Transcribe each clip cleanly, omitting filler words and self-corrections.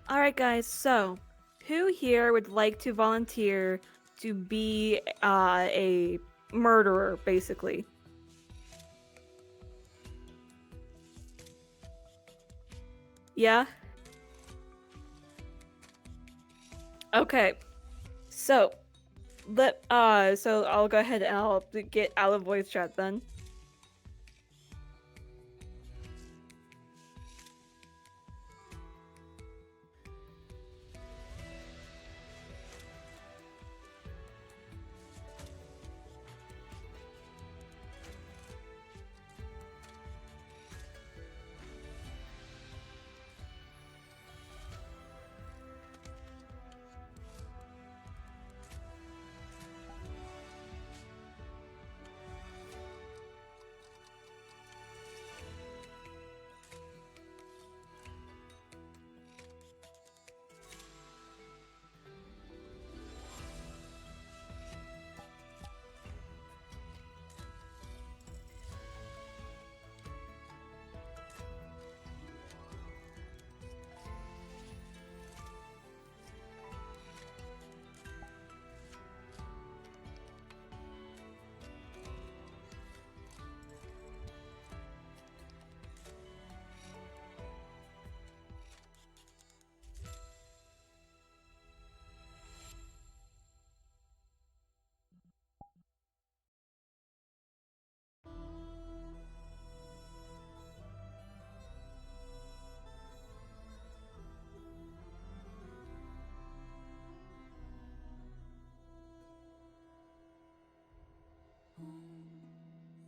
Alright, guys, so who here would like to volunteer to be a murderer, basically? Yeah? Okay. So, so I'll go ahead and I'll get out of voice chat then.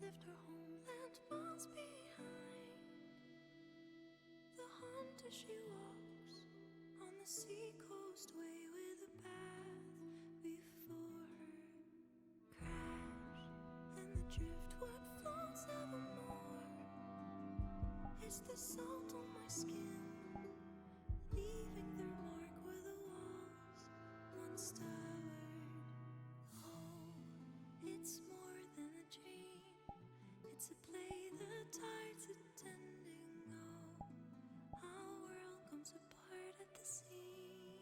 Left her homeland miles behind. The hunter she walks on the seacoast way with a path before her. Crash and the driftwood floats evermore. It's the salt on my skin, leaving their mark where the walls once towered. Oh, it's more than a dream. It's a play the tide's attending. Oh, our world comes apart at the seams.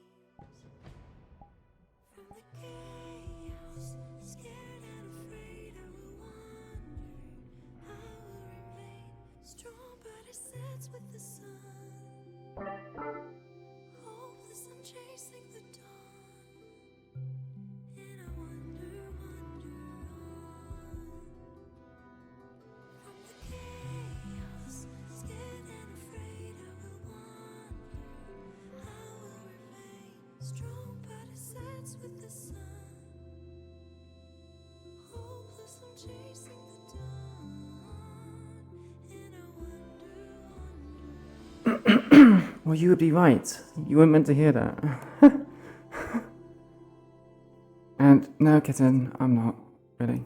From the chaos, scared and afraid, I will wander. I will remain strong, but it sets with the sun. Hopeless, I'm chasing the dawn, and I wander on. From the chaos, scared and afraid, I will wander. I will remain strong, but it sets with the sun. Hopeless, I'm chasing the dawn, and I wander. Well, you would be right. You weren't meant to hear that. And no, kitten, I'm not, really.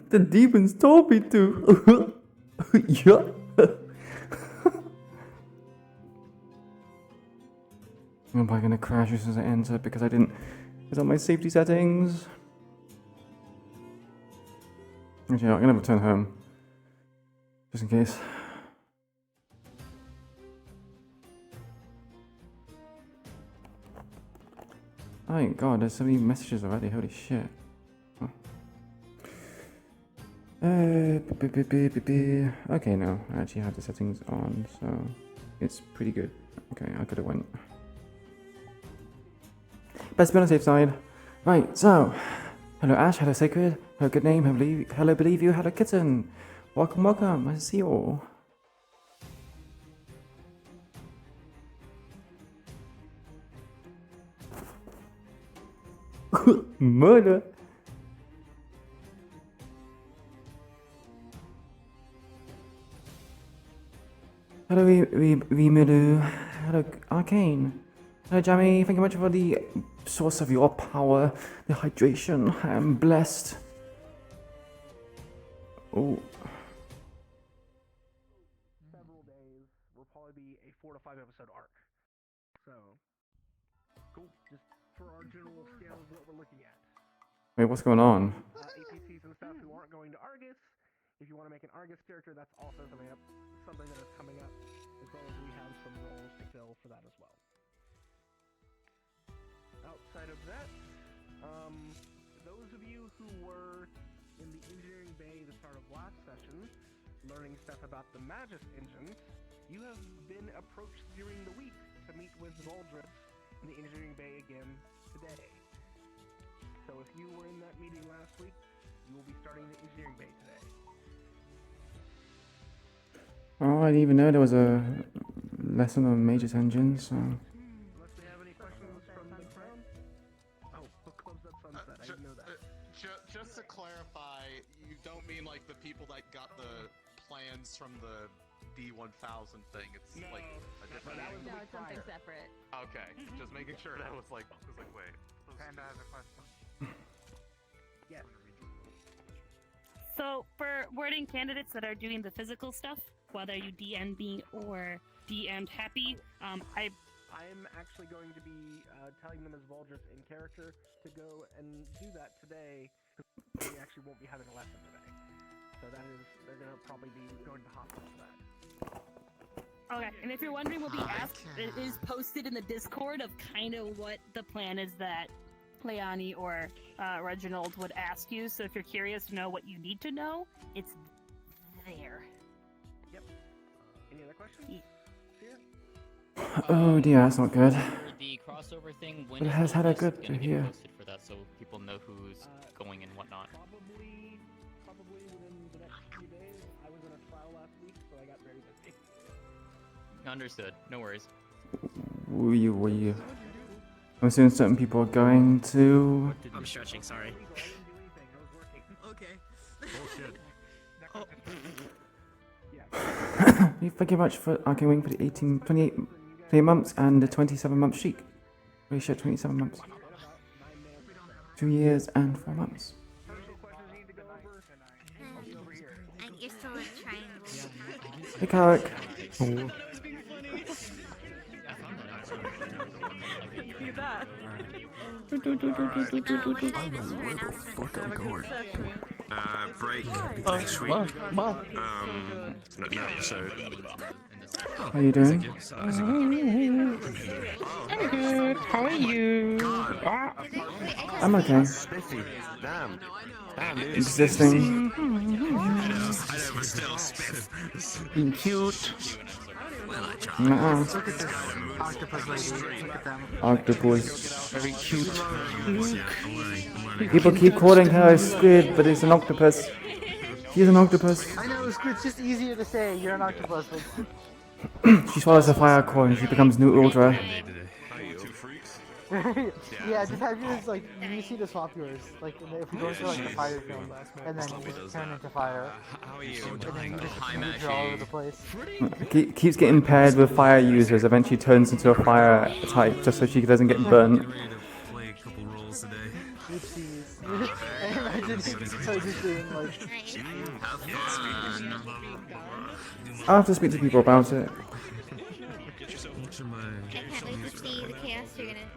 The demons told me to. Yeah. I'm probably gonna crash as soon as I enter because I didn't set up my safety settings. Actually, I'm gonna return home. Just in case. Oh god, there's so many messages already, holy shit. Okay, no, I actually have the settings on, so it's pretty good. Okay, I could have went. Best be on the safe side. Right, so, hello Ash, hello Sacred, hello Good Name, hello Believe You, hello Kitten. Welcome, welcome, nice to see you all. Murder. Hello Remilu, hello Arcane, hello Jamie, thank you much for the source of your power, the hydration, I am blessed. Oh. Several days will probably be a 4 to 5 episode arc. So, cool. Just for our general scale of what we're looking at. Wait, what's going on? APCs and stuff who aren't going to Argus If you want to make an Argus character, that's also something that is coming up, as well as we have some roles to fill for that as well. Outside of that, those of you who were in the engineering bay at the start of last session, learning stuff about the Magus engines, you have been approached during the week to meet with Voldrith in the engineering bay again today. So if you were in that meeting last week, you will be starting the engineering bay today. Oh, I didn't even know there was a lesson on Magus engines. So. Unless we have any questions from the crowd? Oh, book clubs at sunset. I didn't know that. Just to clarify, you don't mean like the people that got the plans from the D1000 thing. It's No, like a different. that was No, the week it's something prior. separate. Okay, just making sure that was like wait. Panda has a question. Yes. So, for wording candidates that are doing the physical stuff, whether you DM'd or DM'd Happy, I'm actually going to be telling them as Voldrith in character to go and do that today. We actually won't be having a lesson today. So they're going to probably be going to the hospital for that. okay. And if you're wondering what we asked, it is posted in the Discord of kind of what the plan is that Leani or Reginald would ask you. So if you're curious to know what you need to know, it's there. Any other questions? Fear? Oh dear, that's not good. For the crossover thing, when But it is has the had a list good gonna get year. posted for that, so people know who's going and whatnot? Probably within the next few days. I was in a trial last week, so I got very busy. Understood. No worries. Were you? I'm assuming certain people are going to. I'm stretching, sorry. I didn't do anything. I was working. Okay. Bullshit. Oh. Yeah. Thank you very much for arguing for the 28 months and the 27-month streak. Ratio 27 months. 2 years and 4 months. Personal questions you need to go over? I'll be over here. You're still a triangle. Hey, Carrick. Look at that. Break next week. No, so. How you doing? I'm good. How are you? I'm okay. Spiffy. Damn. Damn, dude. Existing. I know, but still, spiff. Being cute. Well, I tried. Nuh-uh. Octopus lady. Look at them. Octopus. Very cute. People keep calling her a squid, but it's an octopus. She's an octopus. I know, it's just easier to say you're an octopus. She swallows a fire core and she becomes new Ultra. Yeah, just have yours like you see to swap yours. Like if you go to like the fire thing, and then you just turn into fire. How are you? And then you just move all over the place. Keeps getting paired with fire users, eventually turns into a fire type just so she doesn't get burnt. Oopsies. I imagine so just doing like. I'll have to speak to people about it. I can't wait to see the chaos you're gonna make.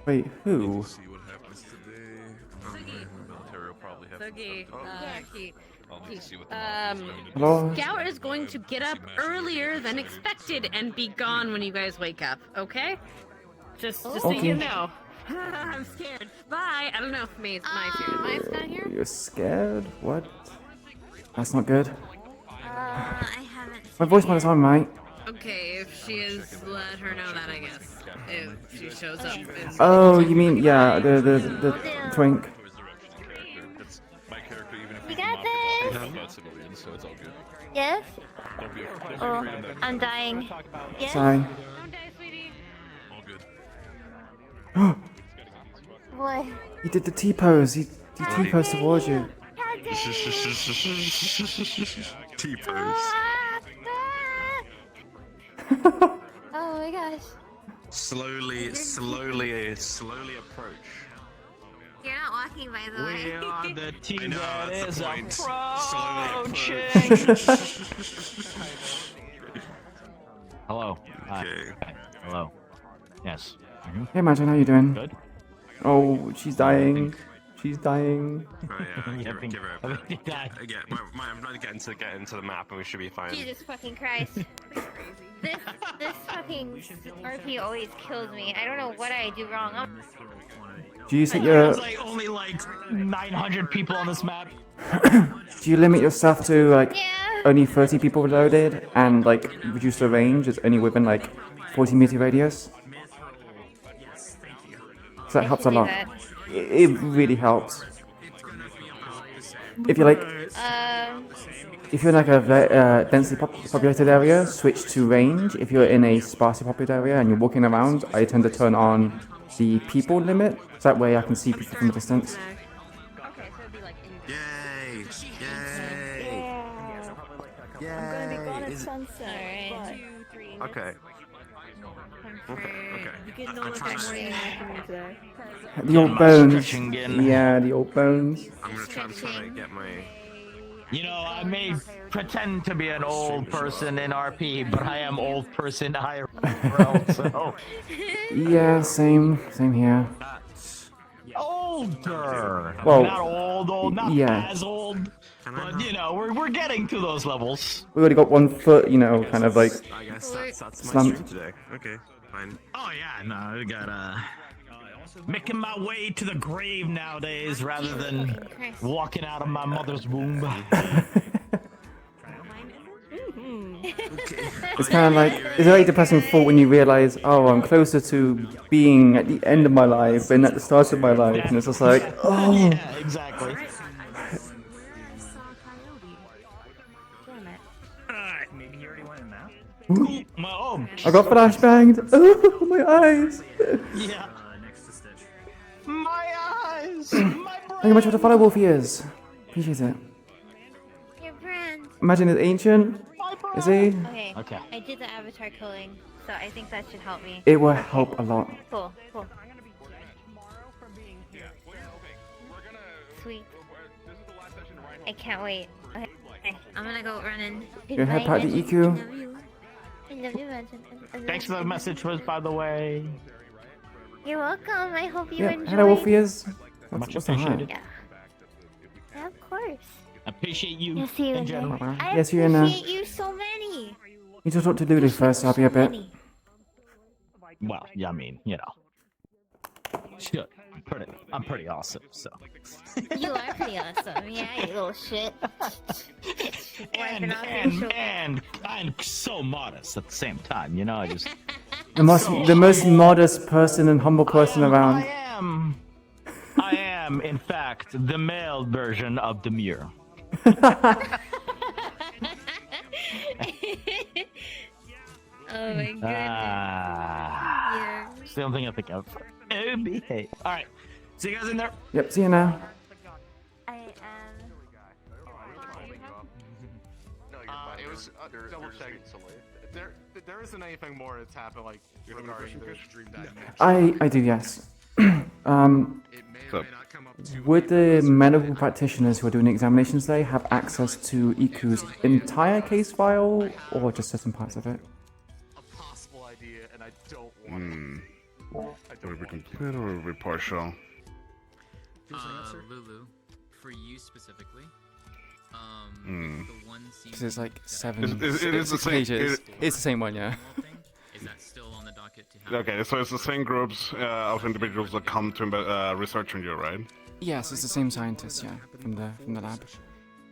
Wait, who? See what happens today. Military will probably have Sugi, Hello? Scout is going to get up earlier than expected and be gone when you guys wake up, okay? Just so Okay. you know. I'm scared. Bye. I don't know if May's my fear. May's not here? You're scared? What? That's not good. I haven't. My voicemail is on, mate. Okay, if she is, let her know that, I guess. If she shows up. Oh, you mean, yeah, the twink. my character, even if We we got this. about civilians, so it's all good. Yes. Don't be afraid. Oh, I'm dying. Yes. Sorry. Don't die, sweetie. All good. Boy. He did the T-pose. He T-posed towards you. How dare T-pose. Oh my gosh. Slowly approach. You're not walking, by the way. are the team I know, that that's is the point. approaching. Hello. Hi. Okay. Hello. Yes. Hey, Imagine, how you doing? Good. Oh, she's dying. She's dying. Oh yeah, give her a bit. Die. I'm trying to get into the map and we should be fine. Jesus fucking Christ. This fucking RP always kills me. I don't know what I do wrong. Do you set There's your... like only like 900 people on this map. Do you limit yourself to like Yeah. only 30 people loaded and like reduce the range? It's only within like 40-meter radius. So that helps a lot. It really helps. If you're like, if you're in like a densely populated area, switch to range. If you're in a sparsely populated area and you're walking around, I tend to turn on the people limit. So that way I can see people from a distance. Yay! Yay! I'm gonna be gone at Yay! sunset. Okay. Okay. You get no morning and afternoon today. The old bones. Stretching again. Yeah, the old bones. I'm trying to get my. You know, I may pretend to be an old person in RP, but I am old person IRL, so... Yeah, same here. Older! Well, not old, not yeah. as old, but you know, we're getting to those levels. We already got 1 foot, you know, kind of like I guess that's my slumped. stream today. Okay, fine. Oh yeah, no, we got making my way to the grave nowadays rather than walking out of my mother's womb. It's kind of like, it's a very depressing thought when you realize, oh, I'm closer to being at the end of my life than at the start of my life, and it's just like, oh. Yeah, exactly. Maybe you already went in now? I got flashbanged. Oh, my eyes. Yeah. Next to Stitch. My eyes! Thank you much for the follow, Wolfie is. Appreciate it. Your brand. Imagine it's ancient. Is he? Okay. I did the avatar culling, so I think that should help me. It will help a lot. Cool. Sweet. I can't wait. Okay. I'm gonna go running. Your head part of the EQ. I love you, Legend. Thanks for the message, was by the way. You're welcome. I hope you Yeah, enjoy. hello, Wolfie is. Much What's the hi? appreciated. Yeah, of course. Appreciate you Yes, you in general. I Yes, you're in appreciate you so many. You just talk to Lulu first, so I'll be a bit. Well, yeah, I mean, you know. Shit, I'm pretty awesome, so. You are pretty awesome. Yeah, you little shit. and I'm so modest at the same time, you know, I just... The most modest person and humble person around. I am, in fact, the male version of Demure. Oh my goodness. It's the only thing I think of. Oh, behave. Alright, see you guys in there. Yep, see you now. It was double check. There isn't anything more that's happened like regarding the Dream Dive. I do, yes. Would the medical practitioners who are doing the examinations today have access to Iku's entire case file, or just certain parts of it? A possible idea, and I don't want Would it be complete or would it be partial? Lulu, for you specifically, the one Because there's like 7 It is the same. pages. It's the same one, yeah. is that still on the docket to have? Okay, so it's the same groups of individuals that come to research on you, right? Yes, it's the same scientists, yeah, from the lab.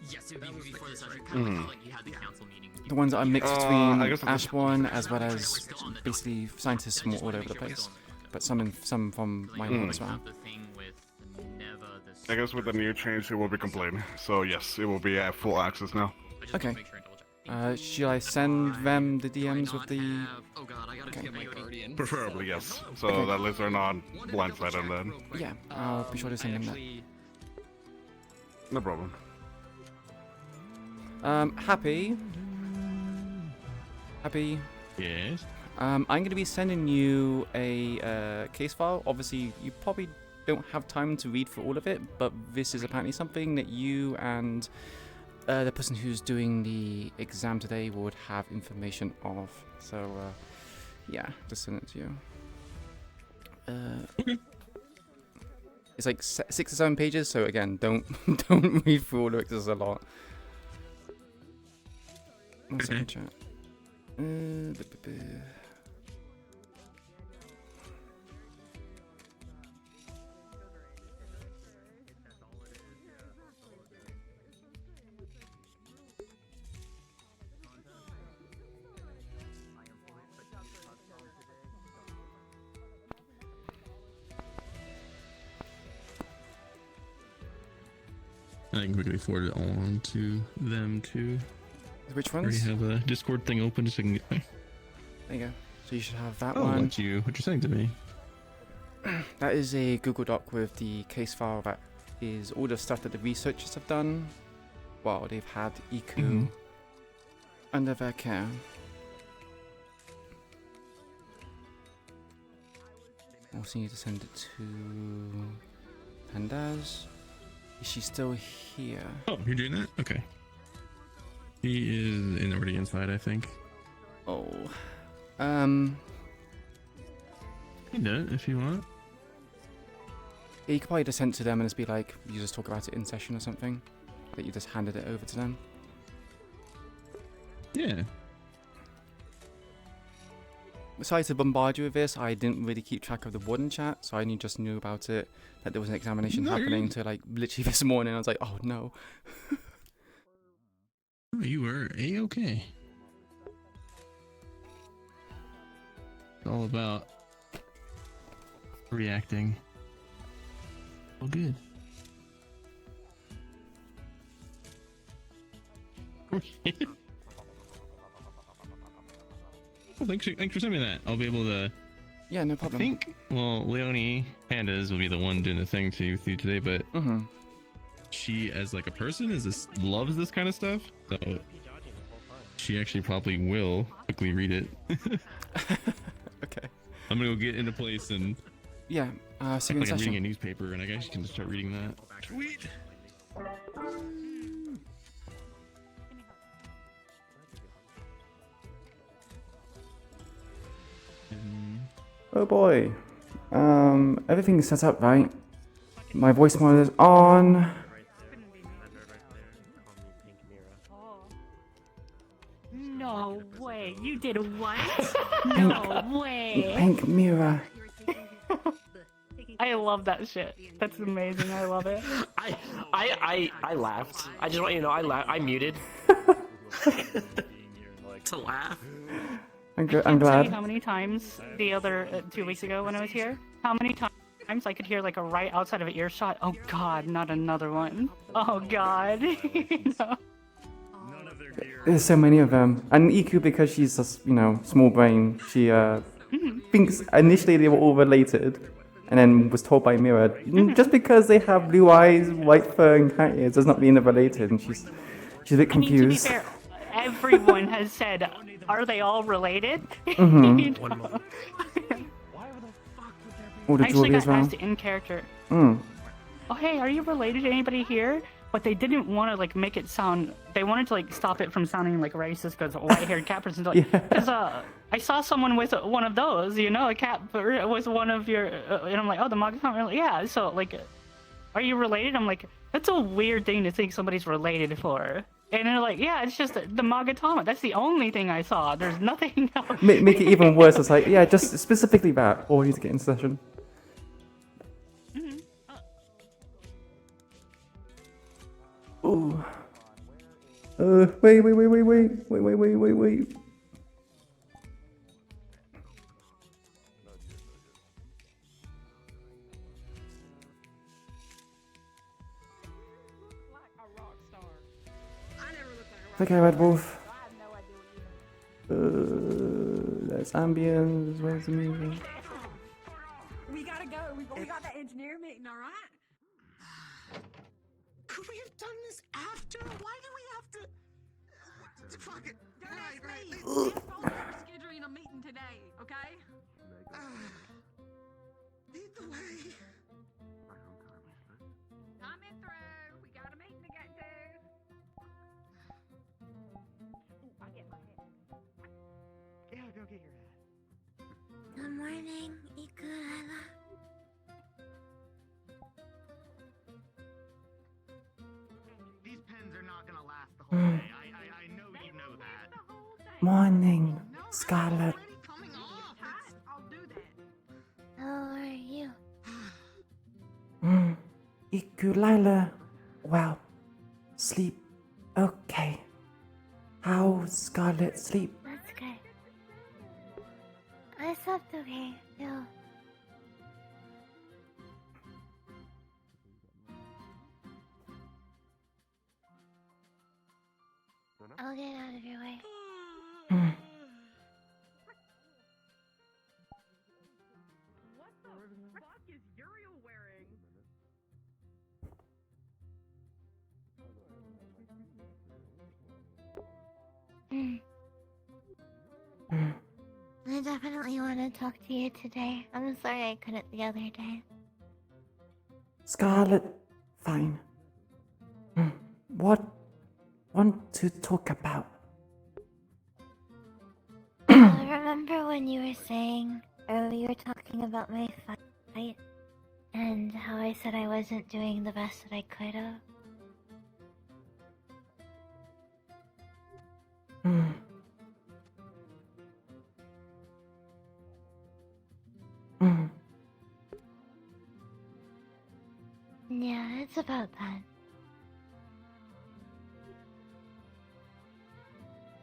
Yes, it would be before the session, kind of like how like, you had the council meeting. The ones that are mixed I between guess Ashbourne as well as basically scientists from all over the place, but some from my lab as well. I guess with the new change it will be complete. So yes, it will be full access now. Okay. Should I send them the DMs with the... Okay. Preferably yes. So that at least they're not blindsided then. Yeah, I'll be sure to send them that. No problem. Happy. Yes. I'm going to be sending you a case file. Obviously, you probably don't have time to read through all of it, but this is apparently something that you and the person who's doing the exam today would have information of. So, yeah, just send it to you. It's like 6 or 7 pages, so again, don't don't read through all of it 'cause there's a lot. One second, chat. I can quickly forward it on to them too. Which I already ones? have a Discord thing open just so I can get there. There you go. So you should have that Oh, one. what you're saying to me? That is a Google Doc with the case file that is all the stuff that the researchers have done while they've had Iku under their care. Also need to send it to Pandas. Is she still here? Oh, you're doing that? Okay. He is already inside, I think. Oh. You can do it if you want. Yeah, you could probably just send it to them and just be like, you just talk about it in session or something. That you just handed it over to them. Yeah. Besides to bombard you with this, I didn't really keep track of the warden chat, so I just knew about it, that there was an examination happening to like literally this morning. I was like, oh no. Oh, you were A-okay. It's all about reacting. Well, good. Well, thanks for sending me that. I'll be able to. Yeah, no problem. I think, well, Leonie Pandas will be the one doing the thing with you today, but she, as like a person, loves this kind of stuff. So she actually probably will quickly read it. Okay. I'm gonna go get into place and. Yeah. See you in like I'm session. reading a newspaper, and I guess you can just start reading that. Sweet. Oh boy. Everything's set up right. My voice monitor's on. No way. You did what? No way. Pink mirror. I love that shit. That's amazing. I love it. I laughed. I just want you to know I muted. To laugh. I'm Tell you glad. how many times the other 2 weeks ago when I was here, how many times I could hear like a right outside of an earshot. Oh God, not another one. Oh God. You know? There's so many of them. And Iku, because she's just, small brain, she thinks initially they were all related. And then was told by Mira, just because they have blue eyes, white fur, and cat ears does not mean they're related. And she's a bit confused. I mean, to be fair, everyone has said, are they all related? Mhm. You know? All the I actually jewelry as got well. asked in character, Mm. oh hey, are you related to anybody here? But they didn't want to like make it sound. They wanted to like stop it from sounding like racist because a white-haired cat person's like. Because I saw someone with one of those, a cat with one of your, and I'm like, oh, the Magatama, really? Yeah. So like, are you related? I'm like, that's a weird thing to think somebody's related for. And they're like, yeah, it's just the Magatama. That's the only thing I saw. There's nothing else. Make it even worse. It's like, yeah, just specifically that. Or you need to get into session. Ooh. Wait. Okay, Red Wolf. There's ambience. Where's the music? We gotta go. We got that engineer meeting, all right? Could we have done this after? Why do we have to? Fuck it. Right. Scheduling a meeting today, okay? Lead the way. Coming through. We got a meeting to get to. I'll get my head. Yeah, go get your hat. Good morning, Iku'lylah. Morning, Scarlet. How are you? Iku'lylah. Well, sleep okay. How Scarlet sleep? That's good. I slept okay, too. I'll get out of your way. What the fuck is Uriel wearing? I definitely want to talk to you today. I'm sorry I couldn't the other day. Scarlet, fine. What want to talk about? Remember when you were saying, or you were talking about my fight, and how I said I wasn't doing the best that I could have? Yeah, it's about that.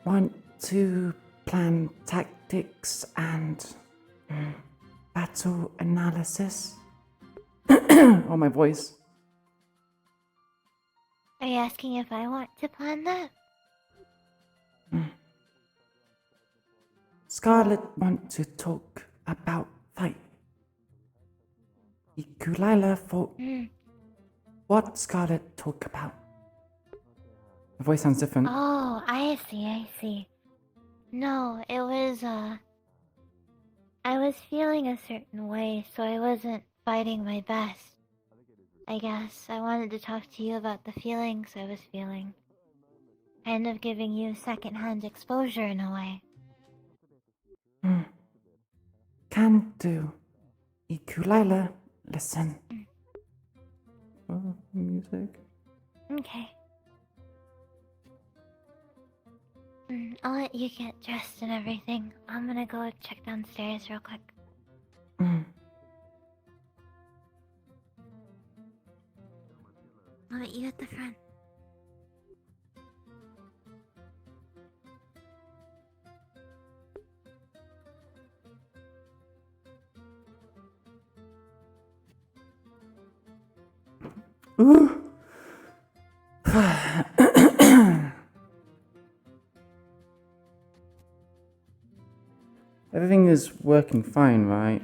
Want to plan tactics and battle analysis? Oh, my voice. Are you asking if I want to plan that? Scarlet want to talk about fight. Iku'lylah thought. What Scarlet talk about? The voice sounds different. Oh, I see. No, it was, I was feeling a certain way, so I wasn't fighting my best. I guess I wanted to talk to you about the feelings I was feeling. Kind of giving you secondhand exposure in a way. Can do. Iku'lylah, listen. Oh, music. Okay. I'll let you get dressed and everything. I'm gonna go check downstairs real quick. I'll meet you at the front. Ooh. Everything is working fine, right?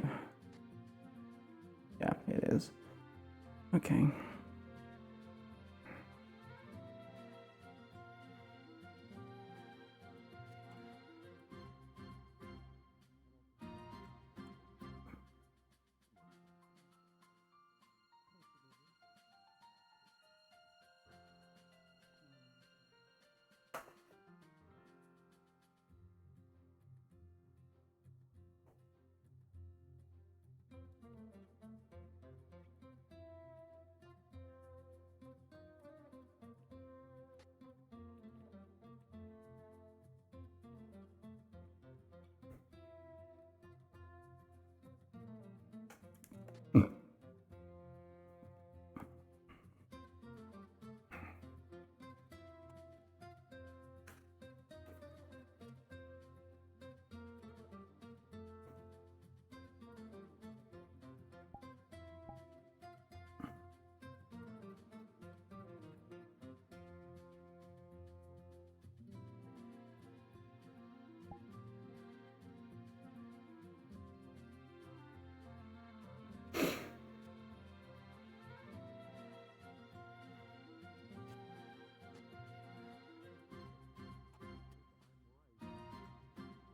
Yeah, it is. Okay.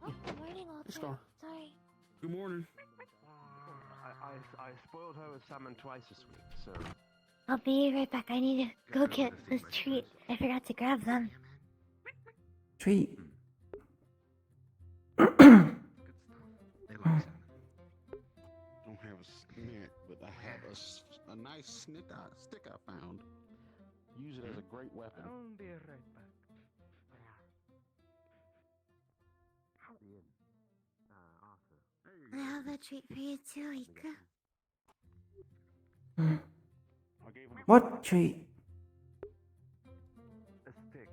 Oh, good morning, Walter. Scar. Sorry. Good morning. I spoiled her with salmon twice this week, so... I'll be right back. I need to go get this treat. I forgot to grab them. Treat. They like salmon. Don't have a snack, but I have a nice stick I found. Use it as a great weapon. I'll be right back. have a treat for you too, Iku. What treat? A stick.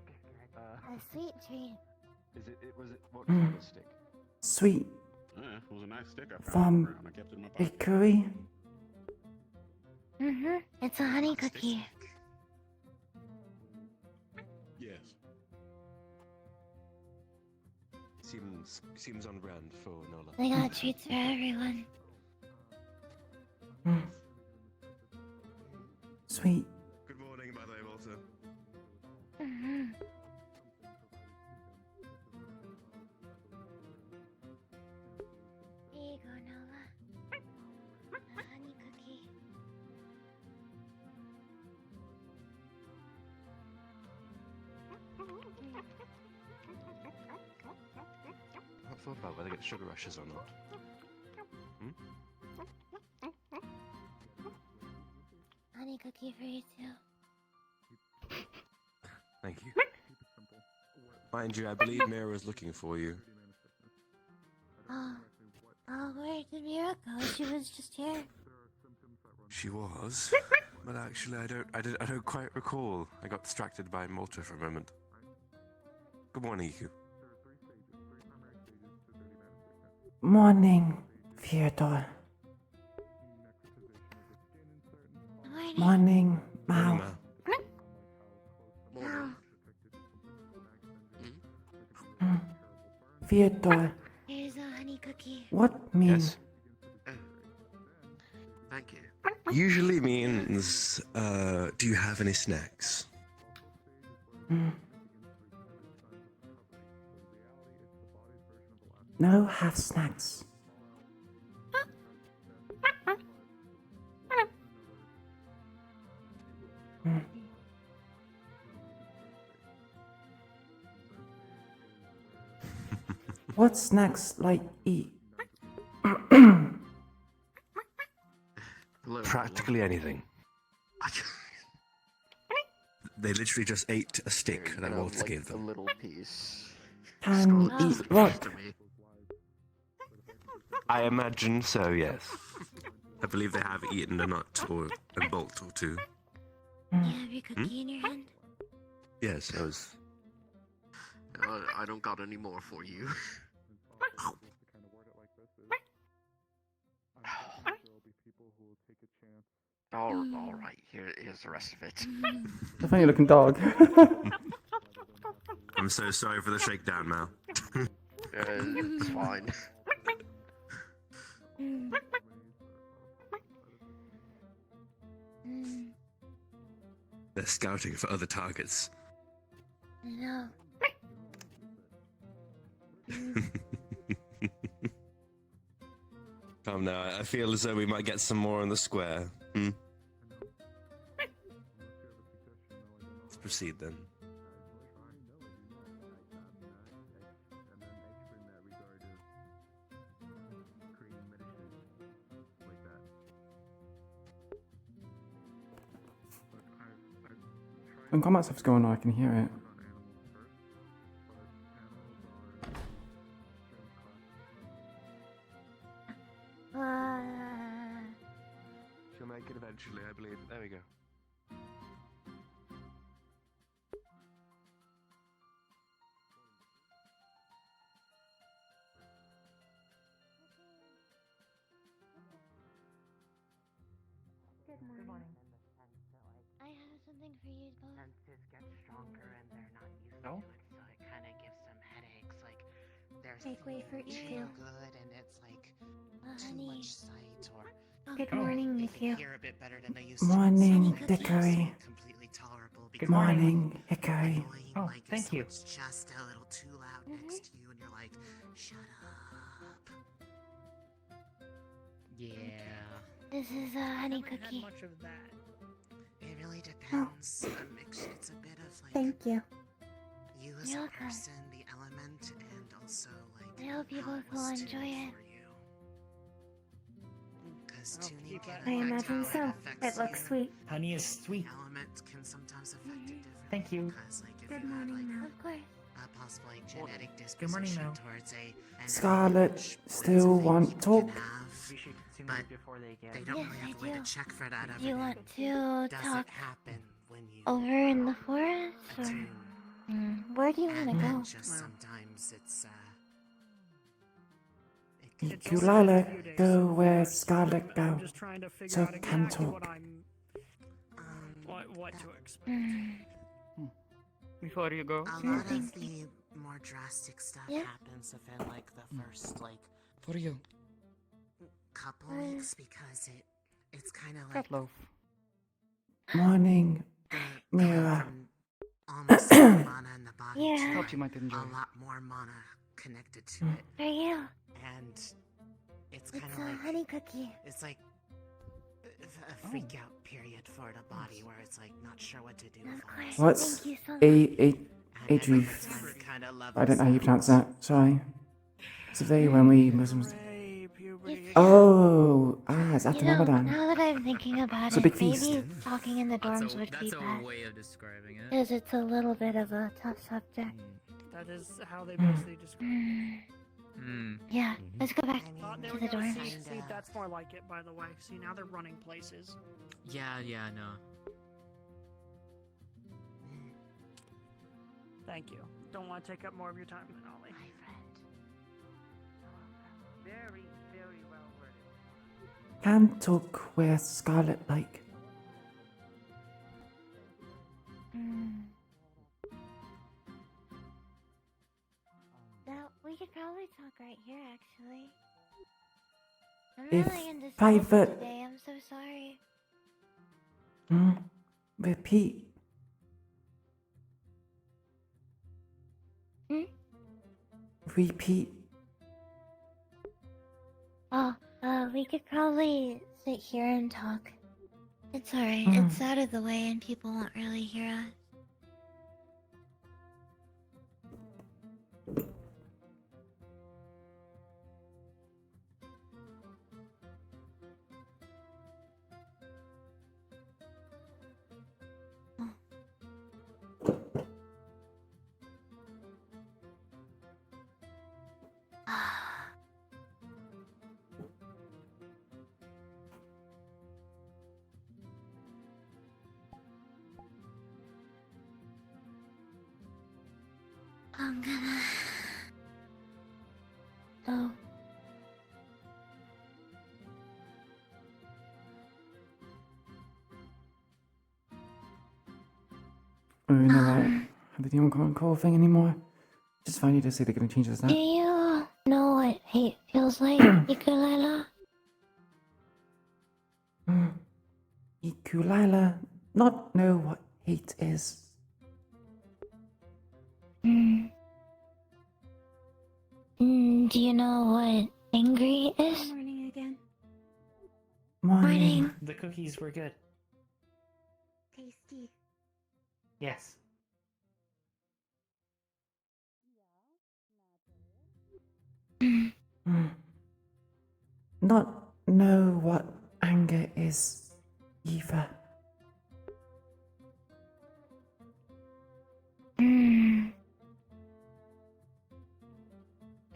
A sweet treat. What Mm. kind of stick? Sweet Yeah, it was a nice stick I found from around. I kept it in my pocket. Iku'lylah? It's a honey cookie. Yes. Seems on brand for Nola. They got treats for everyone. Mm. Sweet. Good morning, by the way, Walter. Here you go, Nola. A honey cookie. I haven't thought about whether to get sugar rushes or not. Honey cookie for you too. Thank you. Mind you, I believe Mira is looking for you. Oh, where did Mira go? She was just here. She was, but actually, I don't quite recall. I got distracted by Malta for a moment. Good morning, Iku. Morning, Fyodor. Morning, Mao. Fyodor, Here's a honey cookie. what means? Thank you. Usually means, do you have any snacks? No half snacks. What snacks like eat? Practically anything. They literally just ate a stick that Walter gave them. A little piece. Can eat what? I imagine so, yes. I believe they have eaten a nut or a bolt or two. You have your cookie in your hand? Yes, I was. I don't got any more for you. All right. Here's the rest of it. A funny looking dog. I'm so sorry for the shakedown, Mal. It's fine. They're scouting for other targets. No. Come now, I feel as though we might get some more on the square. Let's proceed then. When combat stuff's going on, I can hear it. She'll make it eventually, I believe. There we go. Good morning. I have something for you both. Senses get stronger and they're not used Oh? to it, so it kind of gives them headaches. Like there's Make way for too Iku. good and it's like too honey. much sight or Good morning, they Iku. can hear a bit better than they used Morning, to. Dickory. Completely tolerable. Good morning, Hickory. Oh, like thank you. It's just a little too loud next to you, and you're like, shut up. Yeah. This is a honey cookie. Much of that. It really depends. It's a bit of like Thank you. you as You're a welcome. person, the element, and also like I hope you how both it was will tuned enjoy it. for you. 'Cause tuning can I affect imagine how so. affects It looks you. sweet. Honey is sweet. The element can sometimes affect it differently. Thank you. Because like if Good you had morning, like Of course. a possible like, genetic Good morning, disposition Mel. towards a an Scarlet advantage with still something want you can talk? have, but they don't Yes, really have I a way to do. check for that Do you ever. want to Does talk it happen when you over in the forest, or where do you want to and go? just sometimes it's Iku'lylah, go where Scarlet go. I'm just trying to figure So out can exactly talk. what I'm what to expect. Before you go. a lot of the more drastic stuff happens within like the first like For you. couple weeks because it's kind of like Loaf. Morning, Mira. almost no mana in the body Yeah. to Thought you might enjoy. a lot more mana connected to it, For you. and it's It's kind of a like honey cookie. it's like a freak out period for the body where it's like not sure what to do. Of course. What's Thank you so much. I don't know how you pronounce that. Sorry. It's a day when we Muslims. Oh, it's after You know, Ramadan. now that I'm thinking about It's a it, big feast. maybe talking in the dorms would be That's a best. way of describing it. Because it's a little bit of a tough subject. That is how they mostly describe it. Yeah, let's go back There to we the go. dorms. See, that's more like it, by the way. See, now they're running places. Yeah, no. Thank you. Don't want to take up more of your time, Ollie. Very, very well worded. Can talk where Scarlet like. That we could probably talk right here, actually. I'm If really indecisive private- today. I'm so sorry. Repeat. Repeat. Oh, we could probably sit here and talk. It's alright. Mm. It's out of the way and people won't really hear us. I'm gonna. Oh. Oh, you know what? Have they don't call thing anymore? Just funny to say they're gonna change this Do now. you know what hate feels like, Iku'lylah? Iku'lylah, not know what hate is. Do you know what angry is? Morning again. Morning. The cookies were good. Tasty. Yes. Not know what anger is either.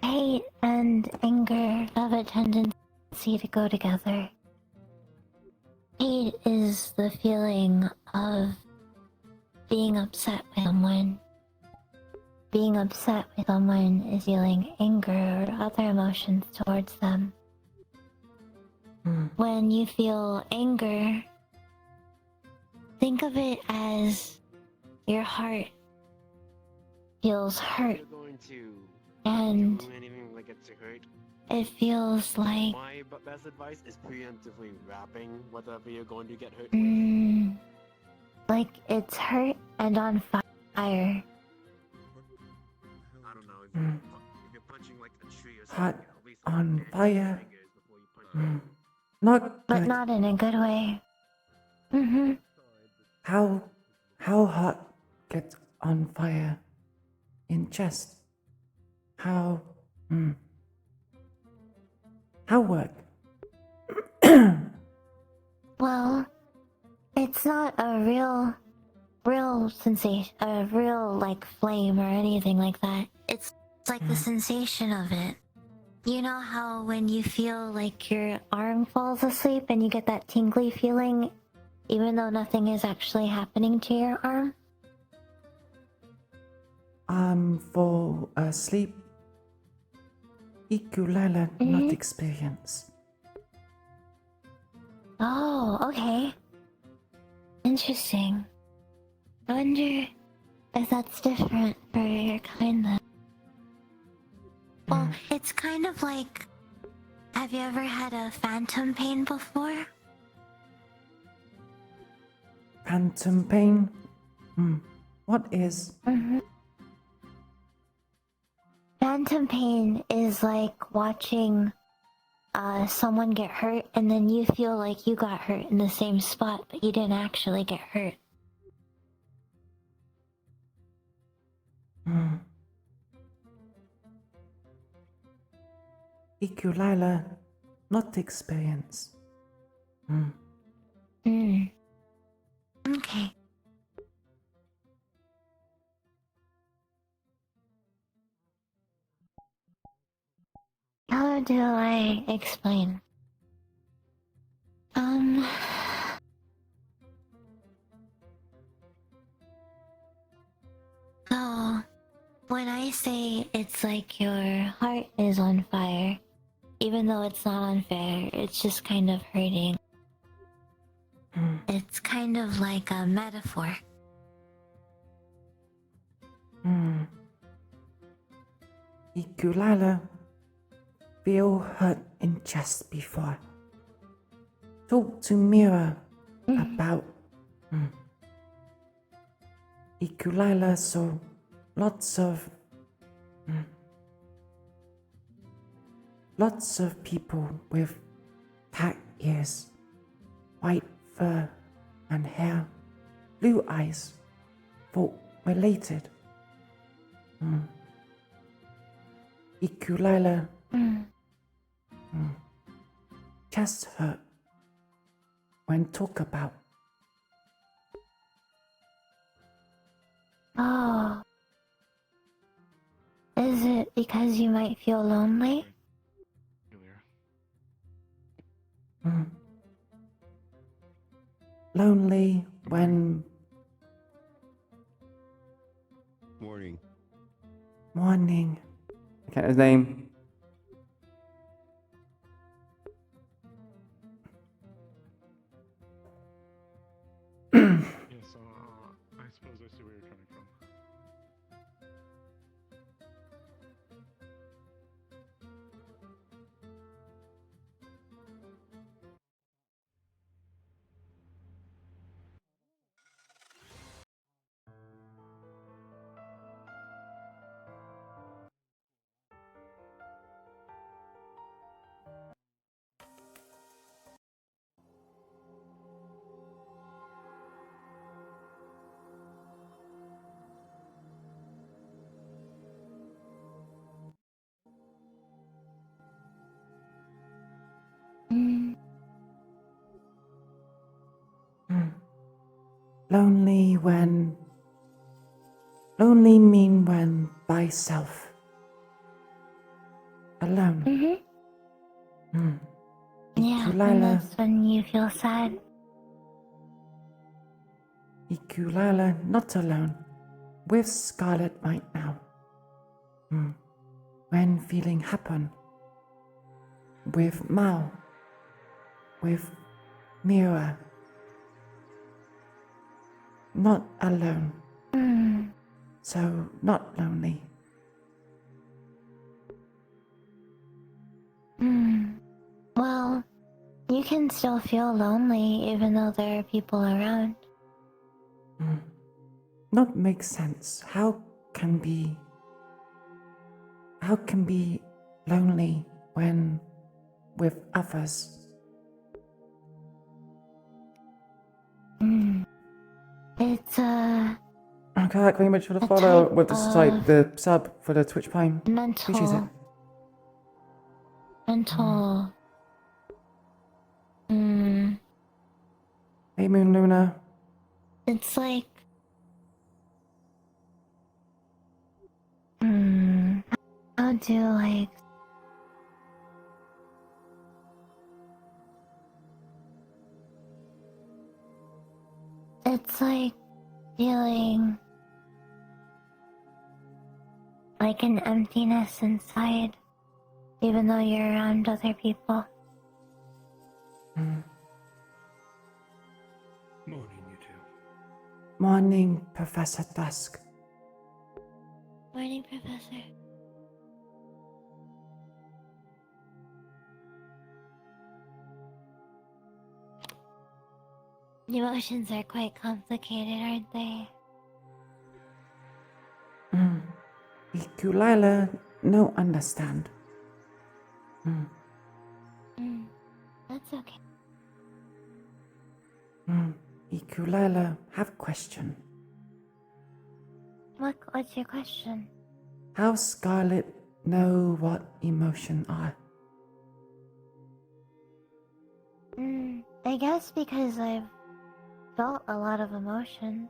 Hate and anger have a tendency to go together. Hate is the feeling of being upset with someone. Being upset with someone is feeling anger or other emotions towards them. When you feel anger, think of it as your heart feels hurt. You're going to And do anything like it to hurt. it feels like My best advice is preemptively wrapping whatever you're going to get hurt like it's hurt and on fire. I don't know. If you're punching like a tree or something, Hot at least on fire. Not But good. not in a good way. How hot gets on fire in chest? How work? Well, it's not a real real sensation, a real like flame or anything like that. It's like the sensation of it. You know how when you feel like your arm falls asleep and you get that tingly feeling, even though nothing is actually happening to your arm? For sleep, Iku'lylah not experience. Oh, okay. Interesting. I wonder if that's different for your kind then. Well, it's kind of like... Have you ever had a phantom pain before? Phantom pain? What is? Phantom pain is like watching someone get hurt and then you feel like you got hurt in the same spot, but you didn't actually get hurt. Iku'lylah not experience. Okay. How do I explain? So, when I say it's like your heart is on fire, even though it's not on fire, it's just kind of hurting. It's kind of like a metaphor. Iku'lylah feel hurt in chest before. Talk to Mira about Iku'lylah so lots of people with cat ears, white fur and hair, blue eyes, thought related. Iku'lylah chest hurt when talk about. Oh. Is it because you might feel lonely? Lonely when morning. I can't his name. Yes, I suppose I see where you're coming from. Lonely when. Lonely mean when by self. Alone. Yeah, and Iku'lylah. that's when you feel sad. Iku'lylah not alone. With Scarlet right now. When feeling happen. With Mao. With Mira. Not alone. So not lonely. Well, you can still feel lonely even though there are people around. Not make sense. How can be lonely when with others? It's Okay, thank you very much for the a follow type with the the sub for the Twitch Prime. Appreciate it. mental. Hey Moon Luna. It's like How do like it's like feeling like an emptiness inside, even though you're around other people. Morning, you two. Morning, Professor Dusk. Morning, Professor. Emotions are quite complicated, aren't they? Iku'lylah, no understand. That's okay. Iku'lylah, have question. What's your question? How Scarlet know what emotion are? I guess because I've felt a lot of emotions.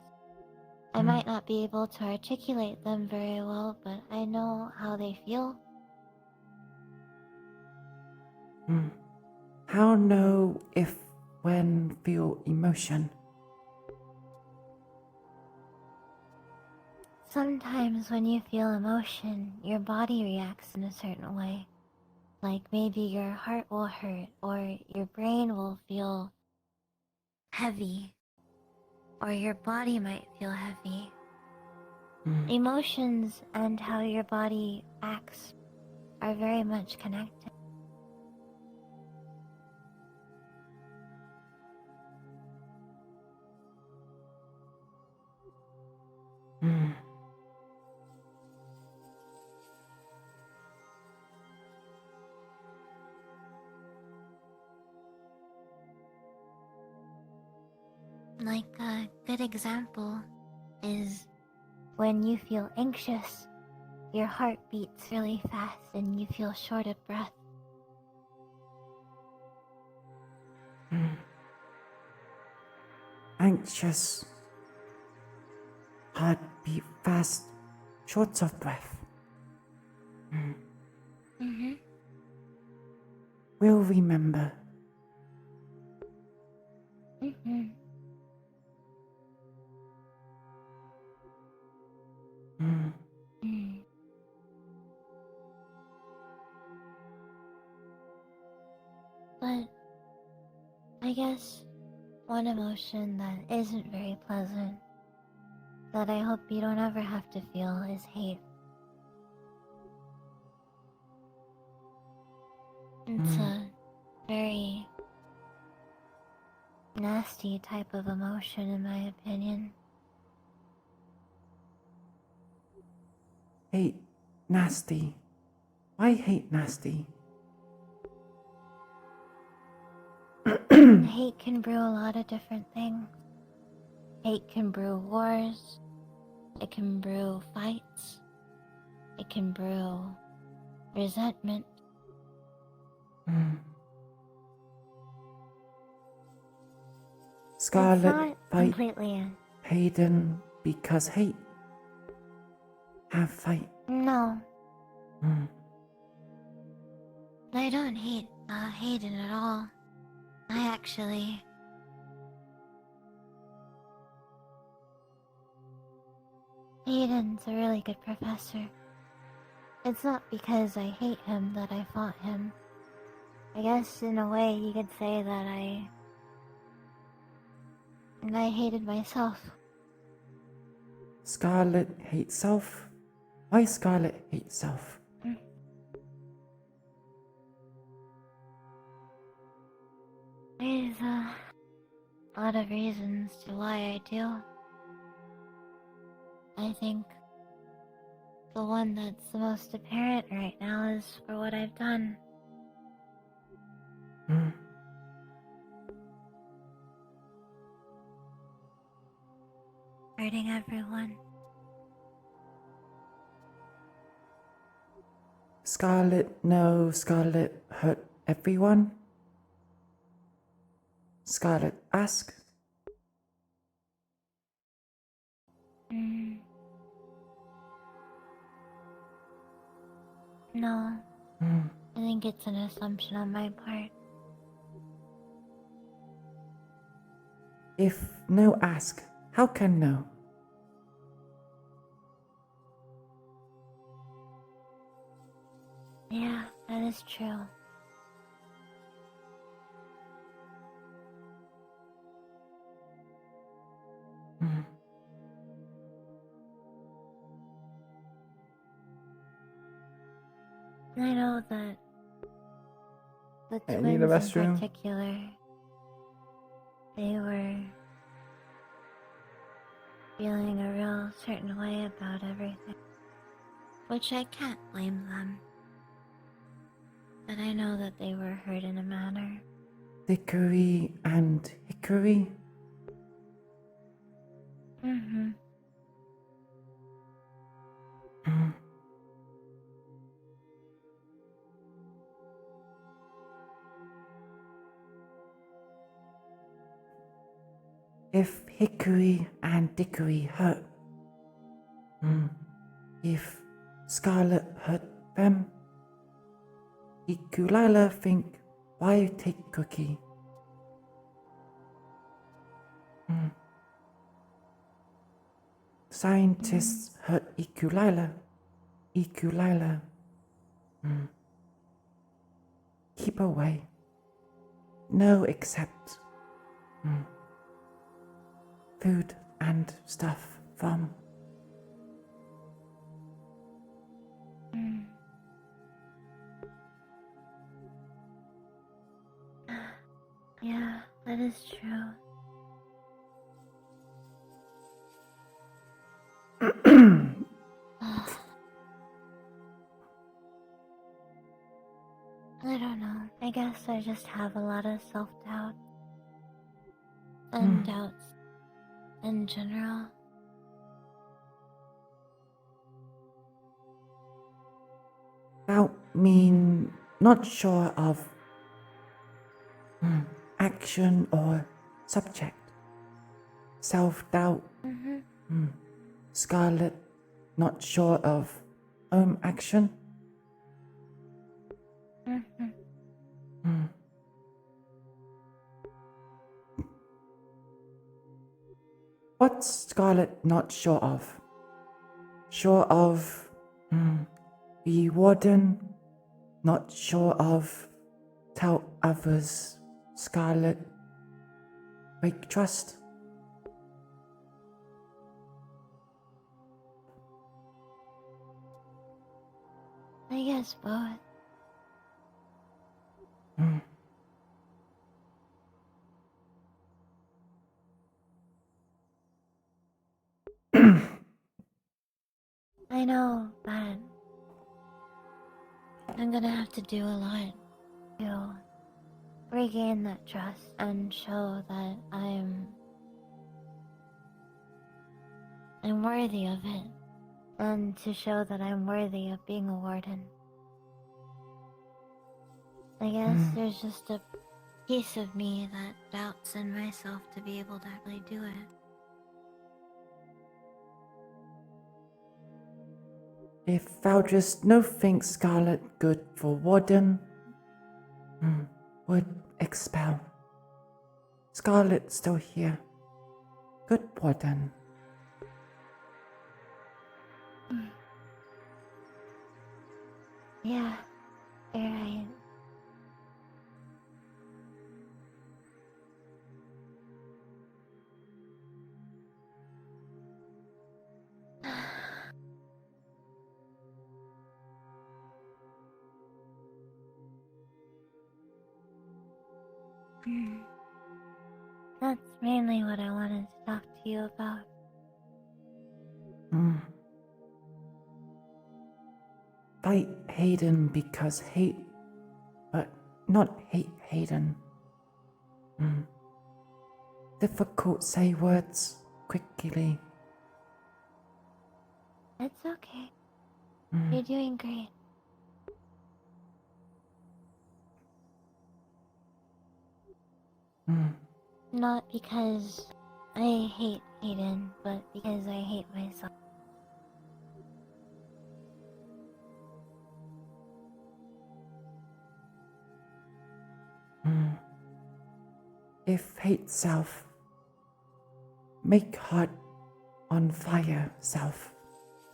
I might not be able to articulate them very well, but I know how they feel. How know if when feel emotion? Sometimes when you feel emotion, your body reacts in a certain way. Like maybe your heart will hurt, or your brain will feel heavy, or your body might feel heavy. Emotions and how your body acts are very much connected. Like a good example is when you feel anxious, your heart beats really fast and you feel short of breath. Anxious. Heart beat fast. Short of breath. We'll remember. But I guess one emotion that isn't very pleasant, that I hope you don't ever have to feel, is hate. It's a very nasty type of emotion, in my opinion. Hate nasty. Why hate nasty? Hate can brew a lot of different things. Hate can brew wars. It can brew fights. It can brew resentment. Scarlet fight completely. Hayden because hate. Have fight. No. I don't hate Hayden at all. I actually... Hayden's a really good professor. It's not because I hate him that I fought him. I guess in a way you could say that I hated myself. Scarlet hates self. Why Scarlet hates self? There's a lot of reasons to why I do. I think the one that's the most apparent right now is for what I've done. Hurting everyone. Scarlet, no, Scarlet hurt everyone? Scarlet ask. No, Hmm. I think it's an assumption on my part. If no ask, how can no? Yeah, that is true. Hmm. I know that the I twins need a in restroom. particular, they were feeling a real certain way about everything, which I can't blame them. But I know that they were hurt in a manner. Dickory and Hickory? Mm-hmm. Hmm. If Hickory and Dickory hurt, if Scarlet hurt them, Iku'lylah think, why take Cookie? Scientists hurt Iku'lylah. Iku'lylah. Keep away. No except food and stuff from. Yeah, that is true. I don't know. I guess I just have a lot of self-doubt. And doubts in general. Doubt mean not sure of action or subject. Self-doubt. Scarlet not sure of own action. What's Scarlet not sure of? Sure of the warden, not sure of tell others Scarlet break trust. I guess both. I know that I'm gonna have to do a lot to regain that trust and show that I'm worthy of it, and to show that I'm worthy of being a warden. I guess there's just a piece of me that doubts in myself to be able to actually do it. If Valdres no think Scarlet good for warden, would expel. Scarlet still here. Good warden. Yeah, you're right. That's mainly what I wanted to talk to you about. Fight Hayden because hate, but not hate Hayden. Difficult say words quickly. It's okay. You're doing great. Not because I hate Hayden, but because I hate myself. If hate self, make heart on fire self,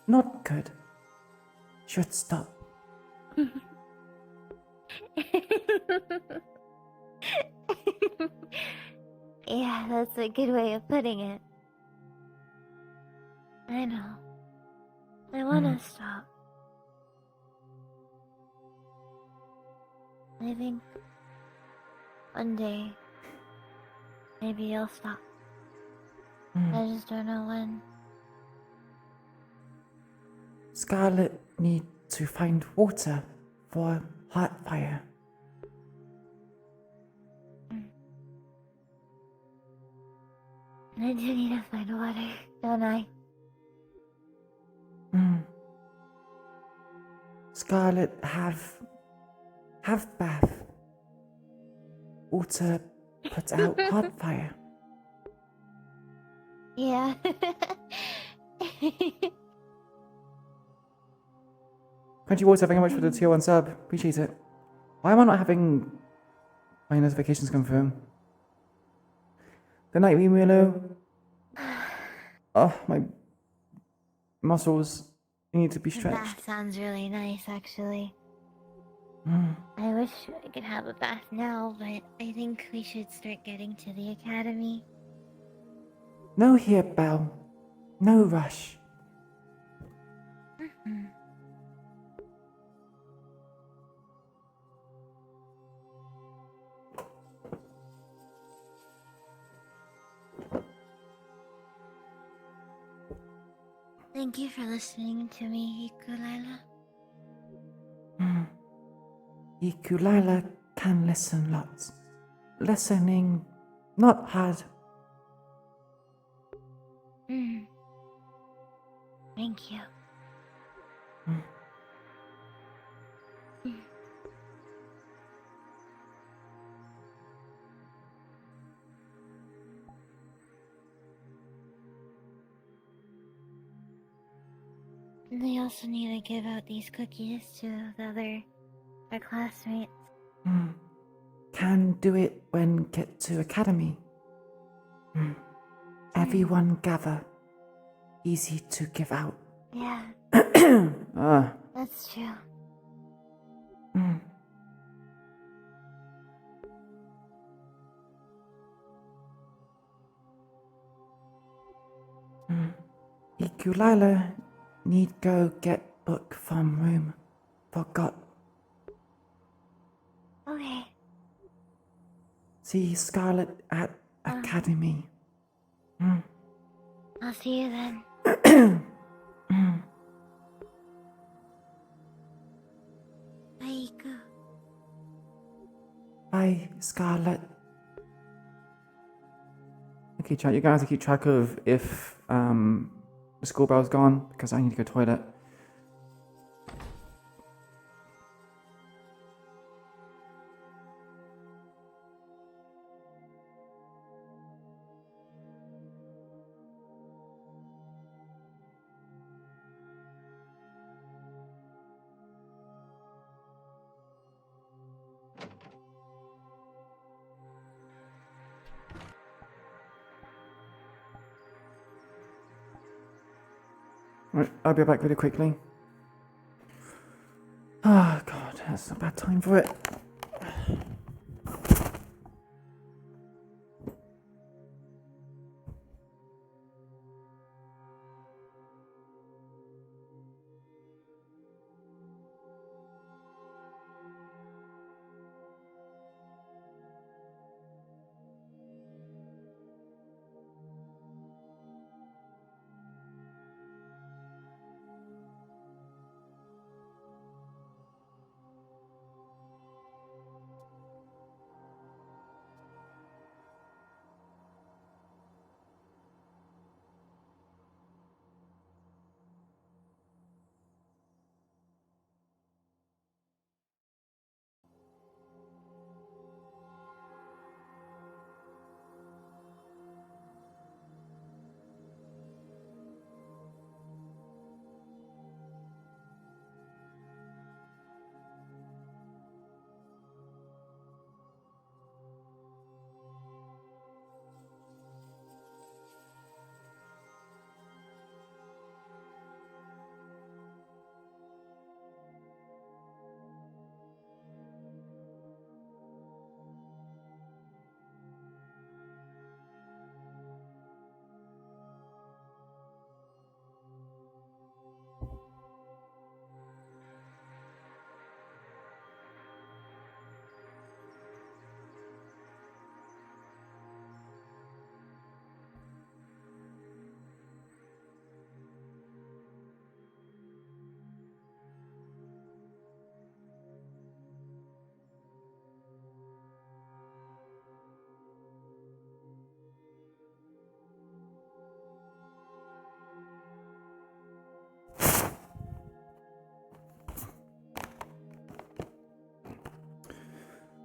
not good, should stop. Yeah, that's a good way of putting it. I know. I wanna stop. I think one day maybe I'll stop. I just don't know when. Scarlet need to find water for heart fire. I do need to find water, don't I? Scarlet have bath. Water puts out heart fire. Yeah. Crunchy Water, thank you very much for the tier 1 sub. Appreciate it. Why am I not having my notifications come through? Good night, Milo. Oh, my muscles need to be The stretched. bath sounds really nice, actually. Mm. I wish I could have a bath now, but I think we should start getting to the academy. No here, Belle. No rush. Thank you for listening to me, Iku'lylah. Iku'lylah can listen lots. Listening, not hard. Thank you. And they also need to give out these cookies to our classmates. Can do it when get to academy. Everyone gather. Easy to give out. Yeah, Ah. that's true. Iku'lylah need go get book from room. Forgot. Okay. See Scarlet at academy. I'll see you then. Bye, Iku. Bye, Scarlet. Okay, chat, you guys have to keep track of if the school bell's gone because I need to go toilet. Right, I'll be back really quickly. Oh god, that's a bad time for it.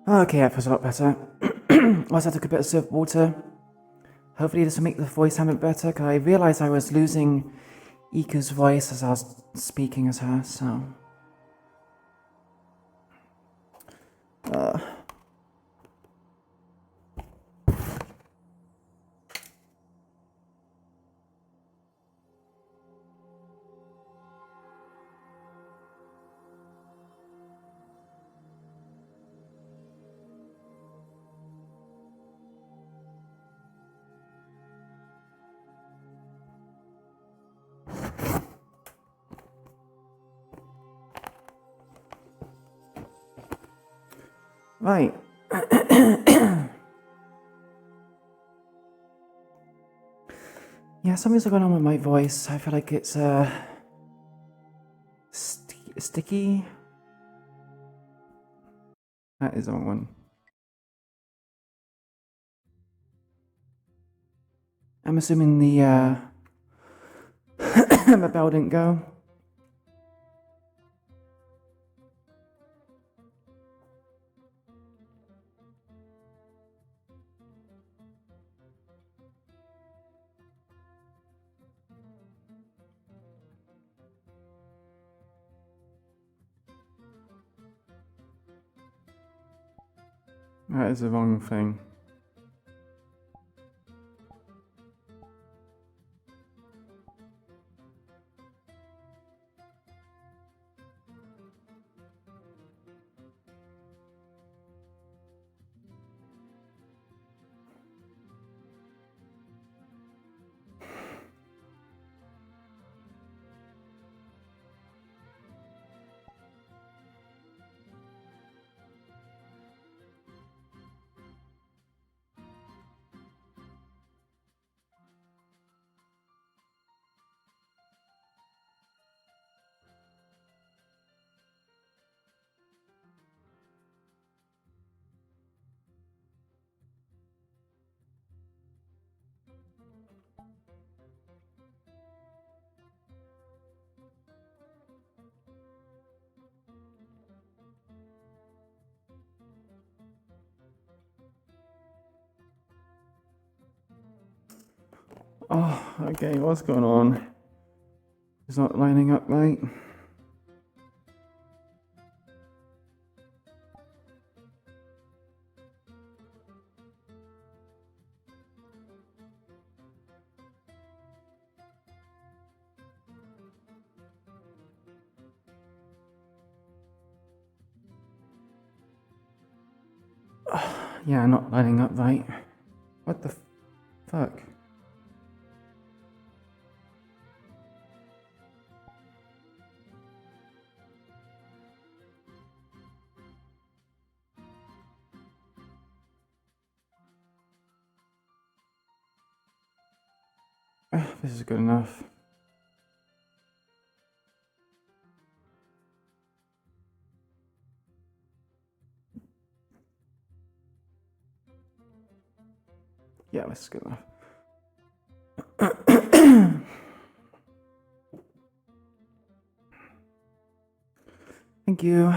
Okay, that feels a lot better. Also, I took a bit of sip of water. Hopefully this will make the voice sound a bit better, because I realised I was losing Iku's voice as I was speaking as her, so... Right. Yeah, something's going on with my voice. I feel like it's, sticky. That is the wrong one. I'm assuming the, the bell didn't go. That is the wrong thing. Oh, okay, what's going on? It's not lining up right. Yeah, not lining up right. What the fuck? This is good enough. Yeah, this is good enough. Thank you.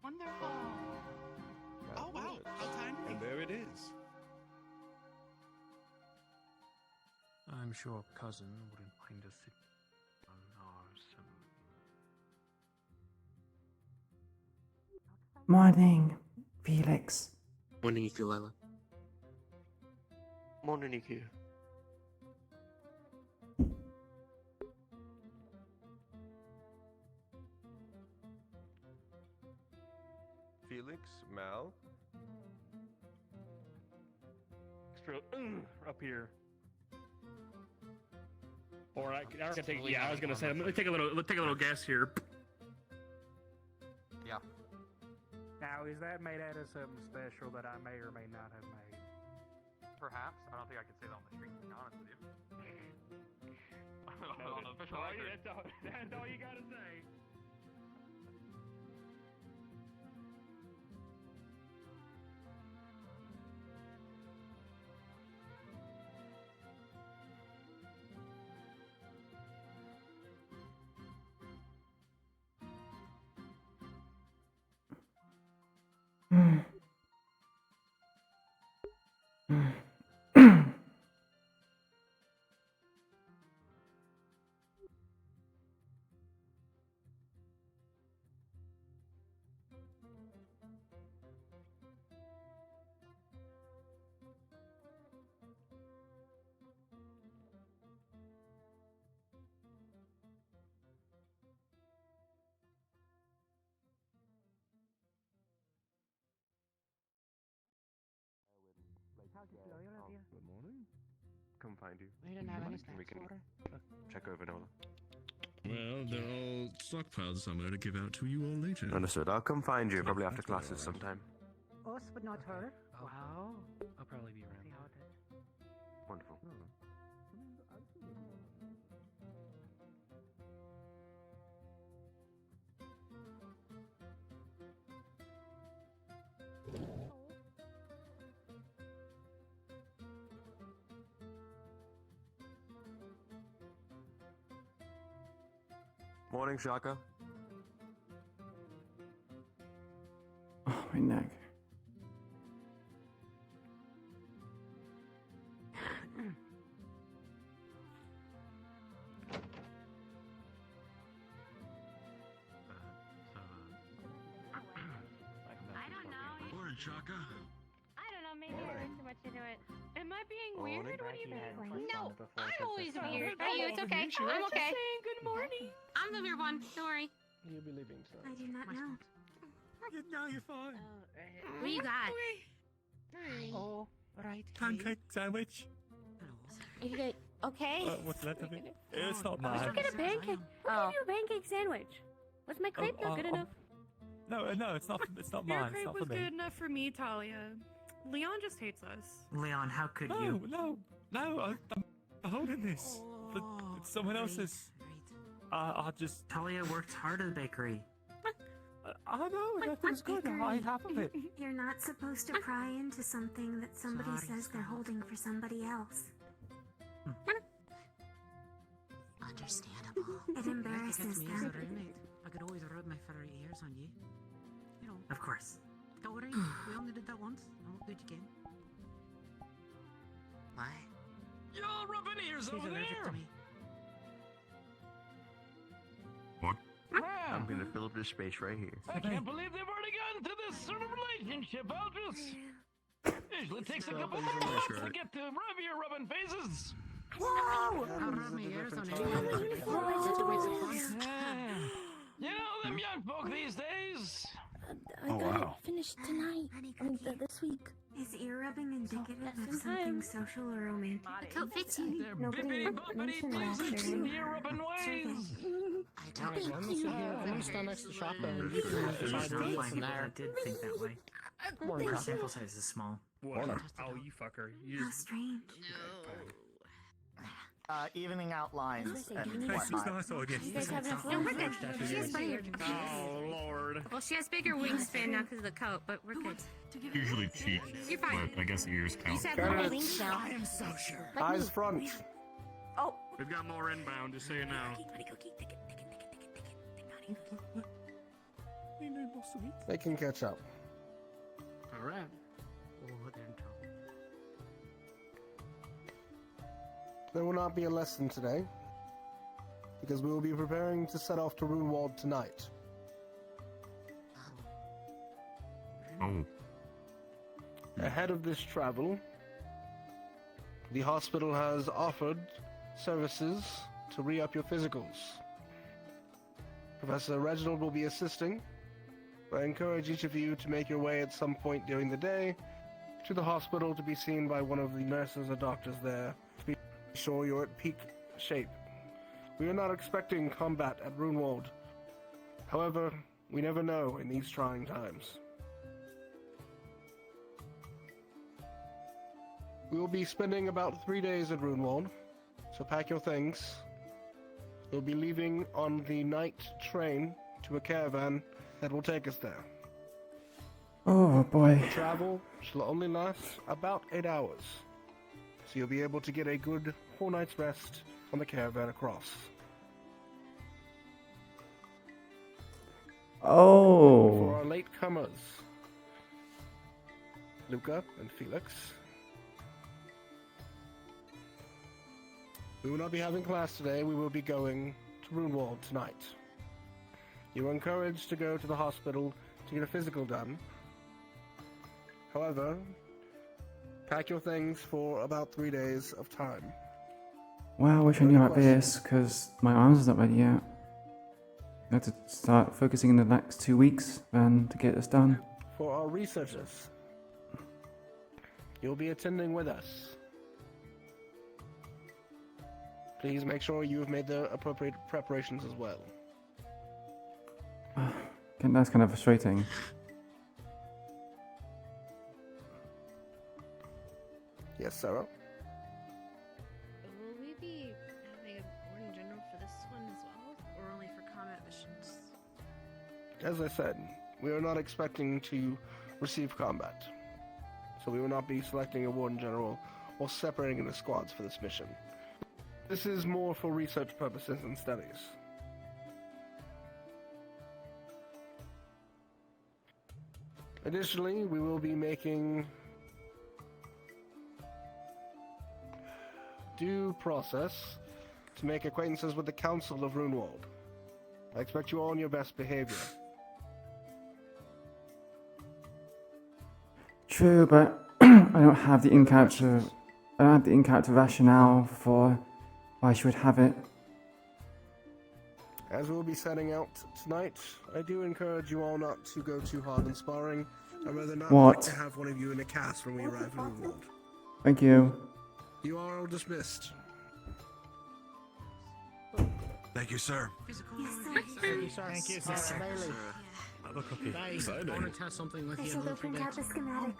Wonderful. Oh wow, how timely. And there it is. I'm sure cousin wouldn't mind us sitting down Morning, Felix. Morning, Iku'lylah. Morning, Iku. Felix, Mal. Extra up here. Or I can take. Yeah, I was gonna say. Let me take a little guess here. Yeah. Now, is that made out of something special that I may or may not have made? Perhaps. I don't think I can say that on the street, to be honest with you. On the official Alright, record. that's all you gotta say. Good morning. Come find you. We didn't have any We snacks can for check over Nola. Well, they're all stockpiled somewhere to give out to you all later. Understood. I'll come find you probably after classes sometime. Us, but not her. Wow. I'll probably be around. Wonderful. Morning, Shaka. Oh, my neck. I don't know. Morning, Shaka. I don't know. Maybe I read too much into it. Am I being Morning. weird? What do you mean? No, I'm always weird. Are you? It's okay. I'm okay. Good morning. I'm the weird one. Don't worry. You'll be leaving soon. I do not know. No, you're fine. What you got? Oh, right. Pancake sandwich. You get okay? What's left of it? It's not Let's mine. get a pancake. I'll give you a pancake sandwich. Was my crepe not good enough? No, it's not. It's not Your mine. It's crepe not was for me. good enough for me, Talia. Leon just hates us. Leon, how could No, you? no. I'm holding this. But it's someone else's. I'll just. Talia worked hard at the bakery. I know. That was good. I ate half of it. You're not supposed to pry into something that somebody says they're holding for somebody else. Understandable. It embarrasses them. I could always rub my furry ears on you. You know. Of course. Don't worry. We only did that once. I won't do it again. Why? You're all rubbing ears He's allergic to me. What? I'm gonna fill up this space right here. I can't believe they've already gotten to this sort of relationship, Aldous. Usually takes a couple more months to get to rub your rubbing faces. Whoa! I'll rub my ears on you. You know them young folk these days. I got it finished tonight. This week. Is ear rubbing indicative of something social or romantic? The coat fits you. Nobody mentioned that during Ear rubbing ways. Let me stand next to Shaka and you can decide who gets in I there. did think that way. Morning, Our Shaka. sample size is small. What? Oh, you fucker. You How strange. Evening out lines and Tastes whatnot. nice, I guess. You guys have enough No, room? we're good. She has bigger. Oh, Lord. Well, she has bigger wingspan now because of the coat, but we're good. Usually cheek, You're fine. but I guess ears You count. said little wings now. I am so sure. Eyes front. Oh. We've got more inbound, just so you know. They can catch up. Alright. Oh, then There will not be a lesson today, because we will be preparing to set off to Runewald tonight. Oh. Ahead of this travel, the hospital has offered services to re-up your physicals. Professor Reginald will be assisting. I encourage each of you to make your way at some point during the day to the hospital to be seen by one of the nurses or doctors there to be sure you're at peak shape. We are not expecting combat at Runewald. However, we never know in these trying times. We will be spending about 3 days at Runewald, so pack your things. We'll be leaving on the night train to a caravan that will take us there. Oh boy. The travel shall only last about 8 hours, so you'll be able to get a good whole night's rest on the caravan across. Oh. For our latecomers, Luca and Felix, we will not be having class today. We will be going to Runewald tonight. You are encouraged to go to the hospital to get a physical done. However, pack your things for about 3 days of time. Wow, I wish I knew about this, because my arms are not ready yet. I have to start focusing in the next 2 weeks then to get this done. For our researchers, you'll be attending with us. Please make sure you have made the appropriate preparations as well. That's kind of frustrating. Yes, Sarah? Will we be having a warden general for this one as well, or only for combat missions? As I said, we are not expecting to receive combat, so we will not be selecting a warden general or separating the squads for this mission. This is more for research purposes and studies. Additionally, we will be making due process to make acquaintances with the Council of Runewald. I expect you all on your best behavior. True, but I don't have the in-character rationale for why she would have it. As we'll be setting out tonight, I do encourage you all not to go too hard in sparring. I'd rather not like to have one of you in a cast when we arrive in Runewald. Thank you. You are all dismissed. Thank you, sir. Thank you, sir. Thank you, Mr. Bailey. Have a cookie. Guys, I want to test something with you. This'll print out the schematics.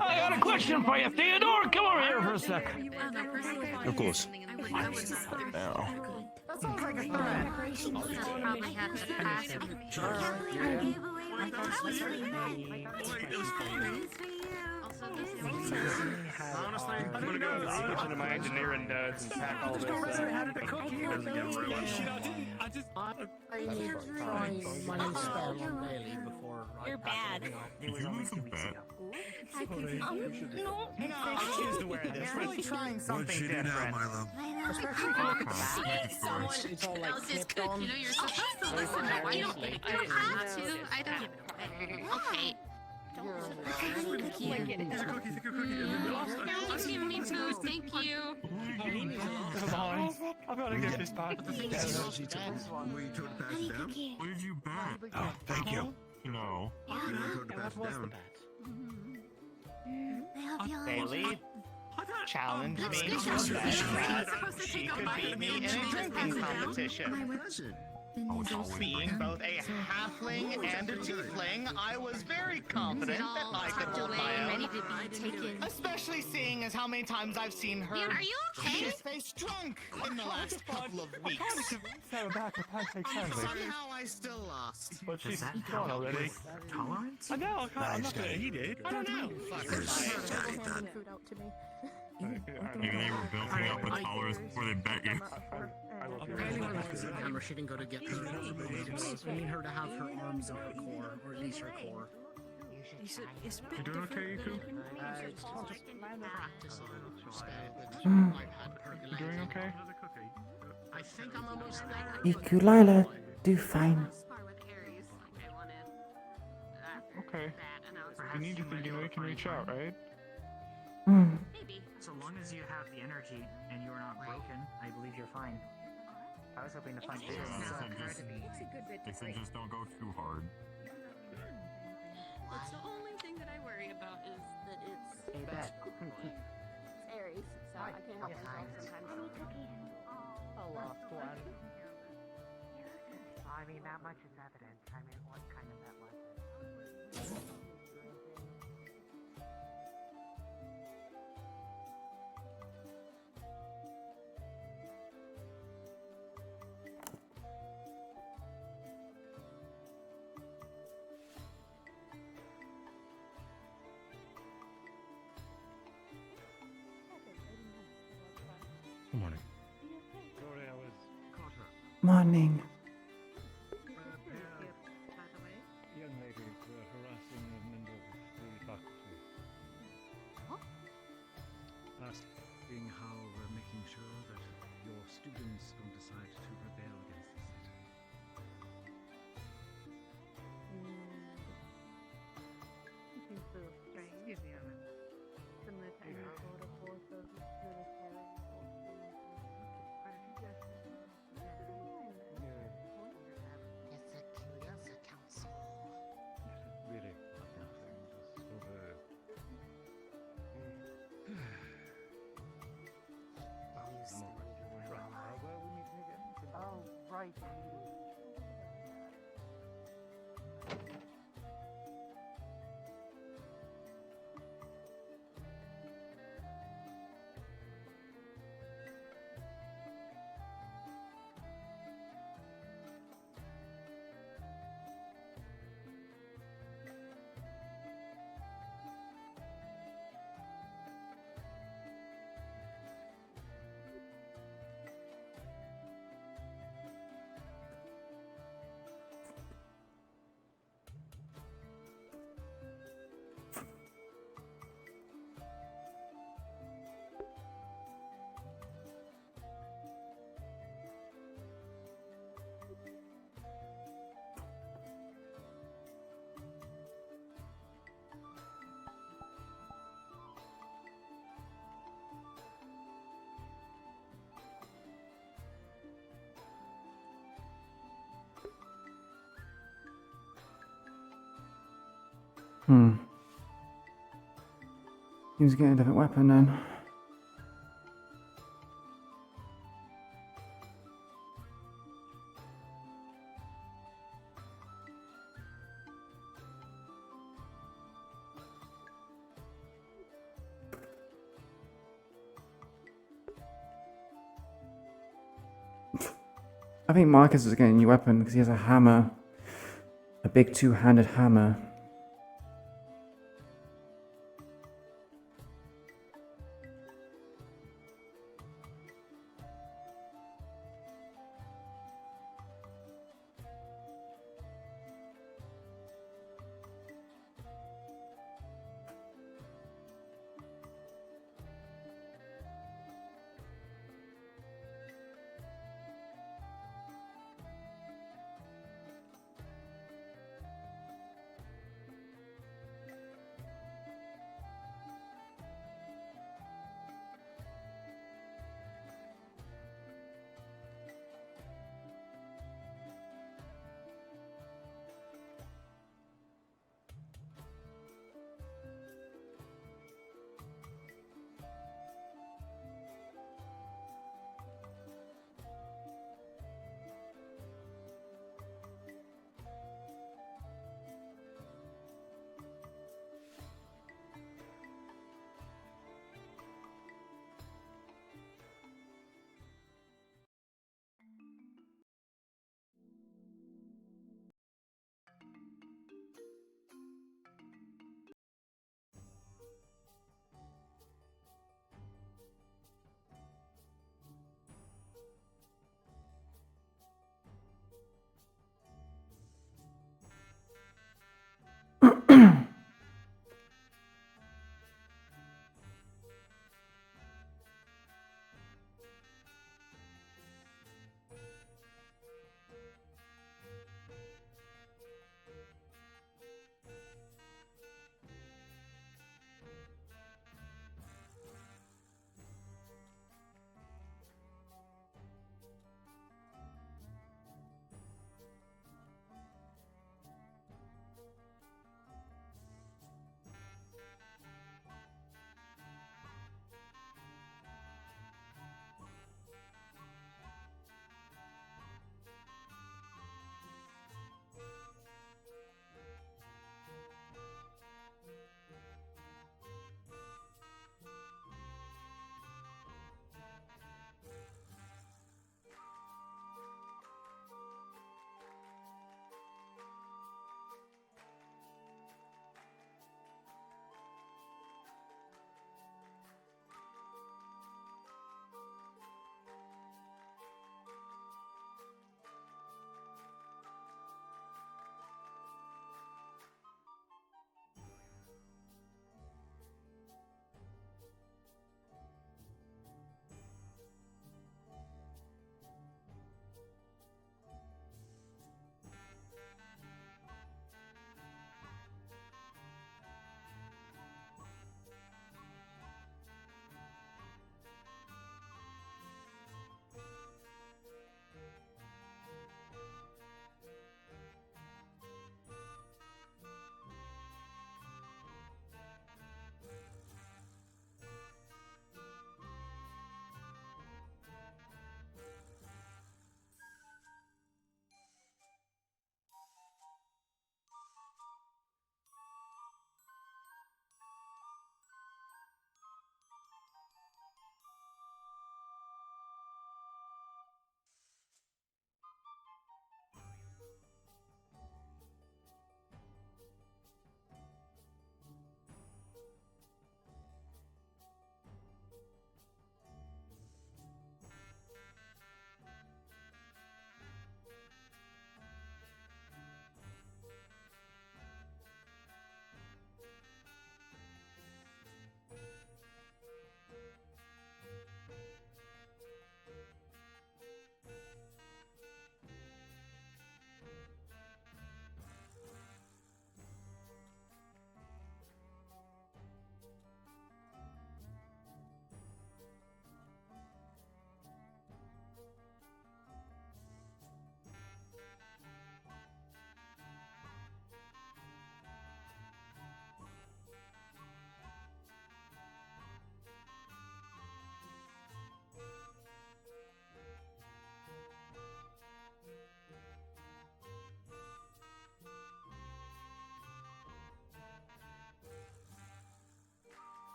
I got a question for you, Theodore. Come over here for a sec. Of course. Now. That sounds like a threat. Probably have to pass him. Honestly, I'm gonna go switch into my engineering duds and pack all this up. I need to try my new spell on Bailey before I You're bad. Did you lose a bet? No. I choose to wear this. I'm really trying What'd something she do now, different. Milo? Especially if you look at the back. It's all like Else is snipped good. on. You know, you're supposed to listen to what you don't have to. I don't. Okay. Thank you. Don't give me food, thank you. I've got to get this back. Were you told to pass it down? What did you bet? Oh, thank you. No. You're not told to pass it down. Bailey challenged me to that she could beat me in a drinking competition. Being both a halfling and a tiefling, I was very confident that I could hold my own. Especially seeing as how many times I've seen her Man, are you okay? shit-faced drunk in the last couple of weeks. Sarah back a pancake sandwich. Somehow I still lost. But she's gone already. Tolerance? I know, I'm not gonna eat it. I don't know. Maybe they were building up a tolerance before they bet you. Bailey went to the camera. She didn't go to get her. I need her to have her arms in her core, or at least her core. You doing okay, Iku? You doing okay? I think I'm almost there. Iku'lylah, do fine. Okay. If you need anything, you know you can reach out, right? Hmm. Maybe. So long as you have the energy and you are not broken, I believe you're fine. I was hoping to find They said just don't go too hard. That's the only thing that I worry about is that it's Hey, Bet. it's Aries, so I can't help myself sometimes. A lost one. I mean, that much is evident. I mean, what kind of bet was it? Good morning. Sorry, I was caught up. Morning. Young ladies were harassing a member of the faculty. Asking how we're making sure that your students don't decide to rebel against the city. It seems a little strange, similar to any sort of force of military It's a Iku'lylah council. Really, nothing. Just over. Where are we meeting again? Oh, right. Hmm. He's getting a different weapon then. I think Marcus is getting a new weapon because he has a hammer. A big two-handed hammer.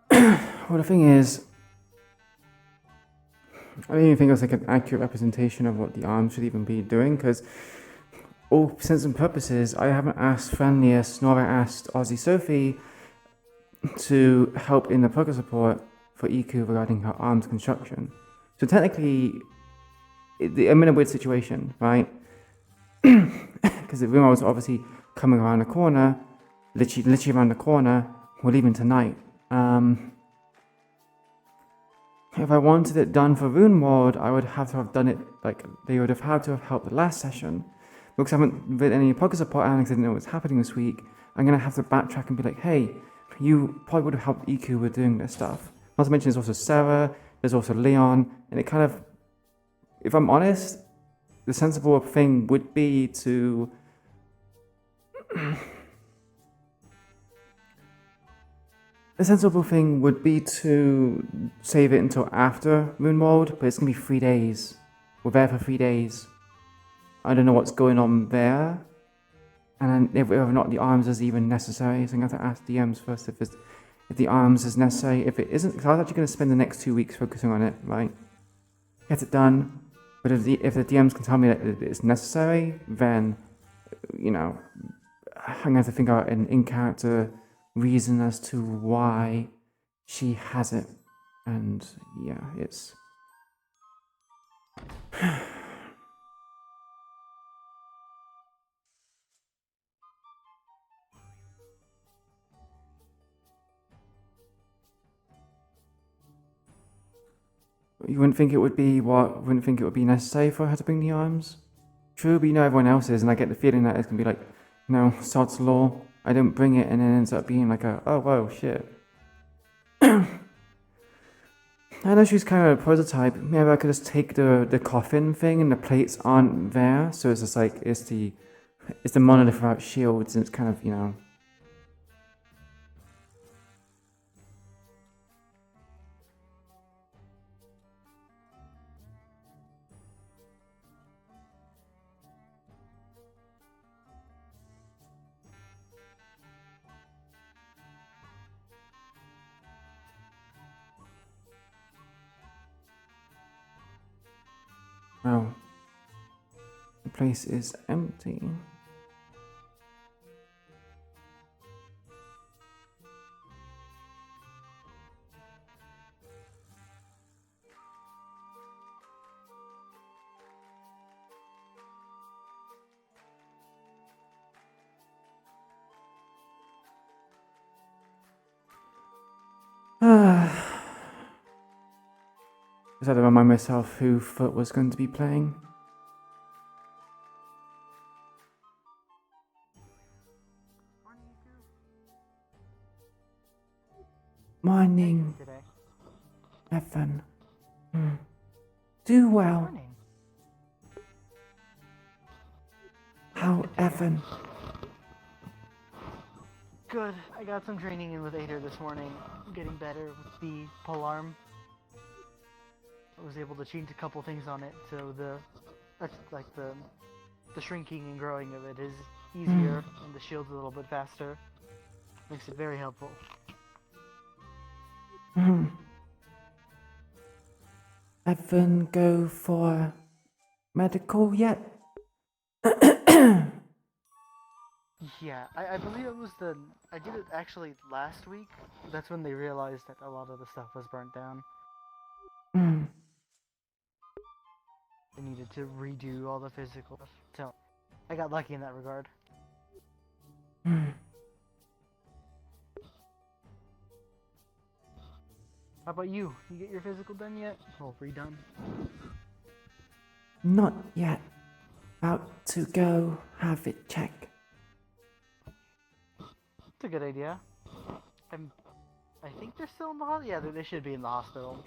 Well, the thing is, I don't even think it's like an accurate representation of what the arms should even be doing, because all sense and purposes, I haven't asked Friendliest nor have I asked Aussie Sophie to help in the progress report for Iku regarding her arms construction. So technically, I'm in a weird situation, right? Because the rumor was obviously coming around the corner, literally around the corner. We're leaving tonight. If I wanted it done for Rune World, I would have to have done it, like, they would have had to have helped the last session. Because I haven't read any progress report and I didn't know what's happening this week, I'm going to have to backtrack and be like, hey, you probably would have helped Iku with doing this stuff. Not to mention there's also Sarah, there's also Leon, and it kind of, if I'm honest, the sensible thing would be to the sensible thing would be to save it until after Moonworld, but it's gonna be 3 days. We're there for 3 days. I don't know what's going on there, and if whether or not the arms is even necessary. So I'm gonna have to ask DMs first if the arms is necessary. If it isn't, because I was actually gonna spend the next 2 weeks focusing on it, right? Get it done. But if the DMs can tell me that it's necessary, then, you know, I'm gonna have to think out an in-character reason as to why she has it. And yeah, it's you wouldn't think it would be wouldn't think it would be necessary for her to bring the arms? True, but you know everyone else is, and I get the feeling that it's gonna be like, no, sod's law. I don't bring it, and it ends up being like a, oh, whoa, shit. I know she's kind of a prototype. Maybe I could just take the coffin thing, and the plates aren't there, so it's just like, it's the monolith without shields, and it's kind of, you know. Oh, the place is empty. Just had to remind myself who Foot was going to be playing. Morning, Evan. Do well. How, Evan? Good. I got some training in with Ader this morning. I'm getting better with the polearm. I was able to change a couple things on it, so that's like the shrinking and growing of it is easier, and the shield's a little bit faster. Makes it very helpful. Evan go for medical yet? Yeah, I believe it was I did it actually last week. That's when they realized that a lot of the stuff was burnt down. They needed to redo all the physical stuff. So, I got lucky in that regard. How about you? You get your physical done yet? Or redone? Not yet. About to go have it checked. It's a good idea. I think they're still in the hospital. Yeah, they should be in the hospital.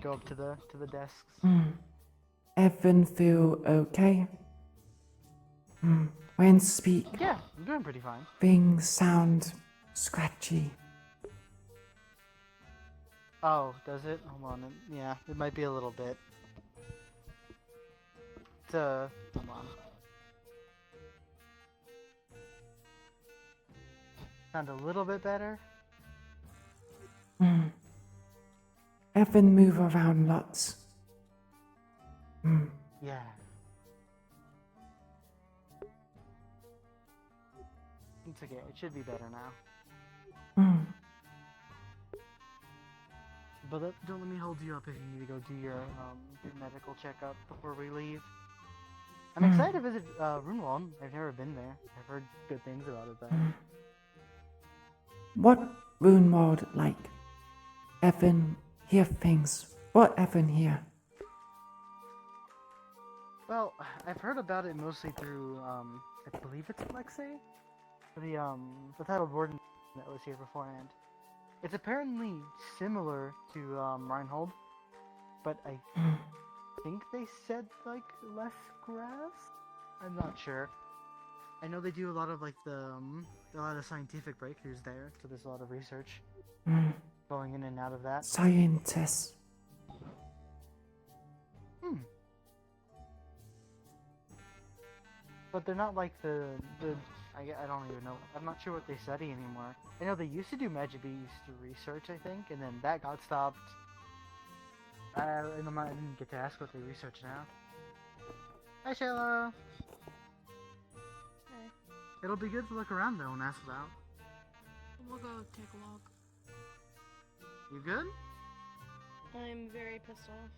Go up to the desks. Evan feel okay? When speak, Yeah, I'm doing pretty fine. things sound scratchy. Oh, does it? Hold on. Yeah, it might be a little bit. Hold on. Sound a little bit better? Evan move around lots. Yeah. It's okay. It should be better now. But don't let me hold you up if you need to go do your medical checkup before we leave. I'm excited to visit Runewald. I've never been there. I've heard good things about it though. What Runewald like? Evan hear things. What Evan hear? Well, I've heard about it mostly through I believe it's Alexei, the titled warden that was here beforehand. It's apparently similar to Reinhold, but I think they said like less grass. I'm not sure. I know they do a lot of like a lot of scientific breakthroughs there, so there's a lot of research going in and out of that. Scientists. But they're not like I don't even know. I'm not sure what they study anymore. I know they used to do magic beast research, I think, and then that got stopped. I didn't get to ask what they research now. Hi, Shayla. Hey. It'll be good to look around though and ask about. We'll go take a walk. You good? I'm very pissed off,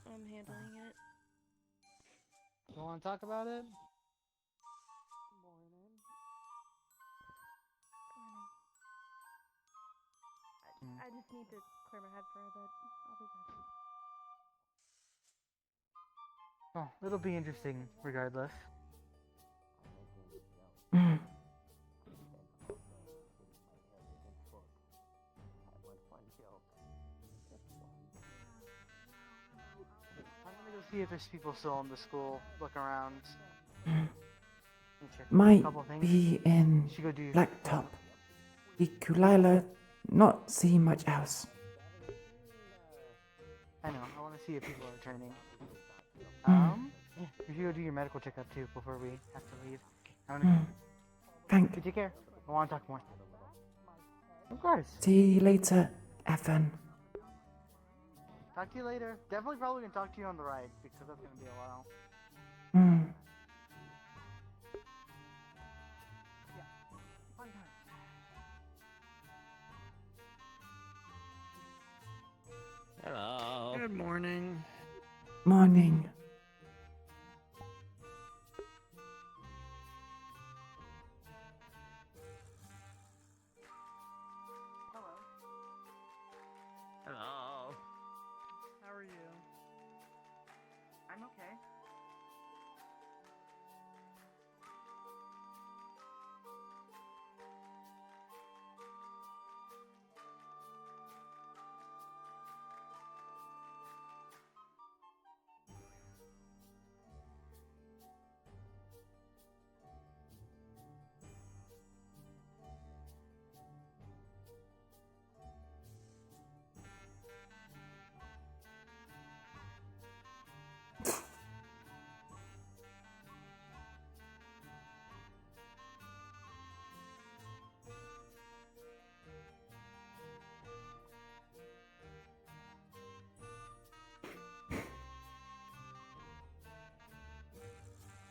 but I'm handling it. You want to talk about it? I just need to clear my head for a bit. I'll be good. Oh, it'll be interesting regardless. I'm gonna go see if there's people still in the school. Look around. Check Might a couple things. be in Should go do Blacktop. Iku'lylah, not see much else. I know. I want to see if people are training. Yeah, you should go do your medical checkup too before we have to leave. I wanna... Thank you. Take care. I want to talk more. Of course. See you later, Evan. Talk to you later. Definitely probably gonna talk to you on the ride because that's gonna be a while. Fun time. Hello. Good morning. Morning. Hello. How are you? I'm okay.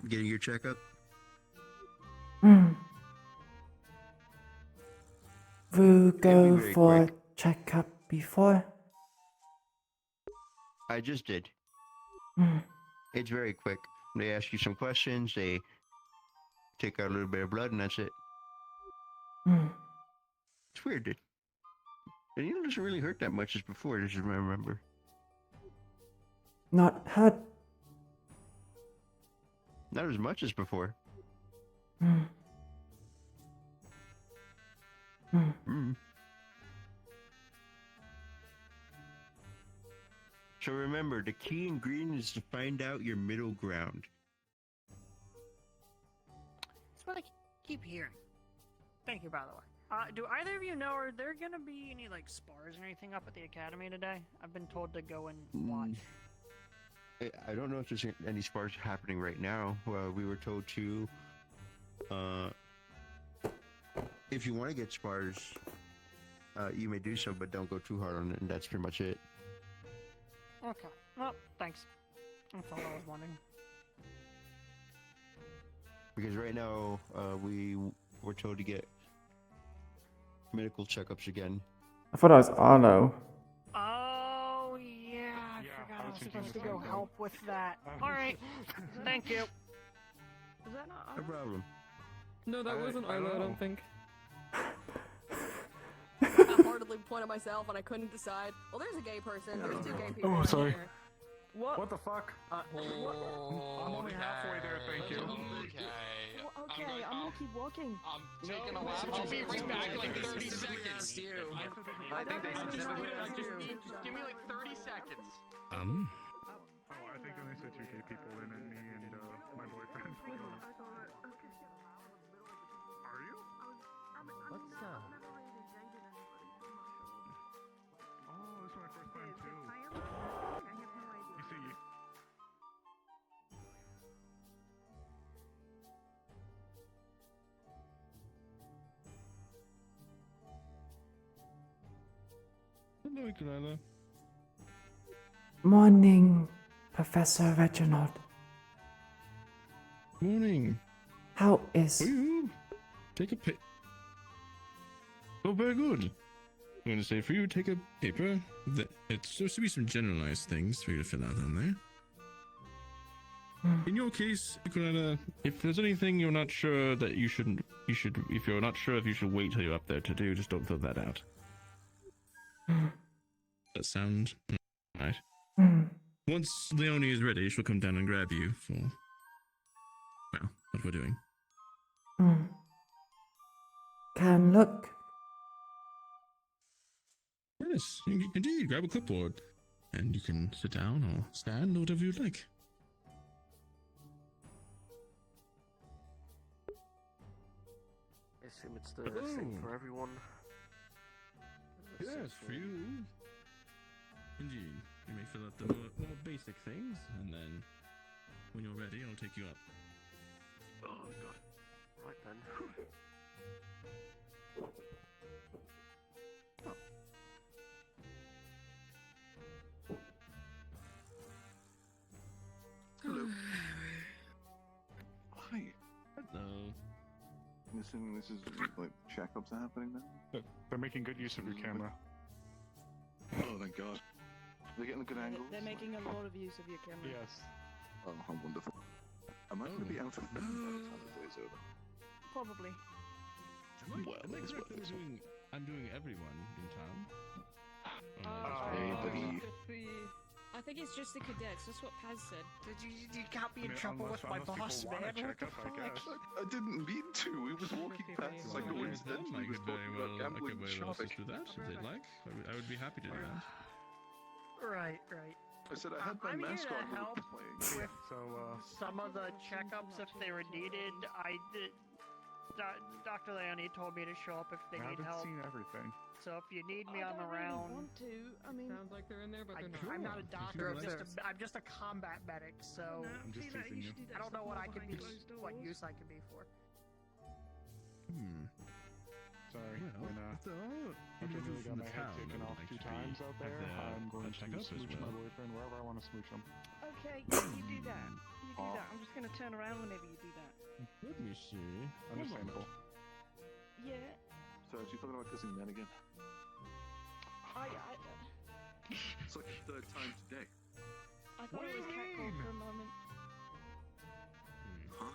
Getting your checkup? We'll go very for quick. checkup before. I just did. It's very quick. They ask you some questions, they take out a little bit of blood, and that's it. It's weird, dude. And it doesn't really hurt that much as before, as I remember. Not hurt. Not as much as before. So remember, the key ingredient is to find out your middle ground. That's what I keep hearing. Thank you, by the way. Do either of you know, are there gonna be any like spars or anything up at the academy today? I've been told to go and watch. I don't know if there's any spars happening right now. We were told to. if you want to get spars, you may do so, but don't go too hard on it, and that's pretty much it. Okay. Well, thanks. That's all I was wondering. Because right now, we were told to get medical checkups again. I thought that was Arlo. Oh, yeah. I forgot I was supposed to go help with that. Alright. Thank you. Is that not No problem. No, that wasn't Arlo, I don't think. I heartedly pointed myself and I couldn't decide. Well, there's a gay person. There's two gay people. Oh, in sorry. here. What the fuck? I'm only halfway there, thank you. Well, okay, I'm gonna keep walking. I'm taking a lap. I'll be right back in like 30 seconds. I think they should just give me like 30 seconds. Oh, I think they said two gay people in and me and my boyfriend. Are you? What's Oh, this is my first time too. You see, Hello, Iku'lylah. Morning, Professor Reginald. Morning. How is... You take a Oh, very good. I'm going to say for you, take a paper. That it's supposed to be some generalized things for you to fill out on there. In your case, Iku'lylah, if there's anything you're not sure that you should, if you're not sure if you should wait till you're up there to do, just don't fill that out. That sound right. Once Leonie is ready, she'll come down and grab you for, well, what we're doing. Can look. Yes, indeed. Grab a clipboard, and you can sit down or stand, or whatever you'd like. I assume it's the same for everyone. Yes, for you. Indeed. You may fill out the more basic things, and then when you're ready, I'll take you up. Oh god. Right then. Hello. Hi. Hello. I'm assuming this is like checkups are happening now? They're making good use of your camera. Oh, thank God. They're getting a good angle. They're making a lot of use of your camera. Yes. Oh, how wonderful. Am I going to be out of film by the time the day's over? Probably. Well, Am I that's correct what that I'm doing everyone in town? Hey, buddy. I think it's just the cadets. That's what Paz said. You can't be in trouble with my boss, man. What the fuck? I didn't mean to. We was walking past like coincidentally. We was talking about gambling and shopping. Do that if they'd like. I would be happy to do that. Right. I said I had my I'm here mask to on when we help were playing. with So, some of the checkups if they were needed. I did. Dr. Leonie told me to show up if they I need haven't help. seen everything. So if you need me I on the don't really round, want to. I mean, Sounds like they're in there, but they're not. I'm not a doctor. Sure. I'm just a combat medic. So I'm just teasing you. I don't know what I can be, what use I can be for. Sorry. Well, When, if there are after I really individuals got from my the head town taken that off would like two to times out there, I'm going to check up as smooch my well. boyfriend wherever I want to smooch him. okay, you do that. You do that. I'm just gonna turn around whenever you do that. Let me see. Understandable. Yeah. So, she's talking about kissing men again. It's like the third time today. I thought it was catcall for a moment. Huh?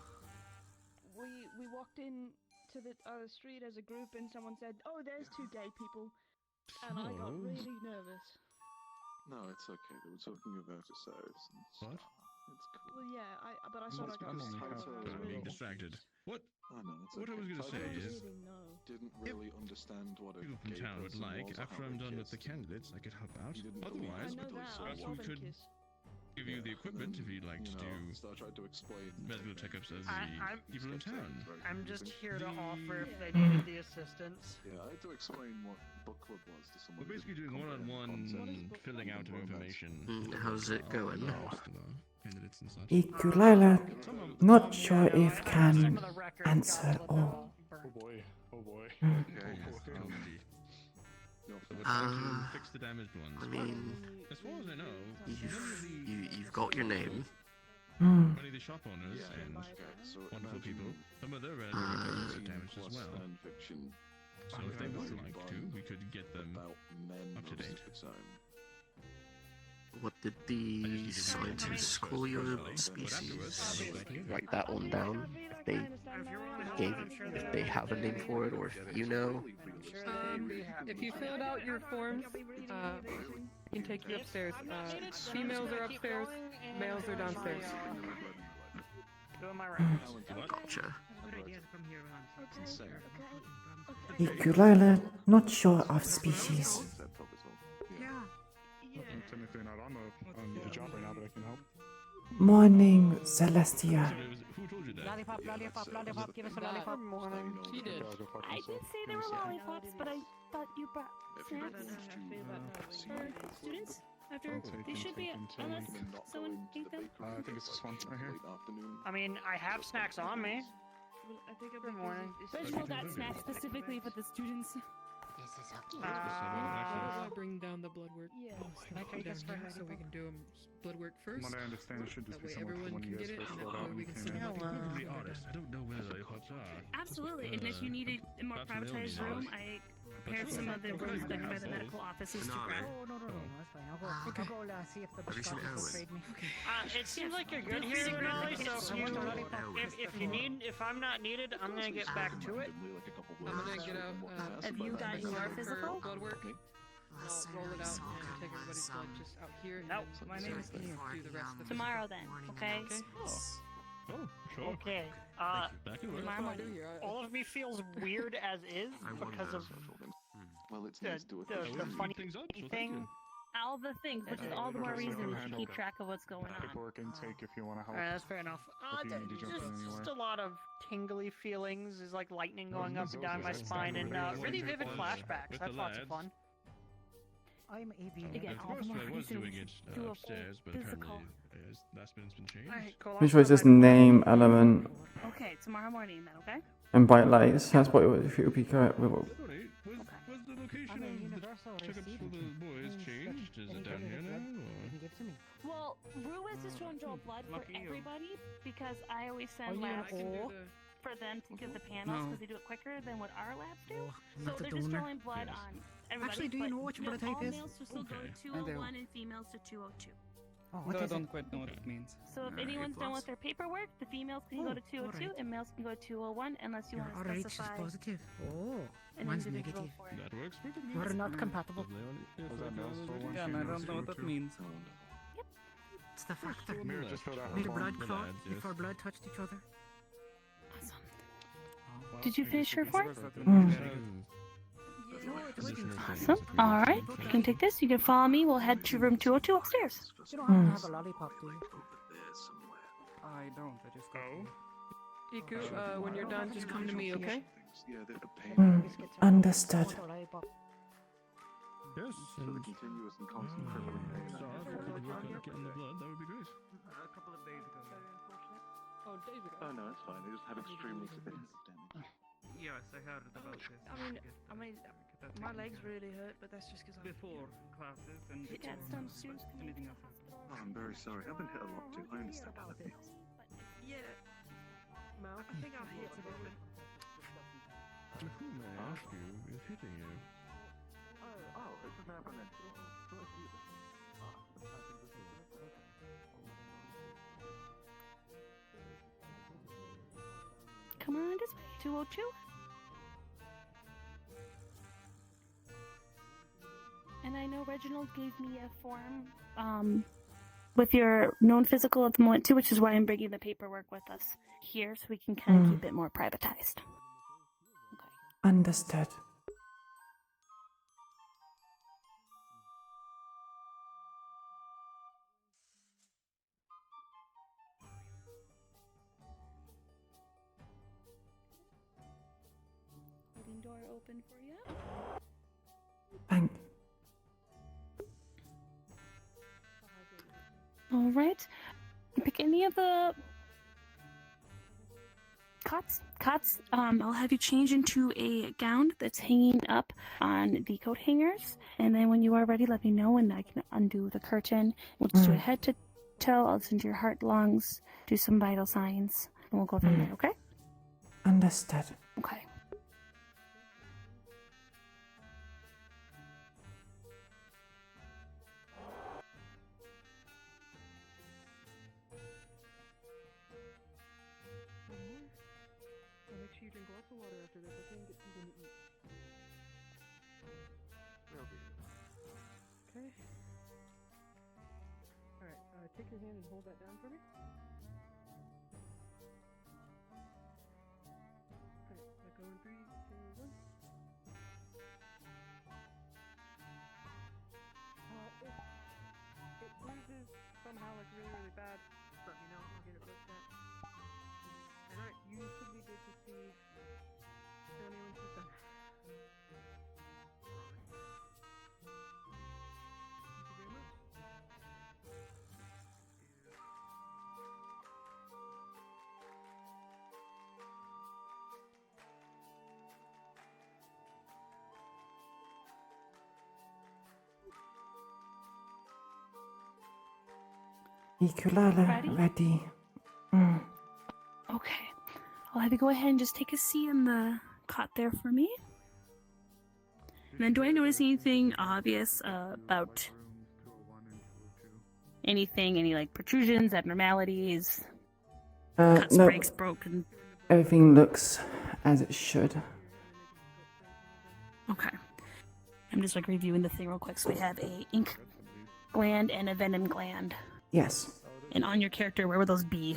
We walked in to the street as a group and someone said, "Oh, there's two gay people," and I got Oh. really nervous. No, it's okay. They were talking about yourselves and What? stuff. It's cool. Well, yeah, but I thought I got because really Taito- nervous. I'm being distracted. What? Oh no, it's What I okay. was gonna Taito say just is, didn't really understand what a people from gay town would person like, was or after how I'm they done with the kissed. candidates, I could help out. He didn't Otherwise, I know that. I perhaps love we and could kiss. give you the equipment if you'd like to do So I tried to explain. medical checkups as I'm- the people in town. I'm just here to offer if they The- needed the assistance. Yeah, I had to explain what book club was to someone. We're basically doing one-on-one filling out of information. How's it going? Candidates and such. Iku'lylah, not sure if can answer all. burn. Oh boy. Oh boy. Okay. So what Uh, can fix the damaged ones? I mean, as far as I know, you've got your name. many of the shop owners and wonderful people, some of their relatives are damaged as well. So if they would like to, we could get them up to date. What did the scientists call your species? Write that one down. If they have a name for it, or if you know. If you filled out your forms, we can take you upstairs. Females are upstairs, males are downstairs. Who am I right? Gotcha. Iku'lylah, not sure of species. I'm technically not on the job right now, but I can help. Morning, Celestia. Who told you that? Lollipop, give us a lollipop. Morning. He did. I didn't say there were lollipops, but I thought you brought snacks for students. After they should be, unless someone ate them. I think it's this one right here. I mean, I have snacks on me. Good morning. Reginald got snacks specifically for the students. Bring down the blood work. Yeah. So we can do blood work first. From what I understand, it should just That be way someone everyone when can you guys get it, first and filled that out way when we you can came in. To be honest, I don't know where the hots are. Absolutely, and if you needed a more privatized room, I prepared some of the rooms that by the medical offices to grab. No, That's fine. I'll go see if the Have you seen shop will Elwin? trade me. It seems like you're good here, Renali, so if I'm not needed, I'm gonna get back to it. I'm gonna get out. Have you got your physical? Blood work. I'll roll it out and take everybody's blood just out here. Nope, and my name is do the rest of the Tomorrow then, okay? Oh, sure. Okay. Back in work. Tomorrow morning. All of me feels weird as is because of Well, it's the funny thing. All the things, which is all the more reason we should keep track of what's going on. Paperwork intake if you want to help. Alright, that's fair enough. If you need to jump in anywhere. Just a lot of tingly feelings. There's like lightning going up and down my spine and really vivid flashbacks. That's lots of fun. I'm AB. Again, all the First, more I was reason doing we it should do a full upstairs, but physical. apparently last minute's been changed. Alright, cool. Pretty sure it's just name, element, Okay, tomorrow morning then, okay? and bright lights. That's what it would, if it would be correct. Was the location of the checkups for the boys changed? Is it down here now? Give to me. Well, Rue is just trying to draw blood for Lucky you. everybody because I always Are send you an labs O? for them to give the panels No. because they do it quicker than what our labs do. So not a they're just donor. drawing blood Yes. on everybody. Actually, do you but know which blood type all is? males to still go to Okay. 201 and females to 202. Oh, what I is don't it? quite know what it means. So if A anyone's done plus. with their paperwork, the females can go to 202 alright. and males can go to 201 unless you Your want to RH is specify positive. Oh, an mine's individual negative. for it. That works perfectly. We're not compatible. Again, I don't know what that means. It's the factor. Mira just filled out her Made a form. blood clot lads, yes. if our blood touched each other. Did you finish your form? Awesome. All right, you can take this. You can follow me. We'll head to room 202 upstairs. You don't have to have a lollipop, do you? I don't, I just got Iku, when you're done, just come to me, okay? Understood. Yes. For the continuous and constant crippling pain. Getting the blood, that would be great. a couple of days ago. Oh, days ago. Oh no, it's fine. They just had extremely severe damage. Yes, I heard about this. I mean, my legs really hurt, but that's just because I'm... Before classes and She got some shoes. anything else. Oh, I'm very sorry. I've been hit a lot too. I understand how that feels. Yeah. I think I'll hit a little bit. Who may I ask you is hitting you? Oh, it's an happening. Come on, this way. 202. And I know Reginald gave me a form with your known physical at the moment too, which is why I'm bringing the paperwork with us here so we can kind of keep it more privatized. Understood. Holding door open for you. Thank. All right. Pick any of the cots. cots. I'll have you change into a gown that's hanging up on the coat hangers, and then when you are ready, let me know, and I can undo the curtain. We'll just do a head to toe. I'll listen to your heart, lungs, do some vital signs, and we'll go from there. Okay? Understood. Okay. Make sure you drink lots of water after this, okay? And get something to eat. Okay. Alright, take your hand and hold that down for me. Alright, let go in 3, 2, 1. If it bruises somehow like really bad, let me know. I'll get it looked at. Alright, you should be good to see Tony when she's done. Thank you very much. Iku'lylah, ready. Okay. I'll have you go ahead and just take a seat in the cot there for me. And then do I notice anything obvious about anything, any like protrusions, abnormalities, cuts, No. breaks, broken? Everything looks as it should. Okay. I'm just like reviewing the thing real quick. So we have a ink gland and a venom gland. Yes. And on your character, where would those be?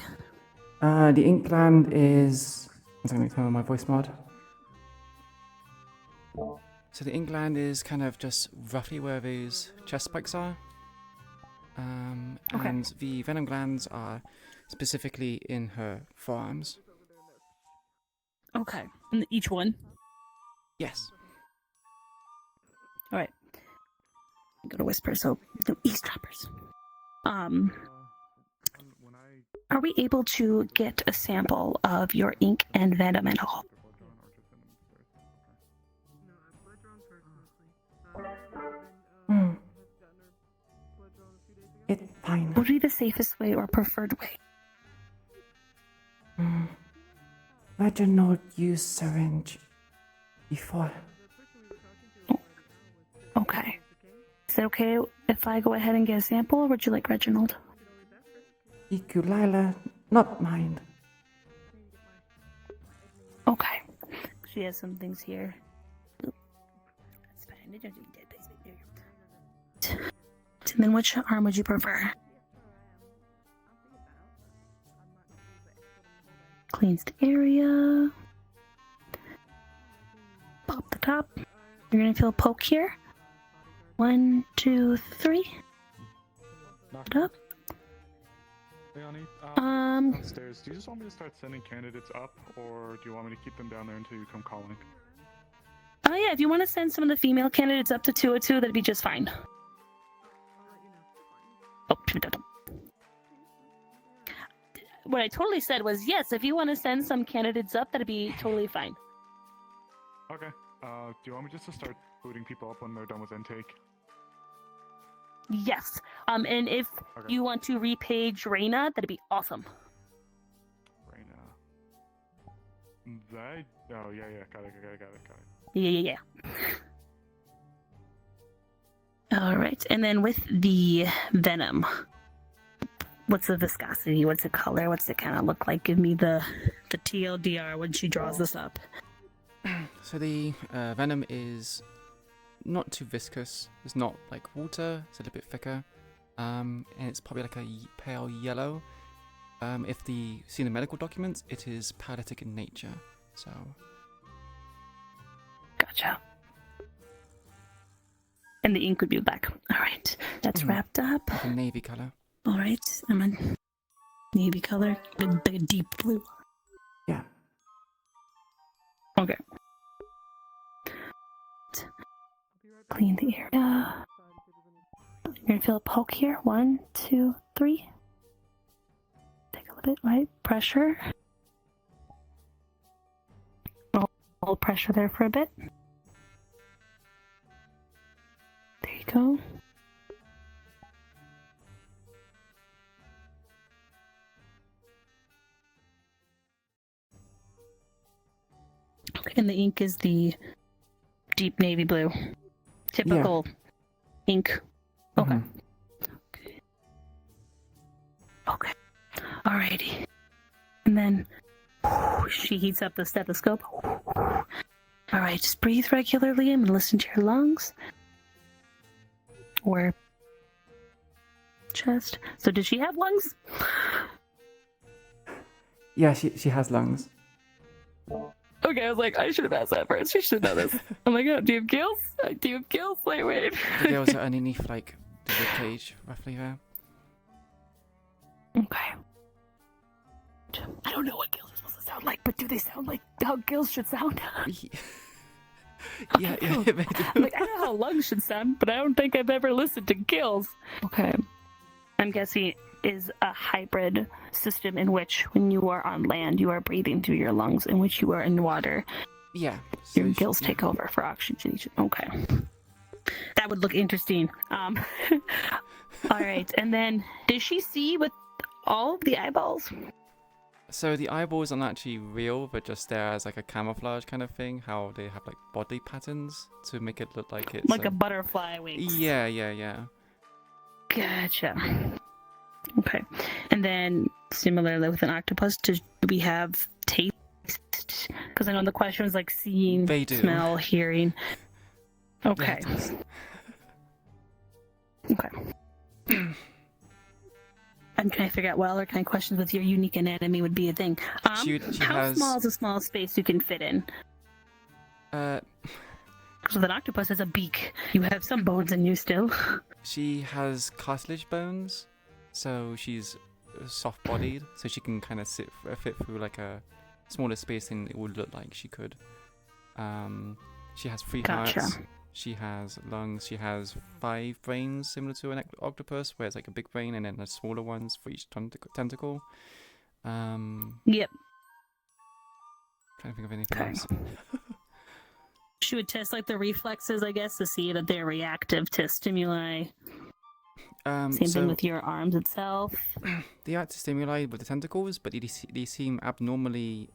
The ink gland is... I'm going to turn on my voice mod. So the ink gland is kind of just roughly where these chest spikes are. Okay. And the venom glands are specifically in her forearms. Okay. And each one? Yes. Alright. Go to whisper, so no eavesdroppers. Are we able to get a sample of your ink and venom at all? It's fine. What would be the safest way or preferred way? Reginald used syringe before. Okay. Is it okay if I go ahead and get a sample, or would you like Reginald? Iku'lylah, not mine. Okay. She has some things here. Oop. That's fine. They don't do dead things. There you go. And then which arm would you prefer? Cleans the area. Pop the top. You're gonna feel a poke here. 1, 2, 3. Pop it up. Leonie, upstairs. Do you just want me to start sending candidates up, or do you want me to keep them down there until you come calling? Oh yeah, if you want to send some of the female candidates up to 202, that'd be just fine. Oh, what I totally said was yes, if you want to send some candidates up, that'd be totally fine. Okay. Do you want me just to start booting people up when they're done with intake? Yes. And if you want to repage Reyna, that'd be awesome. Reyna. That? Oh, yeah. Got it. Yeah. All right. And then with the venom, what's the viscosity? What's the color? What's it kind of look like? Give me the TLDR when she draws this up. So the venom is not too viscous. It's not like water. It's a little bit thicker. And it's probably like a pale yellow. If see the medical documents, it is paralytic in nature. So. Gotcha. And the ink would be black. All right. That's wrapped up. Like a navy color. All right. I'm a navy color. The deep blue. Yeah. Okay. Clean the area. You're gonna feel a poke here. 1, 2, 3. Take a little bit, right? Pressure. hold pressure there for a bit. There you go. Okay, and the ink is the deep navy blue. Typical ink. Okay. Okay. Alrighty. And then she heats up the stethoscope. Alright, just breathe regularly and listen to your lungs. Or chest. So did she have lungs? Yeah, she has lungs. Okay, I was like, I should have asked that first. She should know this. I'm like, oh, do you have gills? Do you have gills? Wait. The gills are underneath, like, the rib cage, roughly there. Okay. I don't know what gills are supposed to sound like, but do they sound like how gills should sound? Yeah, they do. I'm like, I know how lungs should sound, but I don't think I've ever listened to gills. Okay. I'm guessing is a hybrid system in which when you are on land, you are breathing through your lungs, in which you are in water. Yeah. Your gills take over for oxygenation. Okay. That would look interesting. All right. And then, did she see with all of the eyeballs? So the eyeballs aren't actually real, but just there as like a camouflage kind of thing. How they have like body patterns to make it look like it's like a butterfly wings. Yeah. Gotcha. Okay. And then, similarly with an octopus, do we have taste? Because I know the question was like seeing, smell, hearing. Okay. Okay. I'm trying to figure out what other kind of questions with your unique anatomy would be a thing. She how has... small is a small space you can fit in? Because with an octopus has a beak. You have some bones in you still. She has cartilage bones, so she's soft-bodied, so she can kind of fit through like a smaller space than it would look like she could. She has 3 hearts. She has lungs. She has 5 brains, similar to an octopus, where it's like a big brain and then the smaller ones for each tentacle. Yep. Trying to think of anything else. She would test like the reflexes, I guess, to see that they're reactive to stimuli. Same thing with your arms itself. They act to stimuli with the tentacles, but they seem abnormally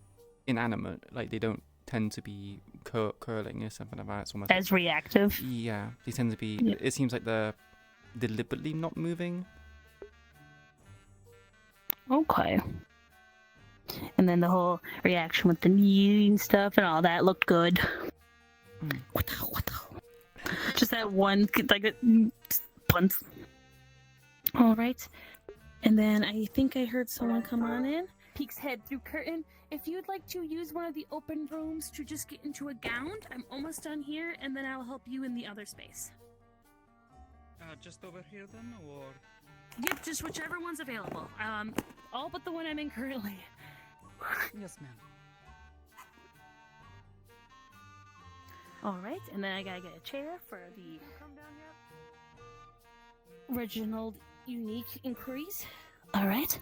inanimate. Like they don't tend to be curling or something like that. It's almost as reactive. Yeah, they tend to be. Yep. It seems like they're deliberately not moving. Okay. And then the whole reaction with the kneading stuff and all that looked good. Just that one, like, punch. All right. And then I think I heard someone come on in. Peeks head through curtain. If you'd like to use one of the open rooms to just get into a gown, I'm almost done here, and then I'll help you in the other space. Just over here then, or? Yep, just whichever one's available. All but the one I'm in currently. Yes, ma'am. All right, and then I gotta get a chair for the Reginald unique inquiries. All right.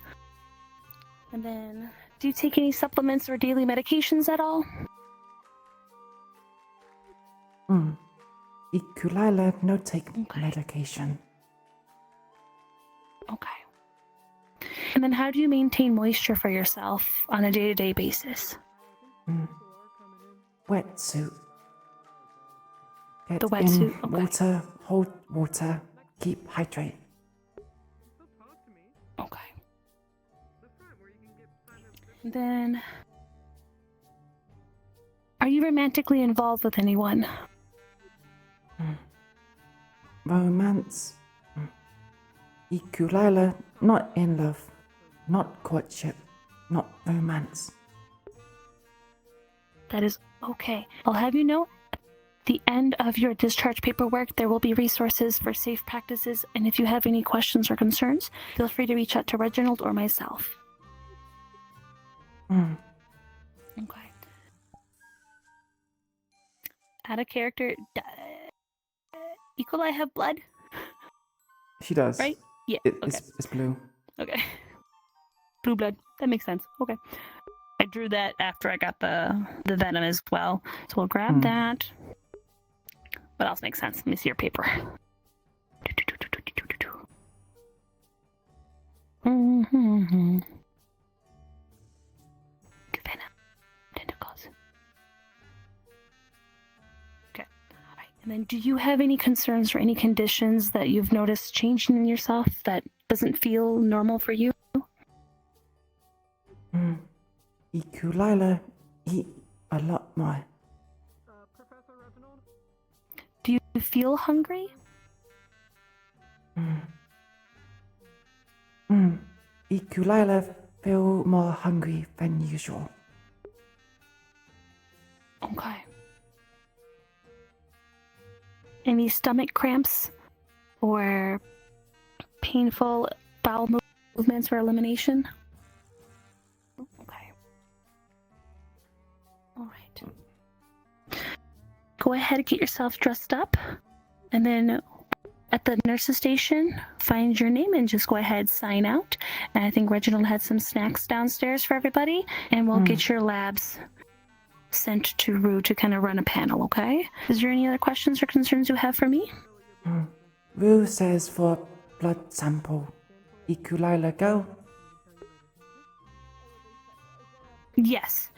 And then, do you take any supplements or daily medications at all? Iku'lylah, no take medication. Okay. And then how do you maintain moisture for yourself on a day-to-day basis? Wetsuit. Get The wetsuit, in water, hold water, keep hydrated. Okay. And then, are you romantically involved with anyone? Romance. Iku'lylah, not in love, not courtship, not romance. That is okay. I'll have you know, at the end of your discharge paperwork, there will be resources for safe practices, and if you have any questions or concerns, feel free to reach out to Reginald or myself. Okay. Out of character, Iku'lylah have blood? She does. Right? Yeah. It's blue. Okay. Blue blood. That makes sense. Okay. I drew that after I got the venom as well. So we'll grab that. What else makes sense? Let me see your paper. Venom. Tentacles. Okay. All right. And then, do you have any concerns or any conditions that you've noticed changing in yourself that doesn't feel normal for you? Iku'lylah eat a lot more. Do you feel hungry? Iku'lylah feel more hungry than usual. Okay. Any stomach cramps or painful bowel movements or elimination? Okay. All right. Go ahead and get yourself dressed up, and then at the nurse's station, find your name and just go ahead, sign out. And I think Reginald had some snacks downstairs for everybody, and we'll get your labs sent to Rue to kind of run a panel, okay? Is there any other questions or concerns you have for me? Rue says for blood sample. Iku'lylah go? Yes.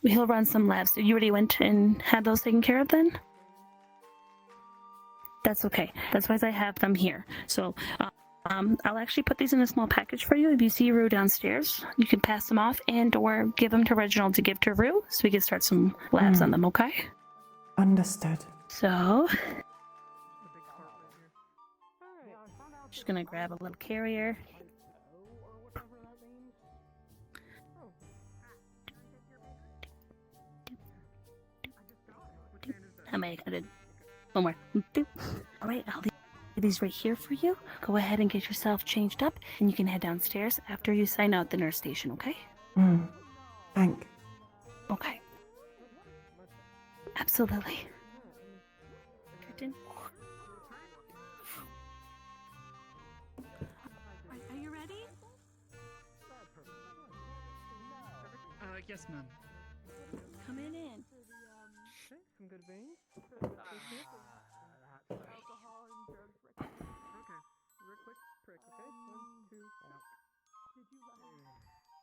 He'll run some labs. So you already went and had those taken care of then? That's okay. That's why I have them here. So I'll actually put these in a small package for you. If you see Rue downstairs, you can pass them off and or give them to Reginald to give to Rue so we can start some labs on them, okay? Understood. So, just gonna grab a little carrier. How many? I did one more. All right, I'll leave these right here for you. Go ahead and get yourself changed up, and you can head downstairs after you sign out the nurse station, okay? Thank. Okay. Absolutely. Curtain. Are you ready? Yes, ma'am. Coming in. Some good veins. Alcohol and drugs. Okay. Real quick prick, okay? 1, 2, 3. Did you laugh?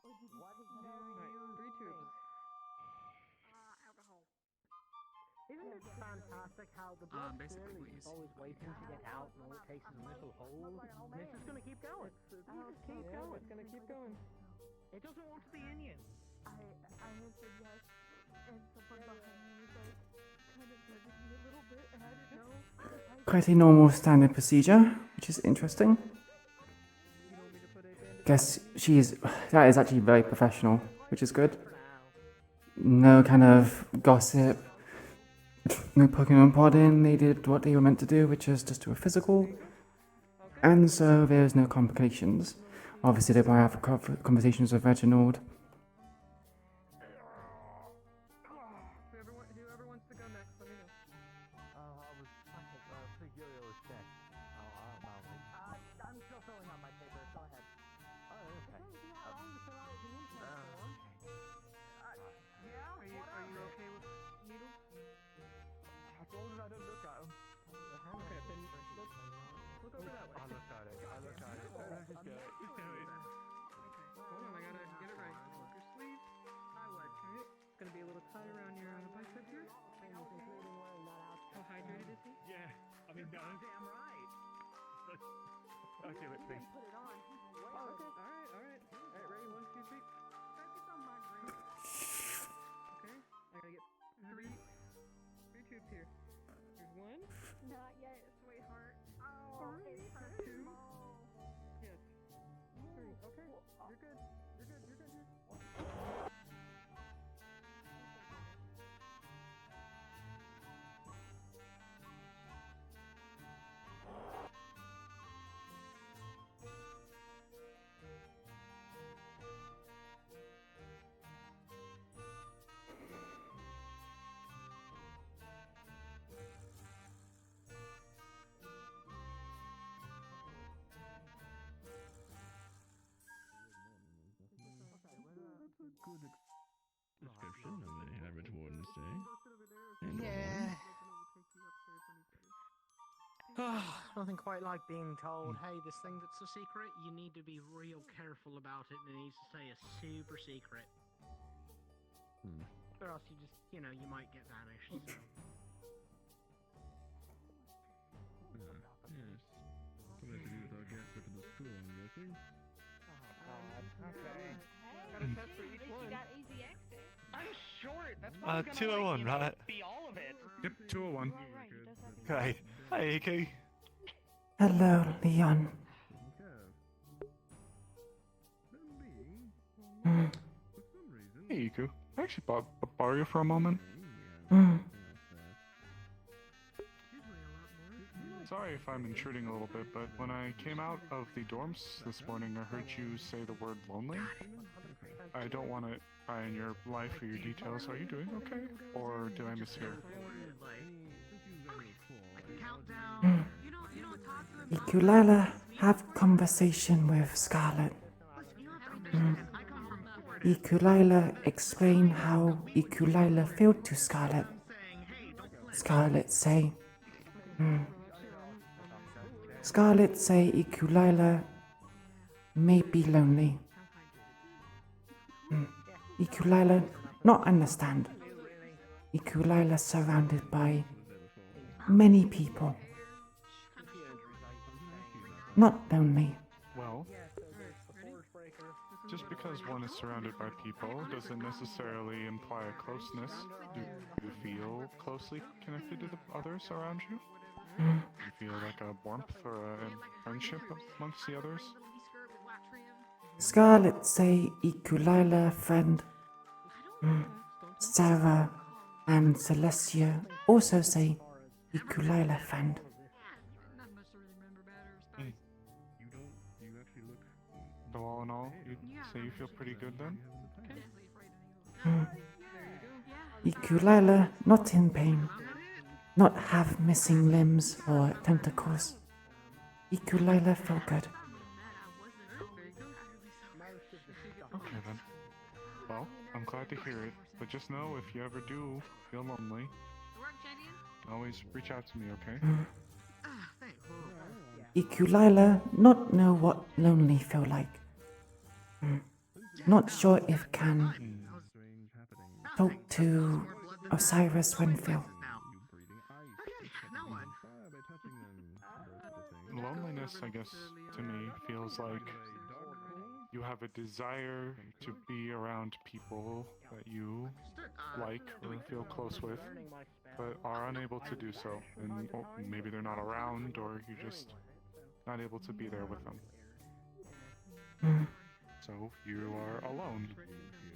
Or did you Alright, 3 tubes. Alcohol. Isn't it fantastic how the blood Basically, please. always waiting to get out and all it takes is a little hole? And it's just gonna keep going. It's gonna keep going. It doesn't want to be in you. I answered yes, and someone behind me was like, kind of nudging me a little bit, and I didn't know. Pretty normal standard procedure, which is interesting. Guess that is actually very professional, which is good. No kind of gossip, no poking and prodding. They did what they were meant to do, which is just do a physical. And so there's no complications. Obviously they might have conversations with Reginald. Whoever wants to go next, let me know. I'm still filling out my paper. Go ahead. Are you okay with needles? As long as I don't look at them. Okay, then look over that way. I look at it. Hold on, I gotta get it right. Work your sleeve. Alright, it's gonna be a little tight around your bicep here. How hydrated is he? Yeah, I mean, no. Damn right. Okay, let's see. Put it on. Okay, alright. Alright, ready? 1, 2, 3. Okay, I gotta get three tubes here. Here's 1. Not yet, sweetheart. Three. 2. Yes. 3. Okay, you're good. You're good here. Average warden stay. Yeah. Nothing quite like being told, hey, this thing that's a secret, you need to be real careful about it, and it needs to stay a super secret. Or else you just, you might get vanished, so. Yes. What have to do with our guests up in the school, I'm guessing? Okay. Got a test for each one. got easy access. I'm short. That's probably 201, right? be all of it. Yep, 201. Great. Hey, Iku. Hello, Leon. Hey, Iku. I actually borrow you for a moment. Sorry if I'm intruding a little bit, but when I came out of the dorms this morning, I heard you say the word lonely. I don't want to pry in your life or your details. Are you doing okay? Or did I mishear? Iku'lylah, have conversation with Scarlet. Iku'lylah, explain how Iku'lylah feel to Scarlet. Scarlet say, Scarlet say Iku'lylah may be lonely. Iku'lylah not understand. Iku'lylah surrounded by many people. Not lonely. Well, just because one is surrounded by people doesn't necessarily imply a closeness. Do you feel closely connected to the others around you? Do you feel like a warmth or a friendship amongst the others? Scarlet say Iku'lylah friend. Sarah and Celestia also say Iku'lylah friend. So all in all, you'd say you feel pretty good then? Iku'lylah not in pain. Not have missing limbs or tentacles. Iku'lylah feel good. Okay then. Well, I'm glad to hear it, but just know if you ever do feel lonely, always reach out to me, okay? Iku'lylah not know what lonely feel like. Not sure if can talk to Osiris Winfield. Loneliness, I guess, to me, feels like you have a desire to be around people that you like or feel close with, but are unable to do so. And maybe they're not around, or you're just not able to be there with them. So you are alone.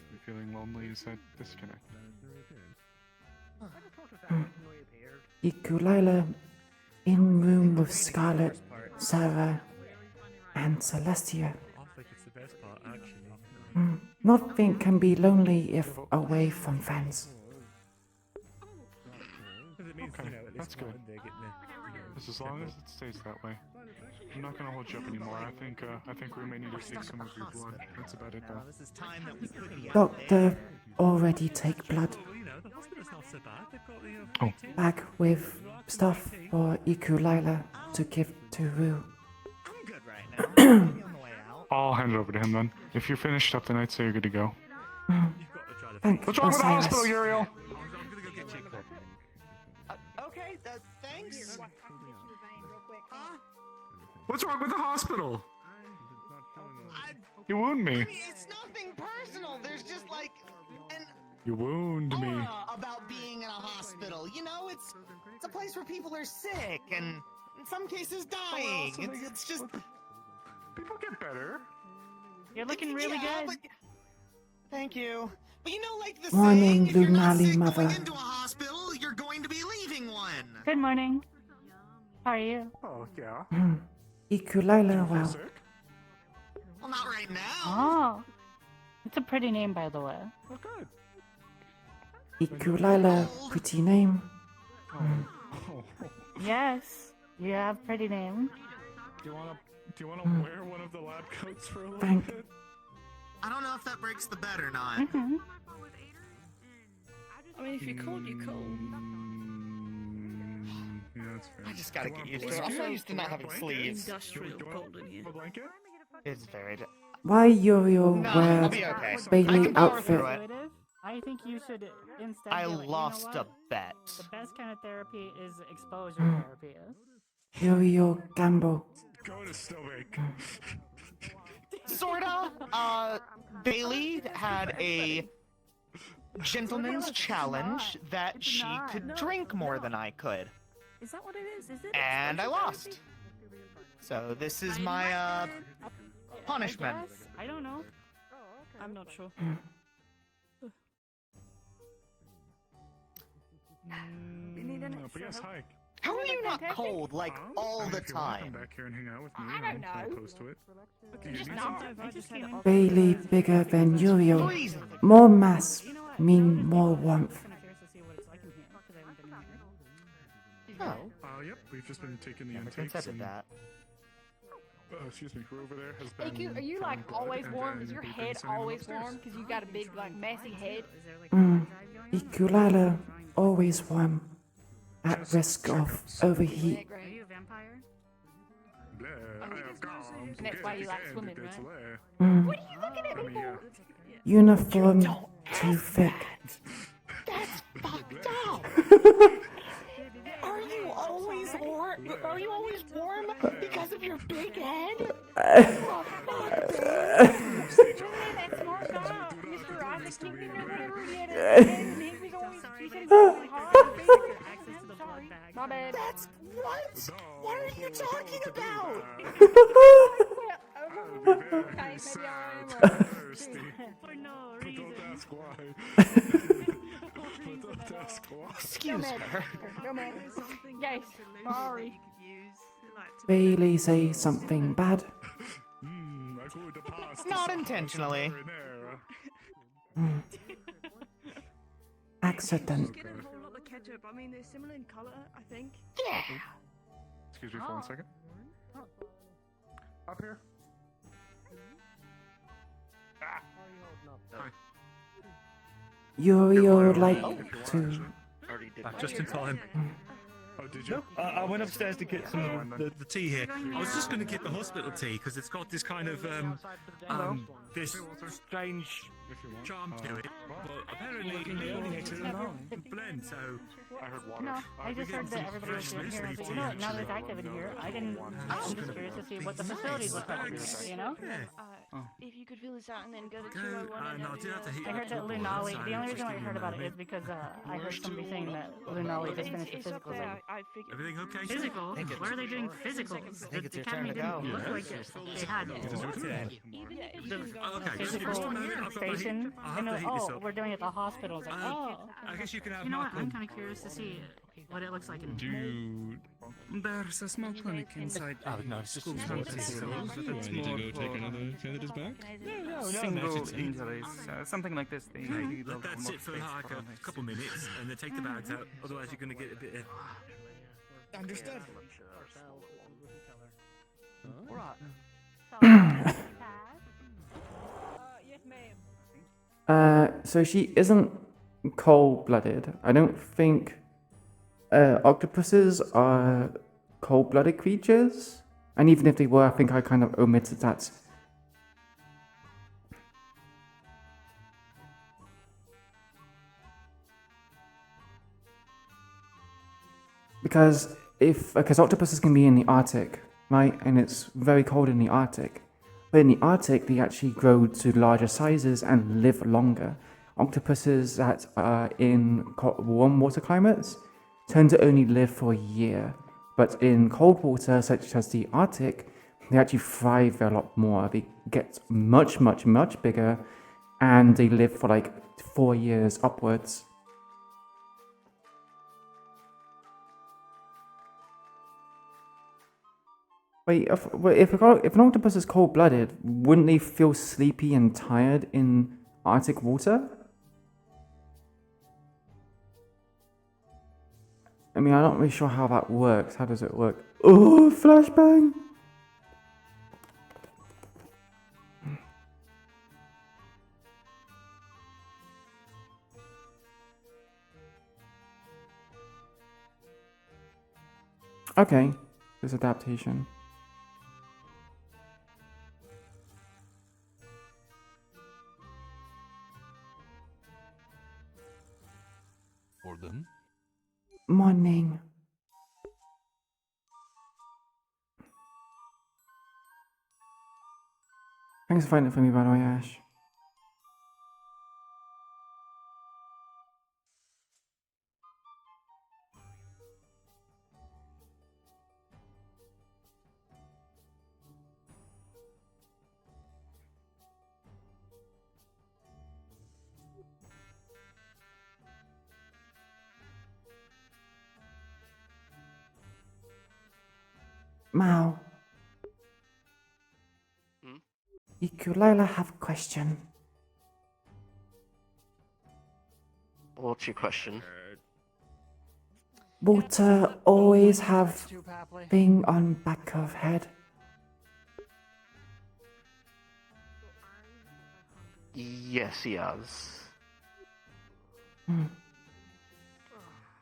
You're feeling lonely is that disconnect. Iku'lylah in room with Scarlet, Sarah, and Celestia. I think it's the best part, actually. Not think can be lonely if away from friends. Okay, that's good. Just as long as it stays that way. I'm not gonna hold you up anymore. I think we may need to take some of your blood. That's about it, though. This is time that we could be Doctor already take blood. The hospital's not so bad. They've got the Back with stuff for Iku'lylah to give to Rue. I'll hand it over to him then. If you're finished up, then I'd say you're good to go. Thanks, What's wrong with the Osiris. hospital, Uriel? Okay, thanks. What's wrong with the hospital? You wound me. I mean, it's nothing personal. There's just like an You wound me. aura about being in a hospital. You know, it's a place where people are sick and in some cases dying. It's just people get better. You're looking really good. But, thank you. But you know, like the Morning, saying, if you're not Lunali sick mother. going into a hospital, you're going to be leaving one. Good morning. How are you? Oh, yeah. Iku'lylah, well, Well, not right now. Oh. It's a pretty name, by the way. Oh, good. Iku'lylah, pretty name. Yes, you have pretty name. Do you wanna wear one of the lab coats for a little Thank- bit? I don't know if that breaks the bet or not. I mean, if you're cold, you're cold. Yeah, that's fair. I just gotta get used to it. I'm so used to not having sleeves. Industrial cold in here. It's very. Why Uriel No, wear I'll be okay. I Bailey can power outfit? through it. I think you should instead. I be like, lost you know a bet. The best kind of therapy is exposure therapy. Uriel gamble. Go to stomach. Sorta. Bailey had a gentleman's challenge that she could drink more than I could. Is that what it is? Is it? And I exposure lost. therapy? So this is my punishment. I don't know. I'm not sure. But yes, hi. How are you not cold like all the If you wanna come time? back here and hang out with me, I don't I'm know. opposed to it. Do you Just need no. something? I just came in. Bailey bigger than Uriel. More mass mean more warmth. Oh. Yep, we've just been taking the Never intakes considered and... that. Excuse me, who over there has Hey, been... are you from like blood always and warm? then Is your we've head been sending them always upstairs. warm? Because you got a big, like, messy head? Iku'lylah always warm. At risk of overheat. Are you a vampire? And that's why you like swimming, right? What are you looking at me for? Uniform too thick. That's fucked up. Are you always warm? Are you always warm because of your big head? That's smart guy. Mr. Isaac Kingdom or whatever he had. And he was always, he said he was always hot. Sorry. My bad. That's what? What are you talking about? Okay, maybe I am. For no reason. Don't ask why. Don't ask why. Excuse her. No matter. Yes, sorry. Bailey say something bad. Not intentionally. Accident. Get a whole lot of ketchup. I mean, they're similar in colour, I think. Yeah. Excuse me for 1 second. Up here. Hi. Uriel like to. Just in time. Oh, did you? I went upstairs to get some of the tea here. I was just going to get the hospital tea because it's got this kind of this strange charm to it. But apparently they only mix it in a blend, so I heard water. No, I just heard that everybody was doing here. I said, you know what, now there's activity here. I'm just curious to see what the facilities look like, you know? If you could fill this out and then go to Go, 201 no, do have to heat I heard that Lunali, the only reason why I heard about it is because I heard somebody saying that Lunali just finished the physical thing. Everything okay? Physical? Why are they doing physicals? The academy didn't look like they had Okay. Physical station. And they're like, oh, we're doing it at the hospital. It's like, oh. I guess you can have You know what? I'm Malcolm. kind of curious to see what it looks like in Dude. There's a small clinic inside. Oh, no, it's just school premises, so Do I it's need to more go take another candidate's back? single injuries, something like this. They need a Let that more sit for space like for a couple minutes and then take the bags out, otherwise you're going to get a bit of... Understood. So she isn't cold-blooded. I don't think octopuses are cold-blooded creatures. And even if they were, I think I kind of omitted that. Because octopuses can be in the Arctic, right? And it's very cold in the Arctic. But in the Arctic, they actually grow to larger sizes and live longer. Octopuses that are in warm water climates tend to only live for a year. But in cold water, such as the Arctic, they actually thrive a lot more. They get much, much, much bigger, and they live for like 4 years upwards. Wait, if an octopus is cold-blooded, wouldn't they feel sleepy and tired in Arctic water? I mean, I'm not really sure how that works. How does it work? Oh, flashbang! Okay, this adaptation. For them. Morning. Thanks for finding it for me, by the way, Ash. Mao. Iku'lylah have a question. What's your question? Water always have thing on back of head. Yes, he has.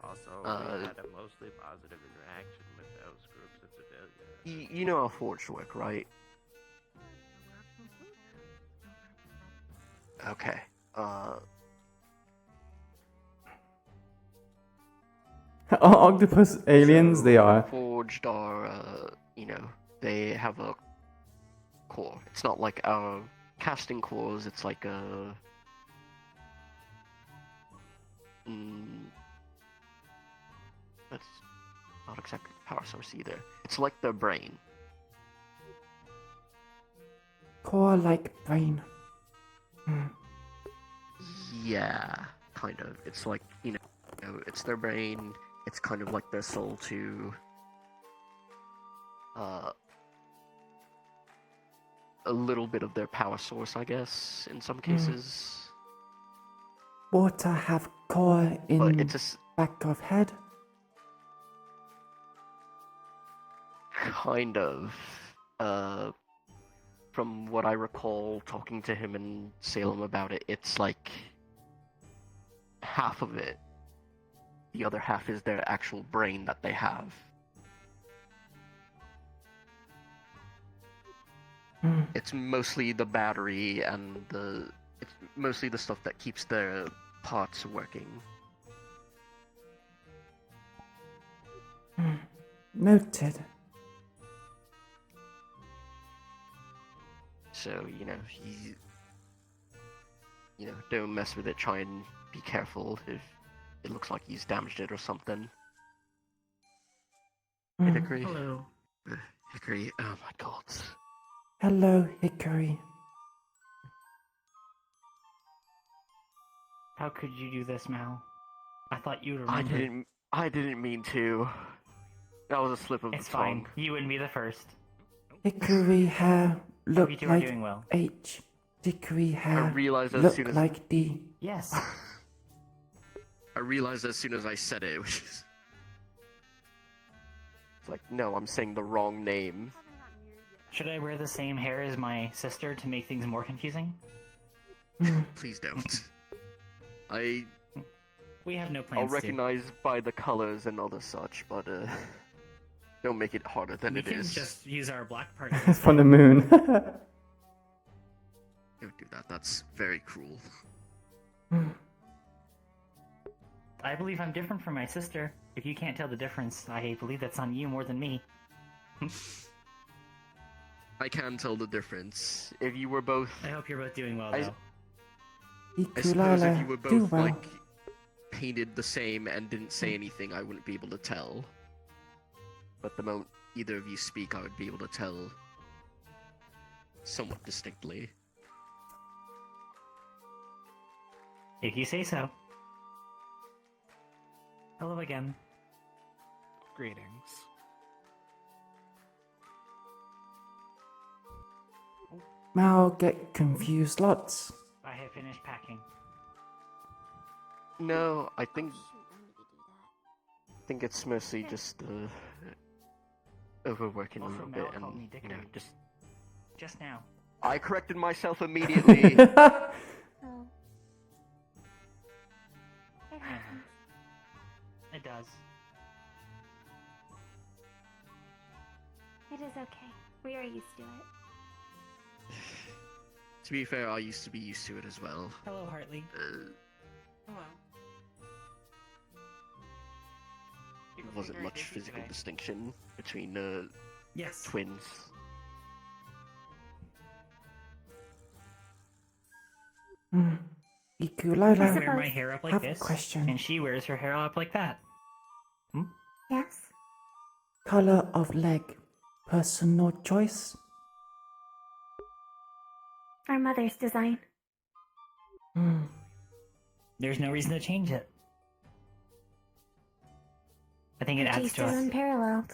Also, we had a mostly positive interaction with those groups of civilians. You know how forge work, right? Okay. Octopus aliens, they are. Forged are, you know, they have a core. It's not like our casting cores, it's like a... that's not exactly the power source either. It's like their brain. Core like brain. Yeah, kind of. It's like, you know, it's their brain. It's kind of like their soul to, a little bit of their power source, I guess, in some cases. Water have core in But it's back of head. kind of, from what I recall talking to him in Salem about it, it's like half of it. The other half is their actual brain that they have. It's mostly the battery and it's mostly the stuff that keeps their parts working. Noted. So, you know, don't mess with it, try and be careful if it looks like he's damaged it or something. Hickory? Hello. Hickory, oh my god. Hello, Hickory. How could you do this, Mal? I thought you'd remember. I didn't mean to. That was a slip of the It's fine. tongue. You wouldn't be the first. Hickory hair look you two are like doing well. H. Hickory hair realized as look soon as- like D. Yes. I realized as soon as I said it, which is... It's like, no, I'm saying the wrong name. Should I wear the same hair as my sister to make things more confusing? Please don't. We have no I'll plans recognize by the colors and other such, but don't make it harder than we it can is. just use our black part. It's from the moon. Don't do that, that's very cruel. I believe I'm different from my sister. If you can't tell the difference, I believe that's on you more than me. I can tell the difference. If you were both... I hope you're both doing well, though. I suppose if you were do both, well. like, painted the same and didn't say anything, I wouldn't be able to tell. But the moment either of you speak, I would be able to tell somewhat distinctly. If you say so. Hello again. Greetings. Mal get confused lots. I have finished packing. No, I think it's mostly just overworking a Also, little Mel bit, called me and you know, Dickory. Just now. I corrected myself immediately. It does. It is okay. We are used to it. To be fair, I used to be used to it as well. Hello, Hartley. Hello. There wasn't much physical distinction between Yes. twins. Iku'lylah, I wear my hair up like have a this, question. and she wears her hair up like that. Yes? Color of leg. Personal choice? Our mother's design. There's no reason to change it. I think it adds Taste to is us. unparalleled.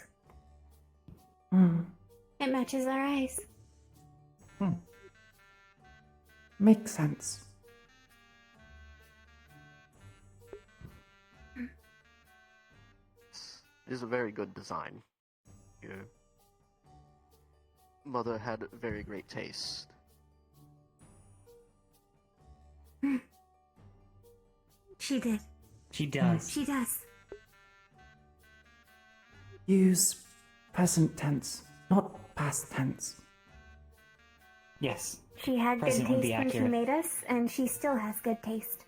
It matches our eyes. Makes sense. It is a very good design. Your mother had very great taste. She did. She does. She does. Use present tense, not past tense. Yes. She had good Present would taste be when she accurate. made us, and she still has good taste.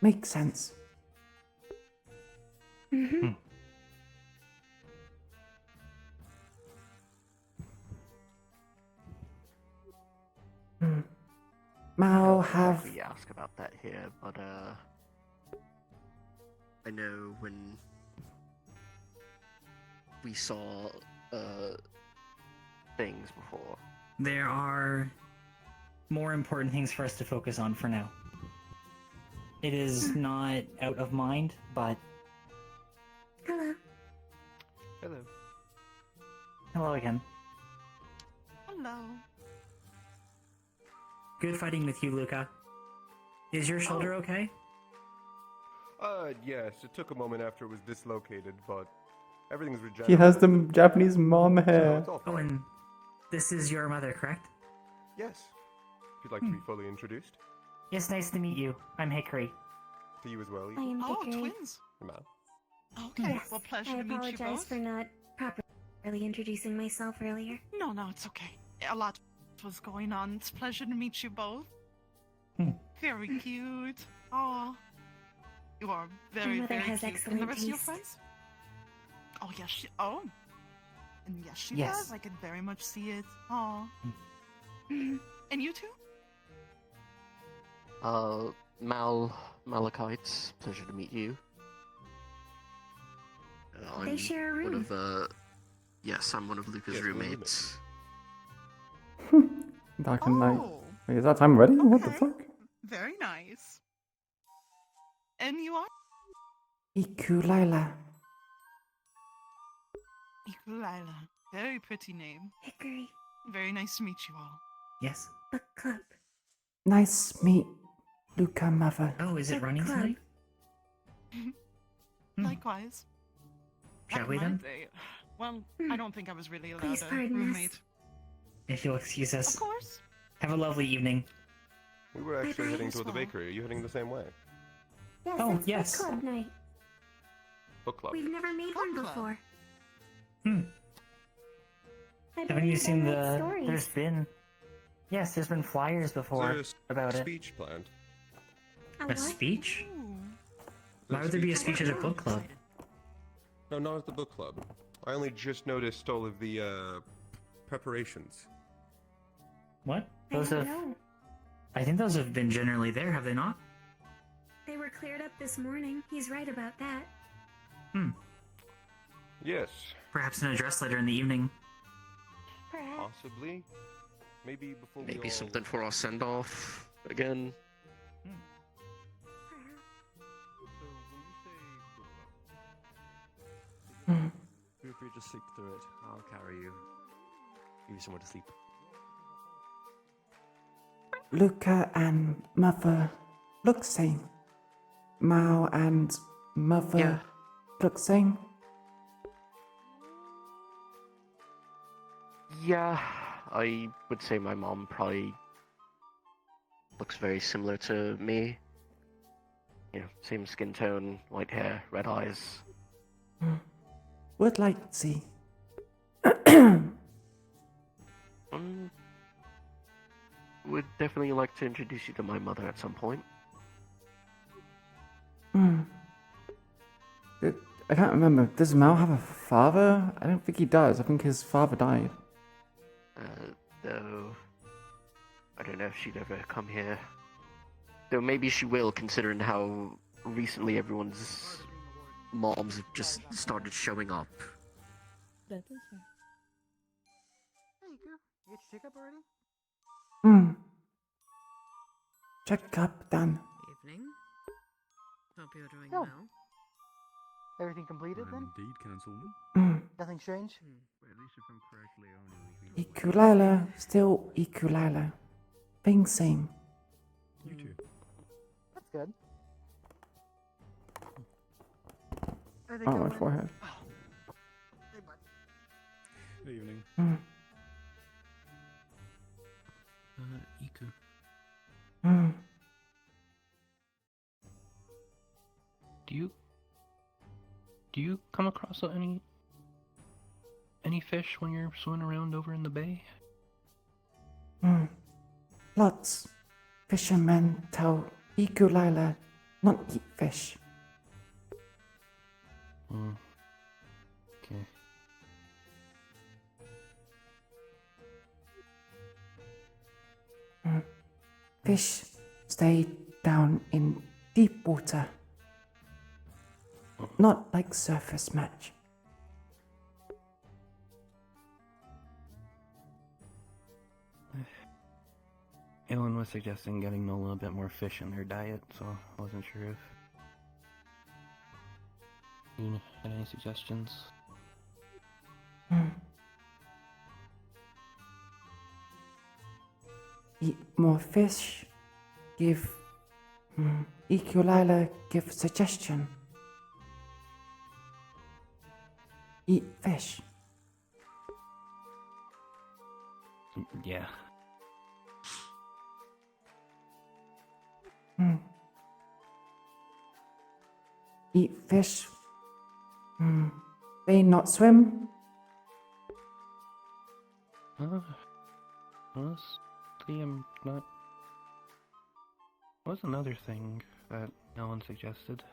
Makes sense. Mm-hmm. Mao I have... we ask about that here, but I know when we saw things before. There are more important things for us to focus on for now. It is not out of mind, but Hello. Hello. hello again. Hello. Good fighting with you, Luca. Is your shoulder okay? Yes, it took a moment after it was dislocated, but everything's regenerated. He has the Japanese mom hair. It's all Oh, fine. and this is your mother, correct? Yes. If you'd like to be fully introduced. Yes, nice to meet you. I'm Hickory. To you as well, I am Oh, Hickory. twins. Mal. Okay. Yes, Well, pleasure I to meet you apologize both. for not properly introducing myself earlier. No, it's okay. A lot was going on. It's a pleasure to meet you both. Very cute. Oh, you are very, mother very has cute. excellent And the rest of your taste. friends? Oh, yes, and yes, she Yes. does. I can very much see it. Oh. And you two? Malachites, pleasure to meet you. They I'm share a one room. of yes, I'm one of Luca's Yes, we're roommates. Dark and Night. Oh. Wait, is that time ready? What the fuck? Very nice. And you are? Iku'lylah. Iku'lylah. Very pretty name. Hickory. Very nice to meet you all. Yes. Book club. Nice meet Luca mother. Oh, is it Book running club. tonight? Likewise. Shall Back we in my then? day- Well, I don't think I was really allowed Please a pardon us. roommate. If you'll excuse us. Of course. Have a lovely evening. We were actually Bye-bye heading as toward the well. bakery. Are you heading the same way? Yes, Oh, it's yes. book club night. Book club. We've never made one club. before. I Haven't believe you seen I write the... stories. There's been... Yes, there's been flyers before Is about there a it. speech planned? A what? speech? Ooh. Why would there be a speech at a book club? No, not at the book club. I only just noticed all of the preparations. What? I Those don't have... know. I think those have been generally there, have they not? They were cleared up this morning. He's right about that. Yes, Perhaps an address later in the evening. Perhaps. possibly. Maybe before we Maybe all... something for our send off again. Feel free to sleep through it. I'll carry you. Give you somewhere to sleep. Luca and mother look same. Mao and mother Yeah. look same. Yeah, I would say my mom probably looks very similar to me. You know, same skin tone, white hair, red eyes. Would like to see. Would definitely like to introduce you to my mother at some point. I can't remember. Does Mal have a father? I don't think he does. I think his father died. Though I don't know if she'd ever come here. Though maybe she will, considering how recently everyone's moms have just started showing up. That is fair. Hey, Iku. You get your checkup already? Check up done. Evening. Hope you're doing Oh. well. Everything completed then? Indeed, Councilman. Nothing strange? At least if I'm correct, Leone. Iku'lylah, still Iku'lylah. Thing same. You too. That's good. Oh, my forehead. Hey, bud. Good evening. Iku. Do you come across any fish when you're swimming around over in the bay? Lots. Fishermen tell Iku'lylah not eat fish. Okay. Fish stay down in deep water. Not like surface match. Ellen was suggesting getting Nola a bit more fish in her diet, so I wasn't sure if you had any suggestions. Eat more fish. Give Iku'lylah give suggestion. Eat fish. Yeah. Eat fish. They not swim. Honestly, I'm not. What was another thing that Ellen suggested?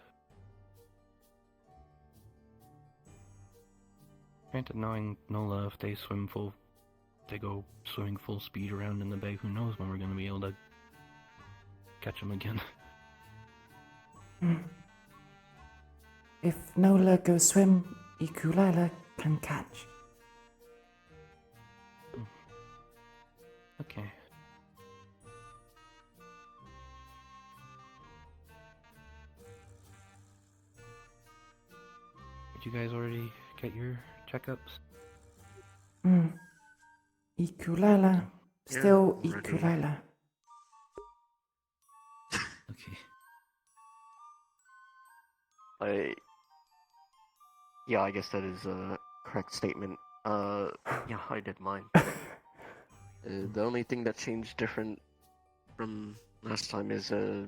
Granted, knowing Nola, if they go swimming full speed around in the bay, who knows when we're gonna be able to catch them again. If Nola goes swim, Iku'lylah can catch. Okay. Did you guys already get your checkups? Iku'lylah, still Iku'lylah. Okay. Yeah, I guess that is a correct statement. Yeah, I did mine. The only thing that changed different from last time is I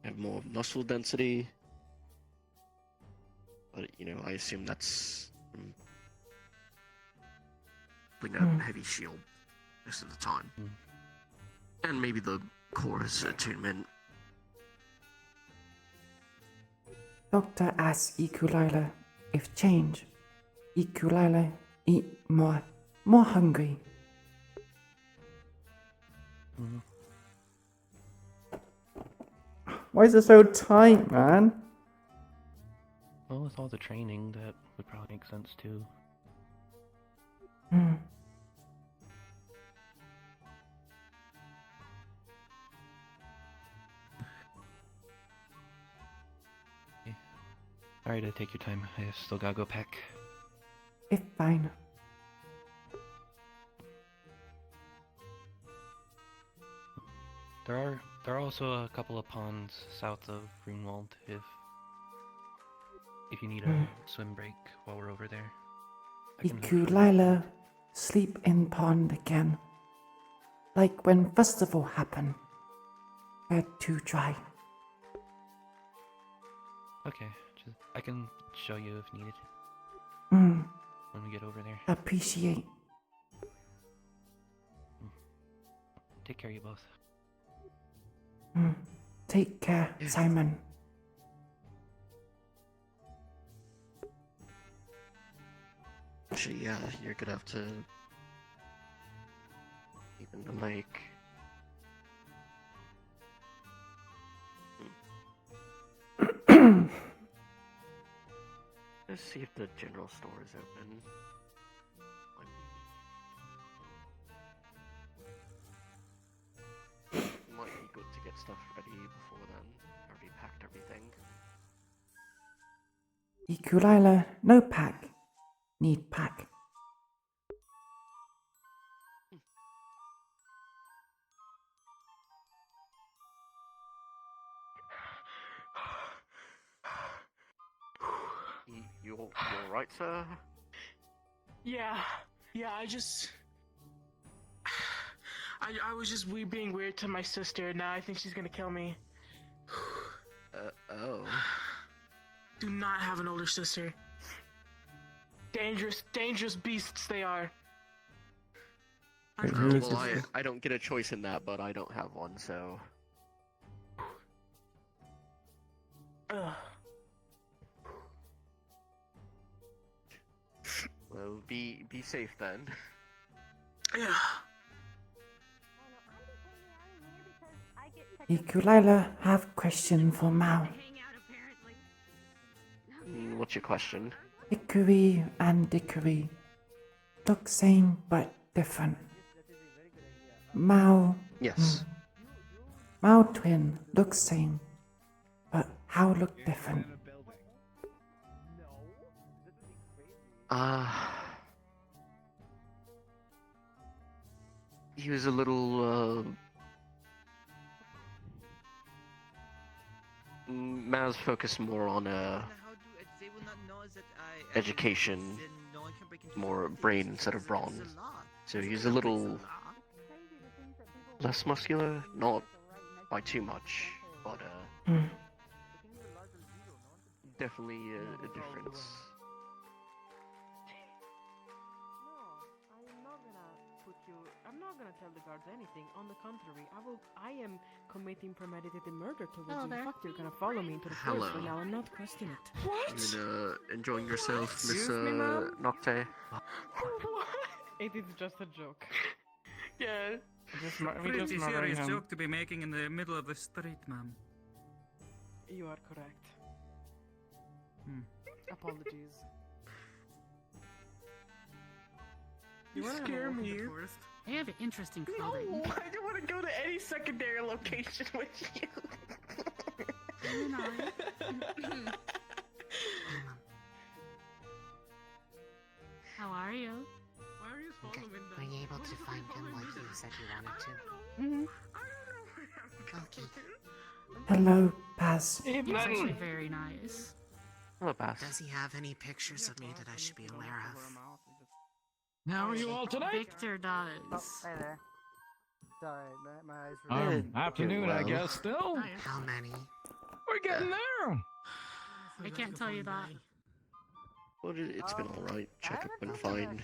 have more muscle density. But, I assume that's from putting a heavy shield most of the time. And maybe the chorus attunement. Doctor asks Iku'lylah if change. Iku'lylah eat more hungry. Why is it so tight, man? Well, with all the training, that would probably make sense too. Sorry to take your time. I still gotta go pack. It's fine. There are also a couple of ponds south of Greenwald if you need a swim break while we're over there. Iku'lylah sleep in pond again. Like when festival happened. They're too dry. Okay, I can show you if needed. Mm. When we get over there. Appreciate. Take care of you both. Take care, Simon. Actually, yeah, you're gonna have to keep in the lake. Let's see if the general store is open. Might be good to get stuff ready before then. Already packed everything. Iku'lylah, no pack. Need pack. You alright, sir? Yeah, I just... I was just being weird to my sister, now I think she's gonna kill me. Oh. Do not have an older sister. Dangerous beasts they are. Well, I don't get a choice in that, but I don't have one, so... Well, be safe then. Yeah. Iku'lylah, have question for Mao. What's your question? Hickory and dickory. Look same but different. Mao. Yes. Mao twin look same, but how look different? He was a little, Mao's focused more on, education, more brain instead of brawn. So he's a little less muscular, not by too much, but, definitely a difference. I'm not gonna tell the guards anything. On the contrary, I am committing premeditated murder towards you. In fact, you're gonna follow me into the forest for now and not question it. What? Enjoying yourself, Miss Excuse me, ma'am? Nocte? It is just a joke. Yeah. Pretty serious joke to be making in the middle of the street, ma'am. You are correct. Apologies. You scare me. I have interesting clothing. No, I don't want to go to any secondary location with you. How are you? Why are you following them? Were you able to find him like you said you wanted to? Okay. Hello, Paz. He's actually very nice. Hello, Paz. Does he have any pictures of me that I should be aware of? How are you all tonight? Victor does. Oh, hey there. Sorry, my eyes were... Afternoon, I guess, still? How many? We're getting there! I can't tell you that. Well, it's been alright. Checkup been fine.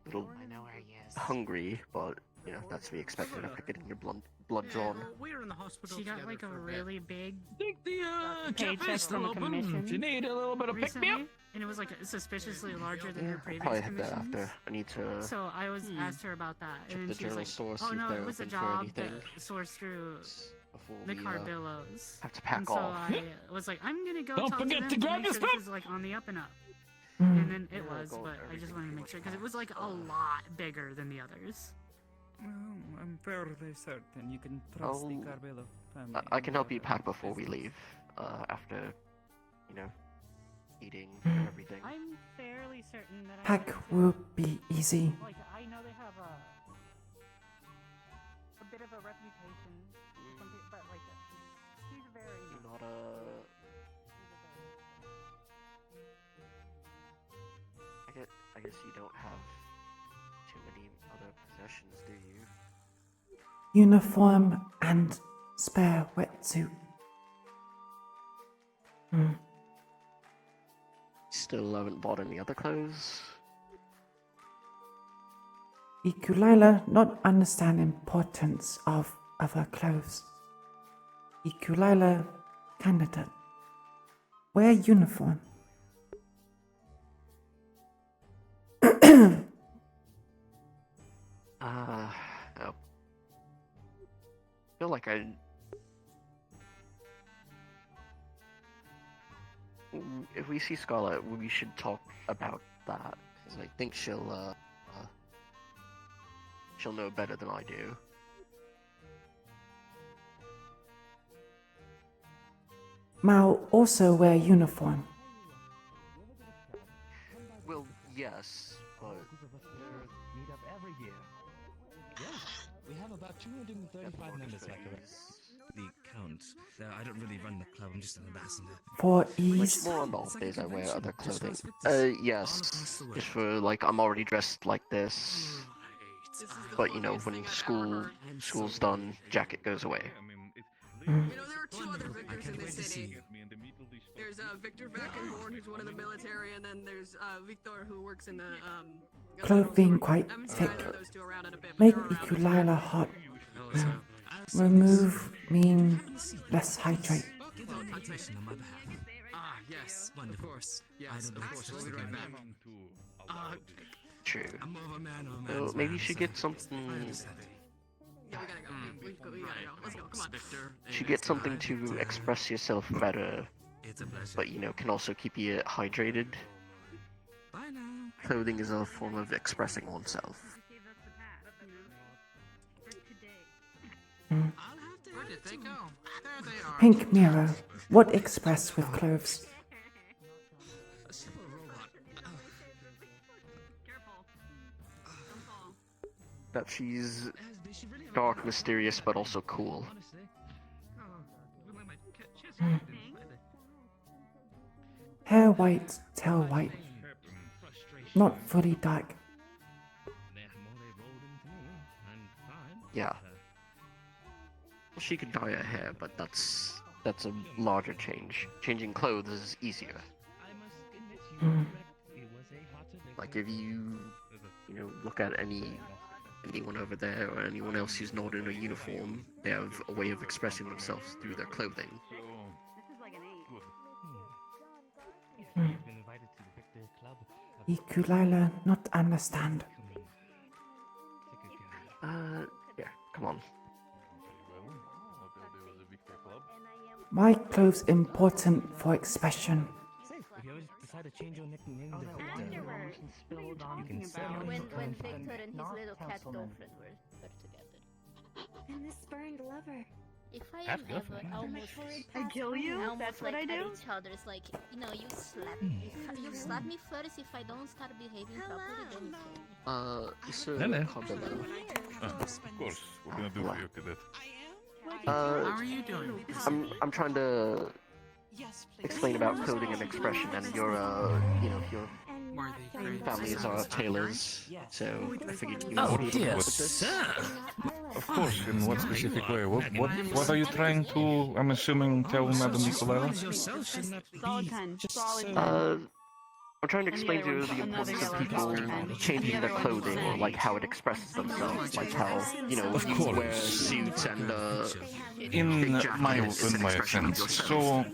Little I know where he is. hungry, but, you know, that's to be expected after getting your blood drawn. We're in the hospital. She got like a really big think the paycheck cafe is still from a open. commission If you need a little bit of pick me up. recently, and it was like suspiciously larger than her previous Probably hit that commissions. after. I need to So I was asked her about that, check and the she was journal like, source, "Oh see if no, they're it was a open for job anything that sourced through before the we, Carbillos." have to pack and so off. I was like, "I'm gonna go Don't talk forget to them to to grab make your sure stuff." this is like on the up and up." And then it was, go but over I just everything wanted to too make much sure because it was fast. like a lot bigger than the others. Well, I'm fairly certain you can trust the Carbillo family. I can help you pack before we leave. After, you know, eating and everything. I'm fairly certain that Pack will be easy. Like I know they have a bit of a reputation, but like he's very Not I guess you don't have too many other possessions, do you? Uniform and spare wetsuit. still haven't bought any other clothes? Iku'lylah not understand importance of other clothes. Iku'lylah candidate. Wear uniform. I feel like if we see Scarlet, we should talk about that, because I think she'll know better than I do. Mao also wear uniform. Well, yes, but meet up every year. Yes, we have about 235 members like the count. I don't really run the club, I'm just an ambassador. For like ease. more on the off days I wear other clothing. Yes, just for like I'm already dressed like this, but you know when school's done, jacket goes away. You know, there are two other Victors in this city. There's Victor Vackenborn, who's one in the military, and then there's Victor, who works in the Clothing quite thick. Make Iku'lylah hot. Remove mean less hydrate. Ah, yes, of course. Yes, of course. We'll be right back. True. So maybe you should get something. Yeah, we gotta go. We gotta go. Let's go. Come on. Should get something to express yourself better, but you know can also keep you hydrated. Clothing is a form of expressing oneself. Where did they go? There they are. Pink mirror. What express with clothes? That she's dark, mysterious, but also cool. Hair white, tail white. Not fully dark. Yeah. She could dye her hair, but that's a larger change. Changing clothes is easier. Like if you look at anyone over there or anyone else who's not in a uniform, they have a way of expressing themselves through their clothing. Iku'lylah not understand. Yeah, come on. My clothes important for expression. If you always decide to change your nickname to Victor, you can say when Victor and his little cat girlfriend were together. And the spurned lover. If I Cat am girlfriend? ever almost I kill you? almost That's like what I do? at each other, it's like, you know, you slap me. You slap me first. If I don't start behaving properly, then you kill me. Sir Hello. Iku'lylah. Of course, what can I do for you, cadet? How are you doing? I'm trying to explain about clothing and expression, and your families are tailors, so I figured you Oh, would be able to dear help with this. Of course, in what specific way? What are you trying to, I'm assuming, tell Madam Iku'lylah? Solid 10. Solid 10. I'm trying to explain to you the importance of people changing their clothing, or like how it expresses themselves, like how, Of you course. wear suits and In big my jackets, it's an expression of sense, yourself. so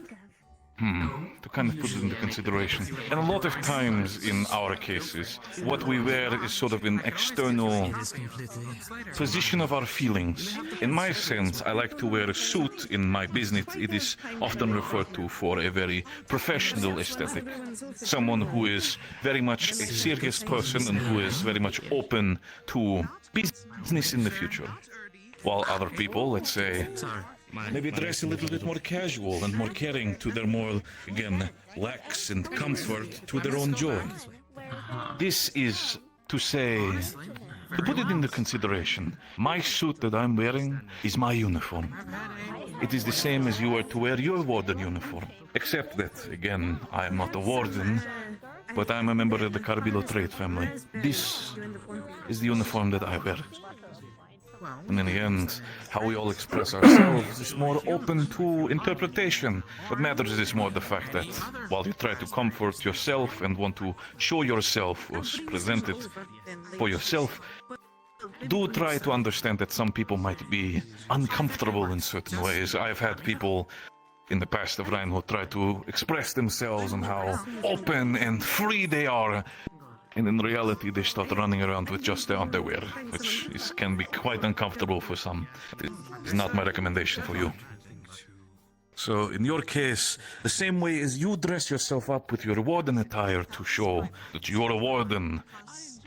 to kind of put it into consideration, and a lot of times in our cases, what we wear is sort of an external position of our feelings. In my sense, I like to wear a suit. In my business, it is often referred to for a very professional aesthetic. Someone who is very much a serious person and who is very much open to business in the future. While other people, let's say, maybe dress a little bit more casual and more caring to their more, again, lax and comfort to their own joy. This is to say, to put it into consideration, my suit that I'm wearing is my uniform. It is the same as you were to wear your warden uniform. Except that, again, I am not a warden, but I'm a member of the Carbilo trade family. This is the uniform that I wear. And in the end, how we all express ourselves is more open to interpretation. What matters is more the fact that while you try to comfort yourself and want to show yourself or present it for yourself, do try to understand that some people might be uncomfortable in certain ways. I've had people in the past of Rhine who try to express themselves and how open and free they are. And in reality, they start running around with just their underwear, which can be quite uncomfortable for some. It is not my recommendation for you. So, in your case, the same way as you dress yourself up with your warden attire to show that you're a warden,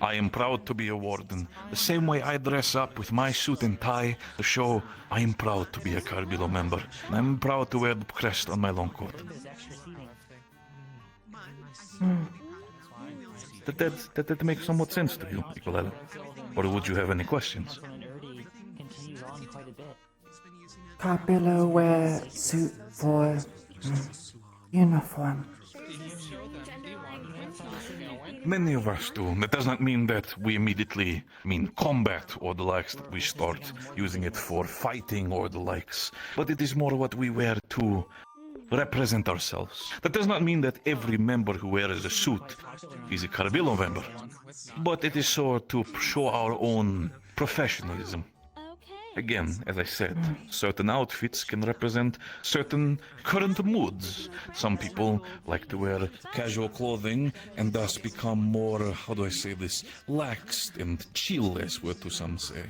I am proud to be a warden. The same way I dress up with my suit and tie to show I am proud to be a Carbilo member. And I'm proud to wear the crest on my long coat. Did that make somewhat sense to you, Iku'lylah? Or would you have any questions? Carbilo wear suit for uniform. Many of us do. That does not mean that we immediately mean combat or the likes, that we start using it for fighting or the likes. But it is more what we wear to represent ourselves. That does not mean that every member who wears a suit is a Carbilo member. But it is so to show our own professionalism. Again, as I said, certain outfits can represent certain current moods. Some people like to wear casual clothing and thus become more, how do I say this, laxed and chill, as were to some say.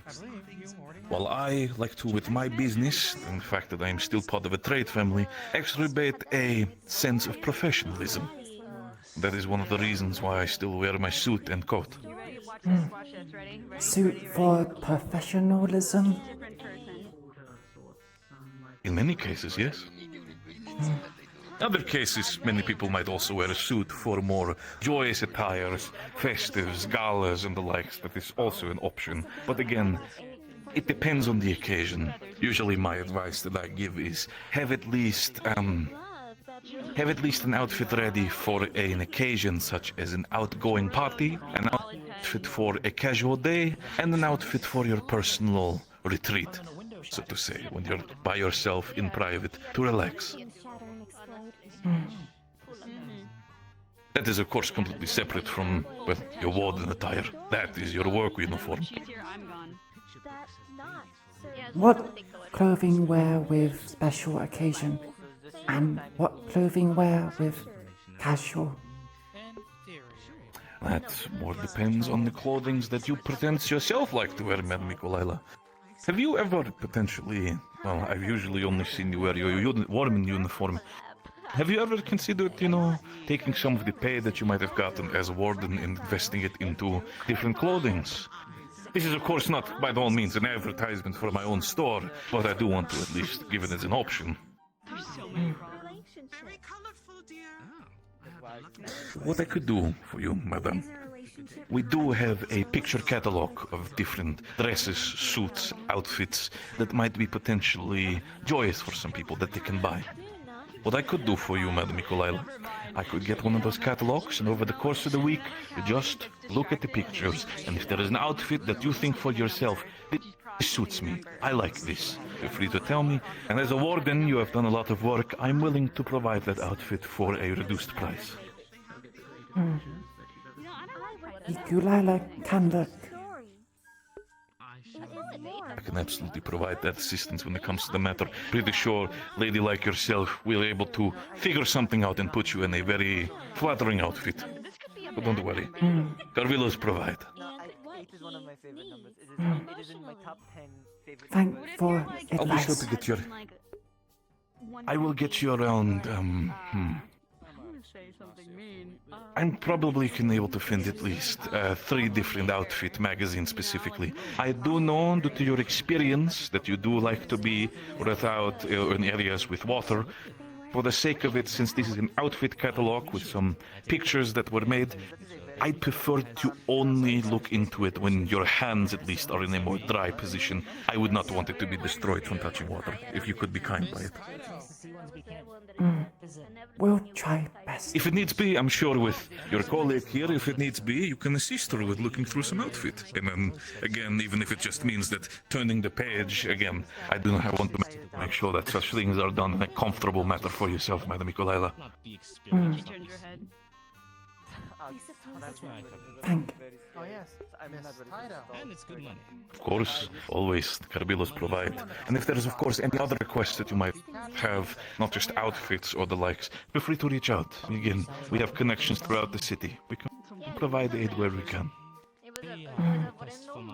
While I like to, with my business, and the fact that I am still part of a trade family, exacerbate a sense of professionalism. That is one of the reasons why I still wear my suit and coat. Suit for professionalism? In many cases, yes. Other cases, many people might also wear a suit for more joyous attires, festives, galas and the likes. That is also an option. But again, it depends on the occasion. Usually my advice that I give is have at least an outfit ready for an occasion such as an outgoing party, an outfit for a casual day, and an outfit for your personal retreat, so to say, when you're by yourself in private to relax. That is of course completely separate from, well, your warden attire. That is your work uniform. What clothing wear with special occasion? And what clothing wear with casual? That more depends on the clothing that you pretend yourself like to wear, Madam Iku'lylah. Have you ever potentially, well, I've usually only seen you wear your warden uniform. Have you ever considered, taking some of the pay that you might have gotten as a warden and investing it into different clothings? This is of course not by all means an advertisement for my own store, but I do want to at least give it as an option. What I could do for you, madam, we do have a picture catalog of different dresses, suits, outfits that might be potentially joyous for some people that they can buy. What I could do for you, Madam Iku'lylah, I could get one of those catalogs, and over the course of the week, you just look at the pictures, and if there is an outfit that you think for yourself, this suits me, I like this, feel free to tell me, and as a warden, you have done a lot of work, I'm willing to provide that outfit for a reduced price. Iku'lylah can look. I can absolutely provide that assistance when it comes to the matter. Pretty sure, lady like yourself, we're able to figure something out and put you in a very flattering outfit. But don't worry, Carvilos provide. 8 is one of my favorite numbers. It is in my top 10 favorite Thank for I'll be sure to get your... I will get you around, I'm probably able to find at least 3 different outfit magazines specifically. I do know, due to your experience, that you do like to be without in areas with water. For the sake of it, since this is an outfit catalog with some pictures that were made, I'd prefer to only look into it when your hands at least are in a more dry position. I would not want it to be destroyed from touching water, if you could be kind by it. We'll try best. If it needs be, I'm sure with your colleague here, if it needs be, you can assist her with looking through some outfit. And then, again, even if it just means that turning the page, again, I do not want to make sure that such things are done in a comfortable manner for yourself, Madam Iku'lylah. Thank Oh yes, I mean that's And it's good money. Of course, always, the Carbillos provide. And if there's, of course, any other requests that you might have, not just outfits or the likes, feel free to reach out. Again, we have connections throughout the city. We can provide aid where we can.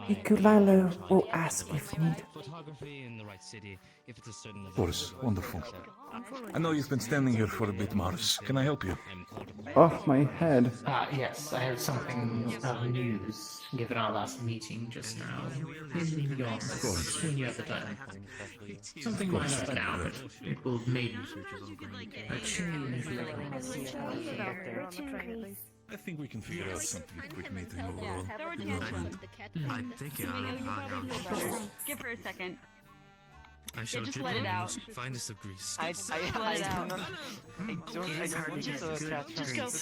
Iku'lylah will ask if need. Photography in the right city, if it's a certain... Of course, wonderful. I know you've been standing here for a bit, Mars. Can I help you? Off my head. Yes, I have something of news, given our last meeting just now. In your office, when you have the time. Something minor for now, but it will maybe a change. I think we can figure out something quick meeting overall. I think Give her a second. I shall just drip let it on out. the finest of grease. Just let it out.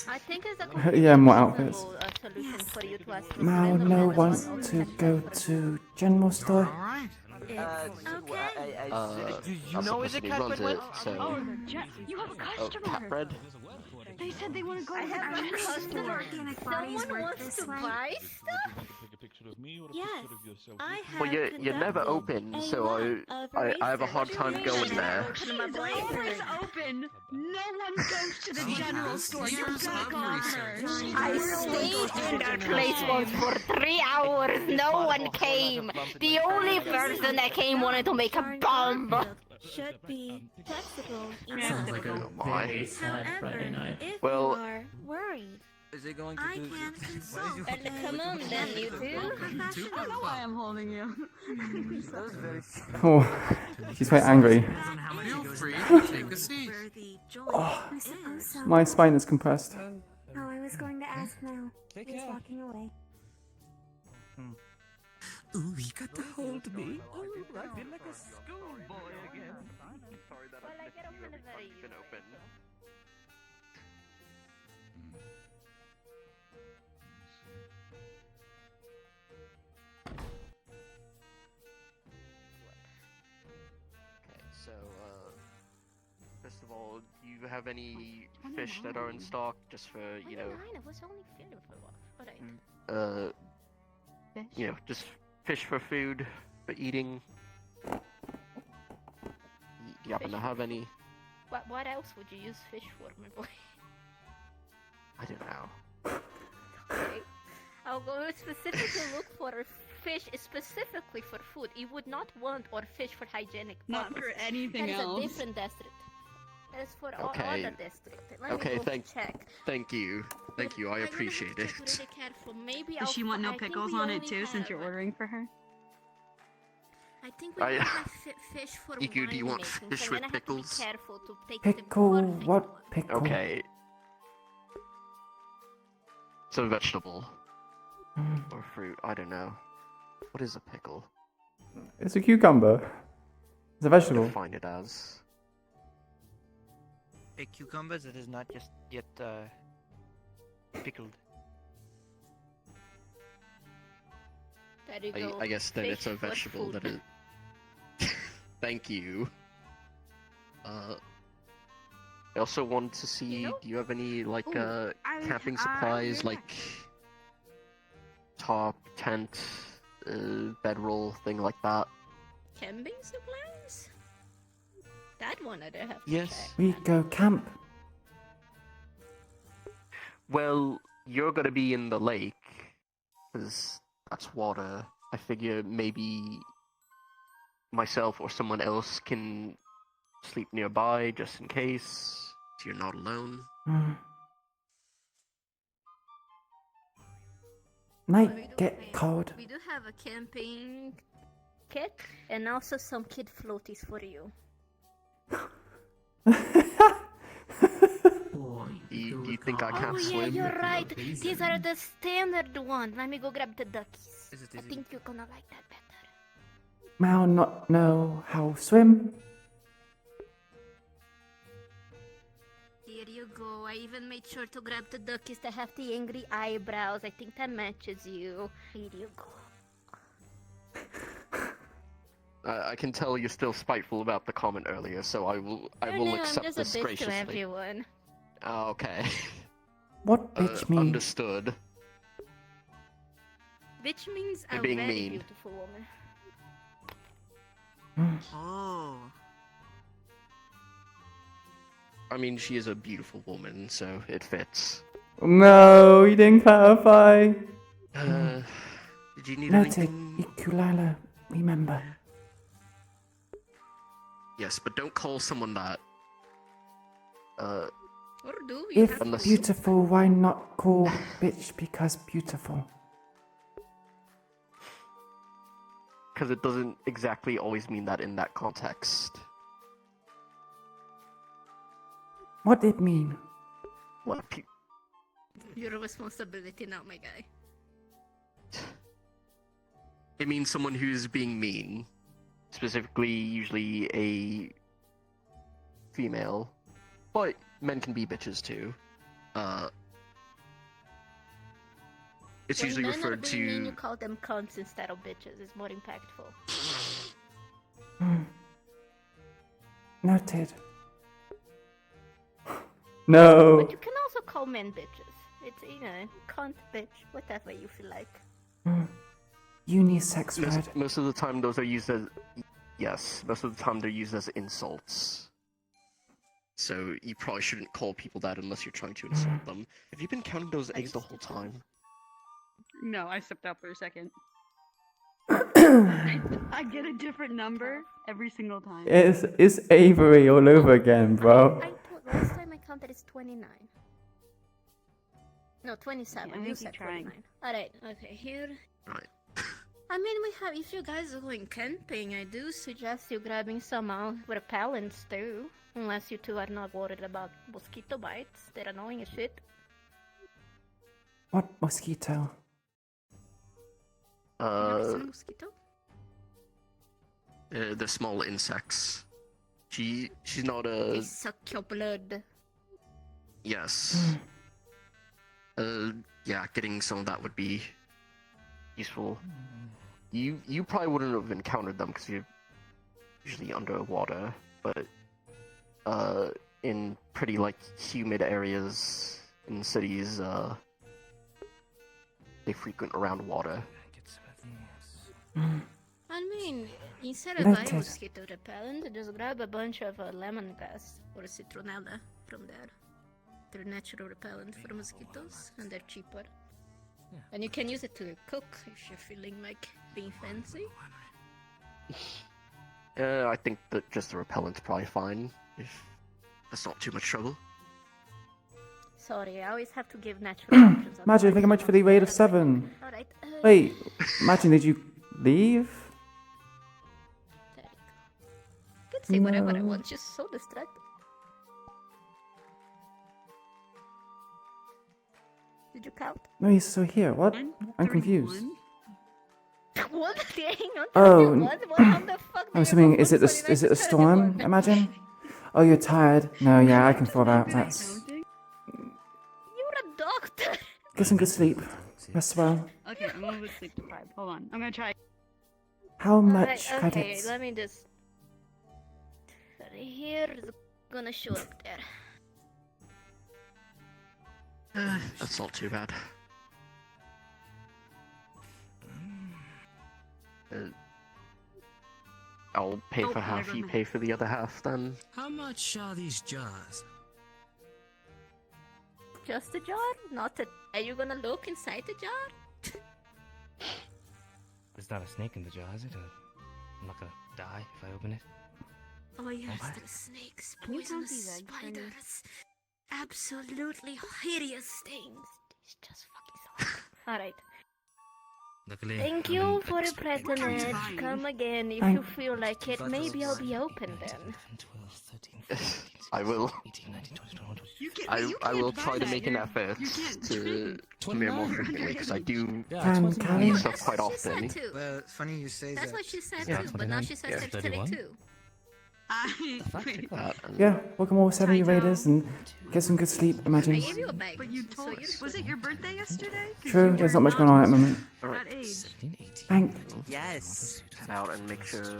I think it's a Yeah, more outfits. solution for you to ask. Now, no one to go to general store. Okay. Do you know where the cat runs it, so... Oh, you have a Oh, customer. cat bread? They said they want to go I to the have a general customer. store. Someone wants to buy stuff? Yes, I have Well, you're never open, so I have a hard time going there. She's always open. No one goes to the general store. You've got to call her. I stayed in that place once for 3 hours. No one came. The only person that came wanted to make a bomb. Should be flexible. Sounds like a very sad Friday night. If Well- you are worried, Is it going to I do... can consult. And come on then, you two. I know why I'm holding you. That was very... Oh, she's quite angry. Feel free to take a seat. Where the joy Oh, is. my spine is compressed. Oh, I was going to ask now. He's walking away. Ooh, he got to hold me. I feel like a schoolboy again. Sorry that I missed you every time you've been open. Okay, so, first of all, do you have any fish that are in stock, just for, you know, It was only fair for what? you know, just fish for food, for eating? Do you happen to have any? What else would you use fish for, my boy? I don't know. Okay. I'll go specifically look for fish specifically for food. You would not want or fish for hygienic Not purposes. for anything That is else. a different district. That is for all Okay. other districts. Let Okay, me go thank check. you. Thank you, I appreciate I'm gonna have to it. check really careful. Maybe Does she want no I think pickles we on it only too, since you're have- ordering for her? I think we I- only have fish for Iku, do you want winemaking, fish so with I'm gonna pickles? have to be careful to take the Pickle, perfect what one. pickle? Okay. So vegetable. Or fruit, I don't know. What is a pickle? It's a cucumber. It's a vegetable. Define it as. A cucumber that is not just yet pickled. There you go. I guess then it's a Fish for vegetable food. that is. Thank you. I also want to see, do you have any, like, camping supplies, like top, tent, bedroll, thing like that? Camping supplies? That one I don't have to Yes. check. We go camp. Well, you're gonna be in the lake, because that's water. I figure maybe myself or someone else can sleep nearby, just in case, so you're not alone. Night get cold. We do have a camping kit and also some kid floaties for you. you think I can't Oh yeah, swim? you're right. These are the standard ones. Let me go grab the duckies. I think you're gonna like that better. Mal not know how swim. Here you go. I even made sure to grab the duckies that have the angry eyebrows. I think that matches you. Here you go. I can tell you're still spiteful about the comment earlier, so I will No, accept I'm just this a bitch graciously. to everyone. Okay. What bitch mean? Understood. Bitch means You're a being very mean. beautiful woman. Oh. I mean, she is a beautiful woman, so it fits. No, you didn't clarify. Did you need Noted. anything? Iku'lylah, remember. Yes, but don't call someone that. Or do we If have to? beautiful, why not call bitch because beautiful? Because it doesn't exactly always mean that in that context. What did it mean? What? Your responsibility now, my guy. It means someone who's being mean. Specifically, usually a female. But men can be bitches too. It's When usually men are referred being mean, you to. call them cunts instead of bitches. It's more impactful. Noted. No. But you can also call men bitches. It's, cunt, bitch, whatever you feel like. Unisex word. Most of the time, those are used as. Yes, most of the time they're used as insults. So you probably shouldn't call people that unless you're trying to insult them. Have you been counting those eggs the whole time? No, I stepped out for a second. I get a different number every single time. It's Avery all over again, bro. Last time I counted is 29. No, 27. Yeah, You said 29. Alright, okay, here. Right. I mean, if you guys are going camping, I do suggest you grabbing some repellents too. Unless you two are not worried about mosquito bites. They're annoying as shit. What mosquito? Have you seen a mosquito? The small insects. She's not a. They suck your blood. Yes. Yeah, getting some of that would be useful. You probably wouldn't have encountered them because you're usually underwater, but in pretty humid areas in cities, they frequent around water. I mean, instead of buying mosquito repellent, just grab a bunch of lemongrass or citronella from there. They're natural repellent for mosquitoes, and they're cheaper. And you can use it to cook if you're feeling like being fancy. I think that just the repellent's probably fine, if that's not too much trouble. Sorry, I always have to give natural options. Imagine, thank you much for the raid of 7. Alright, Wait, imagine, did you leave? I can say whatever I want, just so distracted. Did you count? No, he's still here. What? I'm confused. What? Hang on. Oh, What? How the fuck I'm assuming is it a storm? Imagine. Oh, you're tired. No, yeah, I can fall out. That's. You're a doctor. Get some good sleep. Rest well. Okay, I'm going to sleep deprived. Hold on, I'm gonna try. How much Okay, credits? let me just. Here's gonna show up there. That's not too bad. I'll pay for half, you pay for the other half, then. How much are these jars? Just a jar? Not a. Are you gonna look inside the jar? There's not a snake in the jar, is it? I'm not gonna die if I open it. Oh yes, there's snakes, poisonous spiders, absolutely hideous things. It's just fucking so. All right. Luckily, Thank I'm you an for the expert. patronage. Come again if you feel like it. Maybe I'll be open then. I will. I will buy try to that. make an You're- effort you can't to drink. come here more frequently because I do Can need we? stuff quite She said often. too. Well, it's funny you say That's that. what she said Yeah. too, but now she says Yeah. times 32. Yeah, welcome all 7 raiders and get some good sleep, imagine. I gave you a bag. But you told was it your birthday yesterday? 'Cause True, you there's were not much going on at the moment. That age. Thank. Yes. Head out and make sure.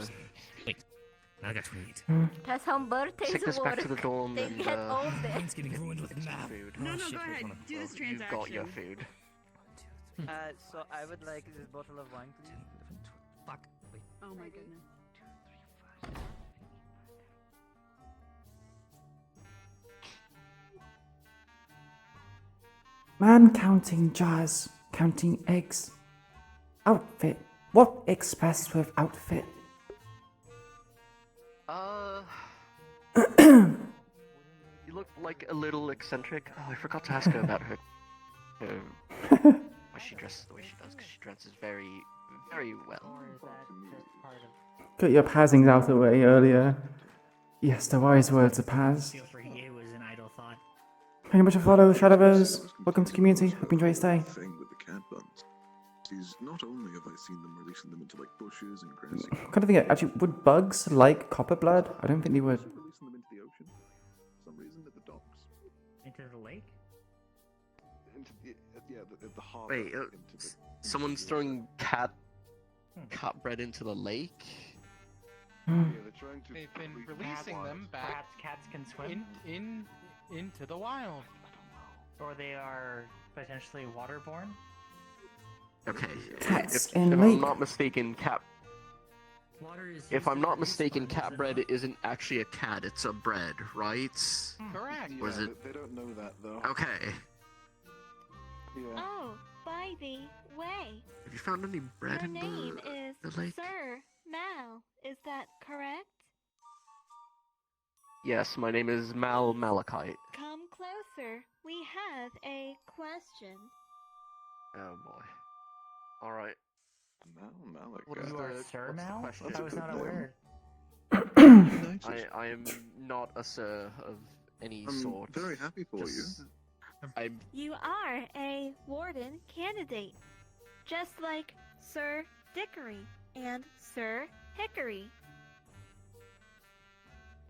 I got to eat. That's how birthdays Take this back to the work. dorm They and get old then. Mine's getting ruined with nap. food. No, go ahead. Do this You've transaction. got your food. So I would like this bottle of wine, please. Fuck. Wait. Oh my goodness. Man counting jars, counting eggs. Outfit. What expressed with outfit? You look like a little eccentric. Oh, I forgot to ask her about her. Why she dresses the way she does, because she dresses very, very well. Got your pazzings out of the way earlier. Yes, the wise words of Paz. Feel for you was an idle thought. Thank you much for follow, Shadowverse. Welcome to community. Hope you enjoy your stay. Thing with the cat buns is not only have I seen them releasing them into like bushes and grassy. Kind of think, actually, would bugs like copper blood? I don't think they would. Releasing them into the ocean. For some reason at the docks. Into the lake? Into the at the harbor. Wait, someone's throwing cat bread into the lake? Yeah, they're trying to. They've been releasing them back. Cats can swim? Into the wild. Or they are potentially waterborne? Okay. Cats if in I'm lake. not mistaken, Water is If I'm not mistaken, cat bread isn't actually a cat; it's a bread, right? Correct. Or is Yeah, it? They don't know that though. Okay. Yeah. Oh, by the way, Have you found any bread your in name is the lake? Sir Mal. Is that correct? Yes, my name is Mal Malachite. Come closer. We have a question. Oh boy. All right. What is You are Sir Mal? question? I was not aware. I am not a sir of any I'm sort. very happy for you. I'm You are a warden candidate, just like Sir Dickory and Sir Hickory.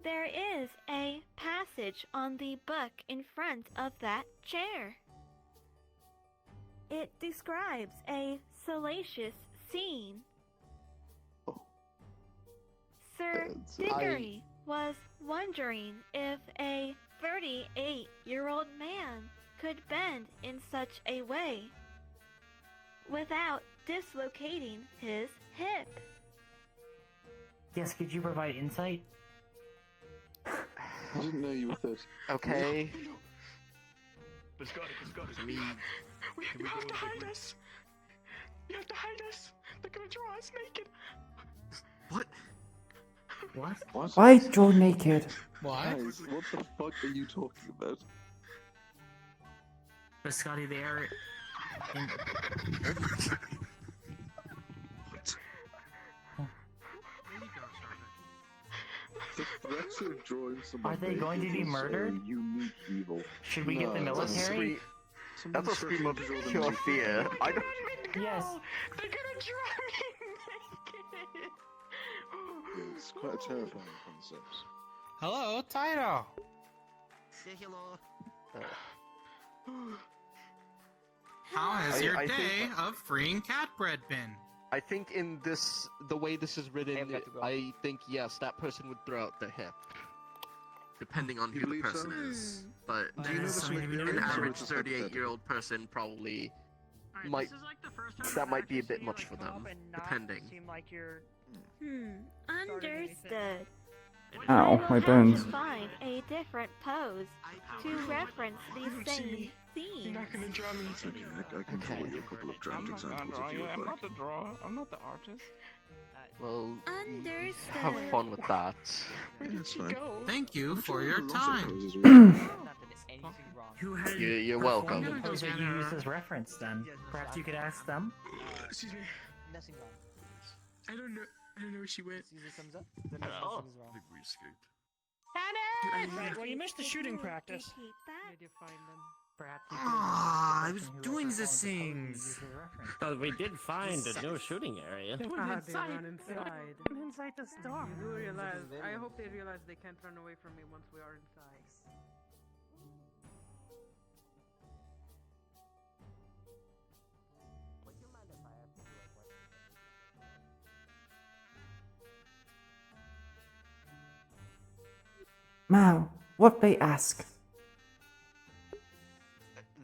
There is a passage on the book in front of that chair. It describes a salacious scene. Sir Dickory was wondering if a 38-year-old man could bend in such a way without dislocating his hip. Yes, could you provide insight? I didn't know you were 30. okay. We have to hide us. You have to hide us. They're gonna draw us naked. What? What? Why draw naked? Guys, what the fuck are you talking about? But Scotty, they are... The threats of drawing someone Are they going to naked be is so murdered? unique evil. Should we get the military? That's a scream of pure fear. I don't. Yes. They're gonna draw me naked. Yeah, it's quite a terrifying concept. Hello, Tyro. Say hello. How has I- your I day think- of freeing cat bread been? I think in this, the way this is written, I think yes, that person would throw out the hip, depending on who the believe so? person is. But Do you know this an experience, or average it's just 38-year-old person probably Alright, might. this is like the first time That I've might be a actually bit seen you, much like, for come them, up and not depending. Seem like you're Understood. Ow, my I will bones. have to find a different pose to reference the same You're theme. not gonna draw me. It's okay, I can draw you a couple of draft examples if you I'm would not like. the drawer. I'm not the artist. Well, Understood. have fun with that. Yeah, it's fine. Thank you for your Lots of time. poses around. anything wrong. You're welcome. The place that you used as reference, then perhaps you could ask them. Excuse me. Nothing wrong. I don't know where she went. Caesar thumbs up. Then nothing is wrong. We escaped. Right, well, you missed the shooting practice. Did you find them? Perhaps you Ah, I could was ask the person doing who the oversaw the code you things. used as reference. Well, we did find a new shooting area. They went inside. run inside. Inside the store. You do realize. I hope they realize they can't run away from me once we are inside. Would you mind if I ask you a question? Mao, what they ask?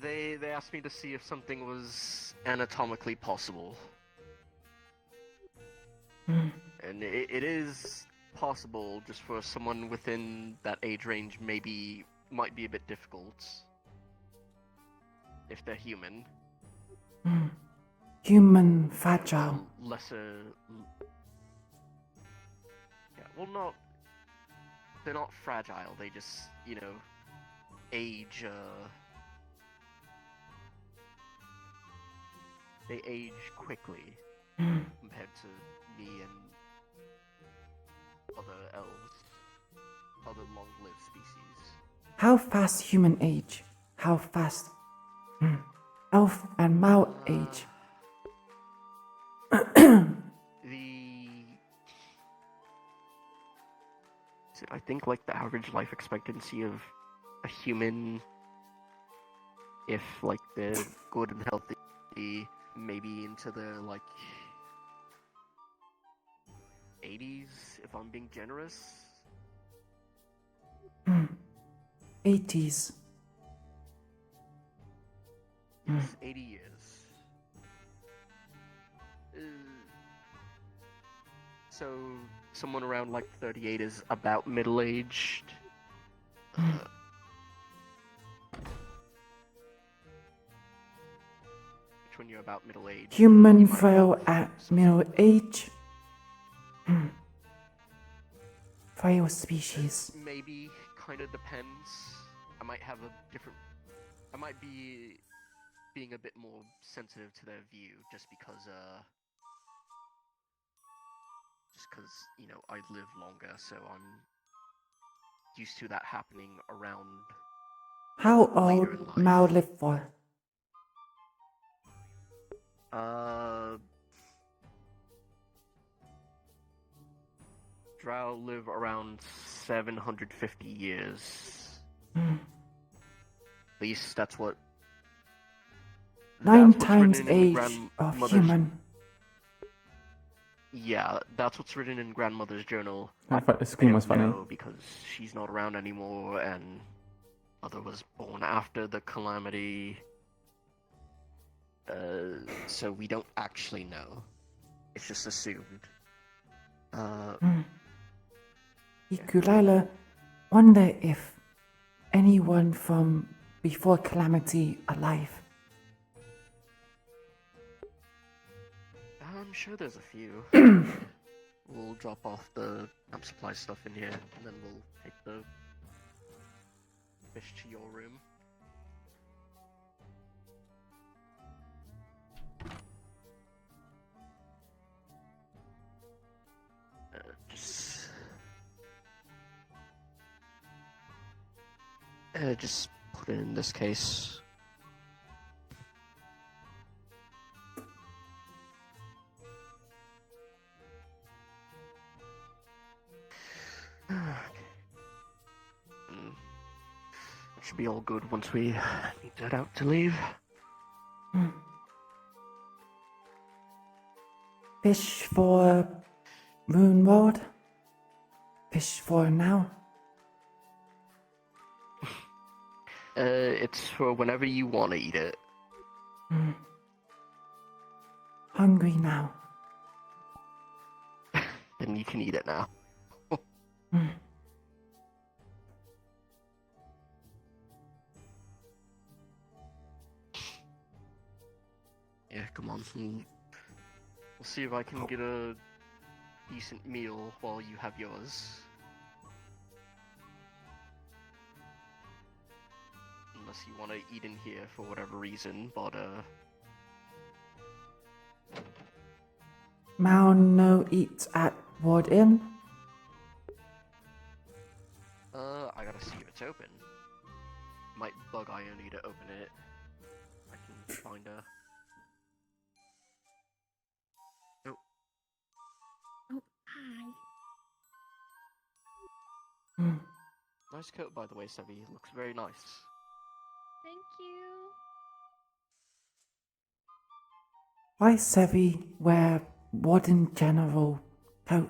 They asked me to see if something was anatomically possible. And it is possible, just for someone within that age range, maybe might be a bit difficult. If they're human. Human fragile. Lesser. Yeah, well, not. They're not fragile, they just, you know, age, they age quickly compared to me and other elves, other long-lived species. How fast human age? How fast elf and Mao age? I think like the average life expectancy of a human, if like they're good and healthy, maybe into the like 80s, if I'm being generous. 80s. Yes, 80 years. So someone around like 38 is about middle-aged. Which when you're about middle-aged? Human frail at middle age. Frail species. Maybe, kind of depends. I might have a different... I might be being a bit more sensitive to their view, just because, you know, I live longer, so I'm used to that happening around... How old Mao live for? Drow live around 750 years. At least that's what... 9 that's what's times written in age of grandmother's- human. Yeah, that's what's written in grandmother's journal. I thought the screen was funny. No, because she's not around anymore, and mother was born after the calamity. So we don't actually know. It's just assumed. Iku'lylah, wonder if anyone from before calamity alive. I'm sure there's a few. We'll drop off the camp supply stuff in here, and then we'll take the fish to your room. Just put it in this case. Should be all good once we need that out to leave. Fish for Moon World? Fish for now? It's for whenever you want to eat it. Hungry now. Then you can eat it now. Yeah, come on. We'll see if I can get a decent meal while you have yours. unless you want to eat in here for whatever reason, but Mao no eat at Ward Inn? I gotta see if it's open. Might bug Ione to open it. I can find a... Oh. Oh, hi. Nice coat, by the way, Sevi. Looks very nice. Thank you. Why Sevi wear Warden General coat?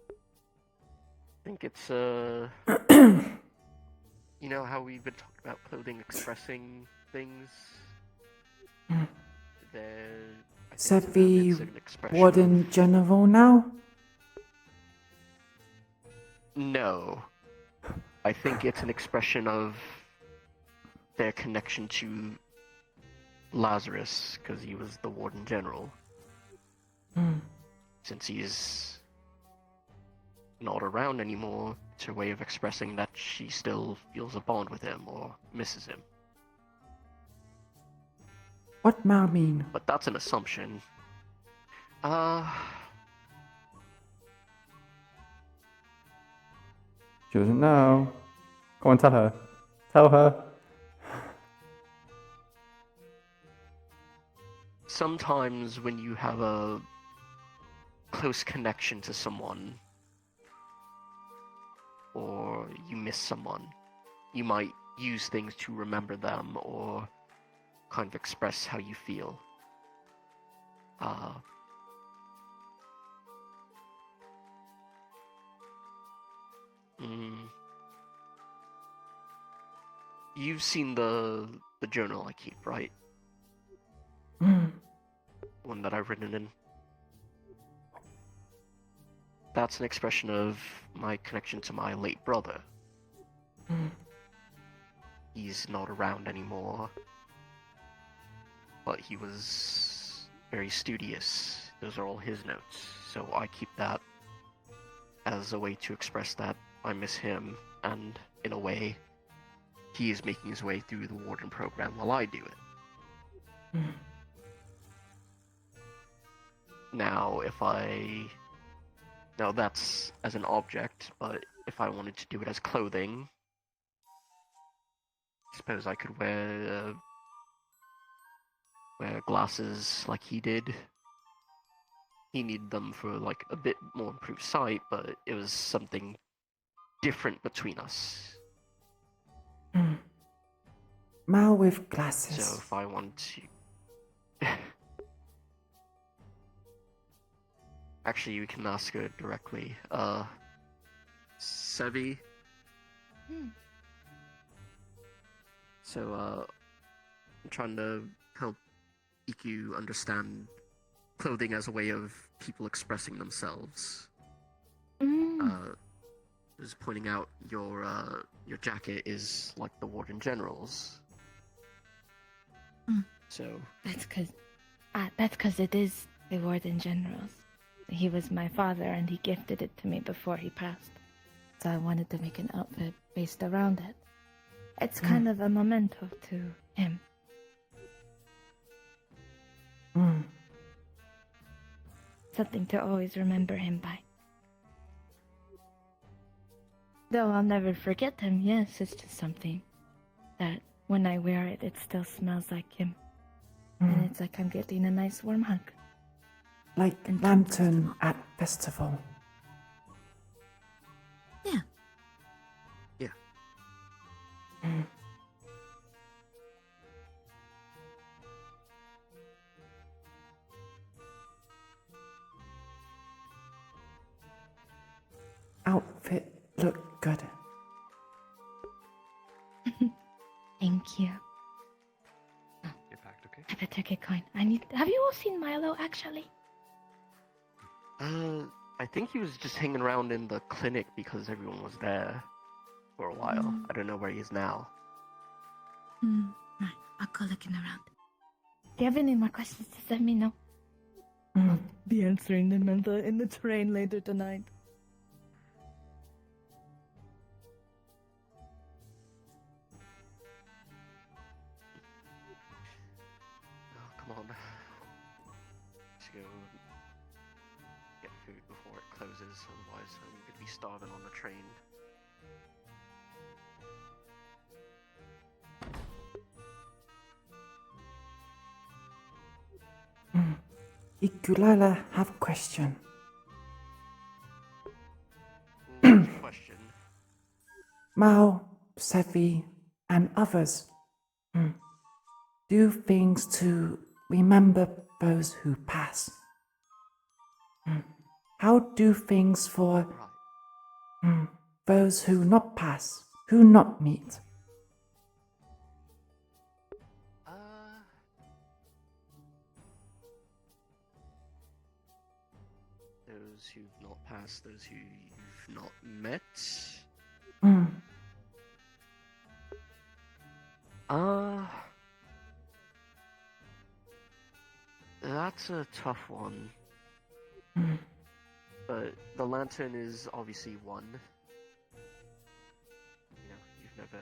I think it's, you know how we've been talking about clothing expressing things? Sevi Warden General now? No. I think it's an expression of their connection to Lazarus, because he was the Warden General. Since he's not around anymore, it's her way of expressing that she still feels a bond with him or misses him. What Mao mean? But that's an assumption. She doesn't know. Go on, tell her. Tell her. Sometimes when you have a close connection to someone, or you miss someone, you might use things to remember them or kind of express how you feel. You've seen the journal I keep, right? One that I've written in. That's an expression of my connection to my late brother. He's not around anymore, but he was very studious. Those are all his notes, so I keep that as a way to express that I miss him, and in a way, he is making his way through the Warden program while I do it. Now, now that's as an object, but if I wanted to do it as clothing, I suppose I could wear glasses like he did. He needed them for like a bit more improved sight, but it was something different between us. Mao with glasses. So if I want to... Actually, you can ask her directly. Sevi? So, I'm trying to help Iku understand clothing as a way of people expressing themselves. Just pointing out your jacket is like the Warden General's. So... That's cause it is the Warden General's. He was my father and he gifted it to me before he passed. So I wanted to make an outfit based around it. It's kind of a memento to him. Something to always remember him by. Though I'll never forget him, yes, it's just something that when I wear it, it still smells like him. And it's like I'm getting a nice warm hug. Like lantern at festival. Yeah. Yeah. Outfit look good. Thank you. You packed, okay? I better get going. Have you all seen Milo, actually? I think he was just hanging around in the clinic because everyone was there for a while. I don't know where he is now. Right. I'll go looking around. Do you have any more questions, just let me know. I'll be answering them in the train later tonight. because otherwise I'm gonna be starving on the train. Iku'lylah have a question. Question. Mao, Sevi, and others do things to remember those who pass. How do things for those who not pass, who not meet? Those who've not passed, those who you've not met. That's a tough one. But the lantern is obviously one. You know, you've never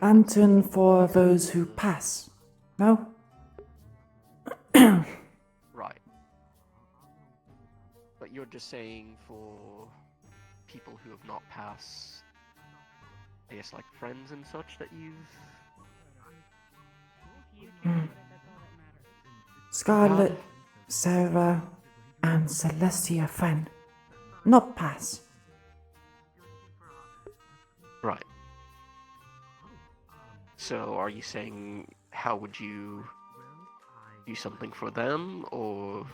Lantern for those who pass. No? Right. But you're just saying for people who have not passed, I guess like friends and such that you've... Scarlet, Sarah, and Celestia friend. Not pass. Right. So are you saying how would you do something for them, or...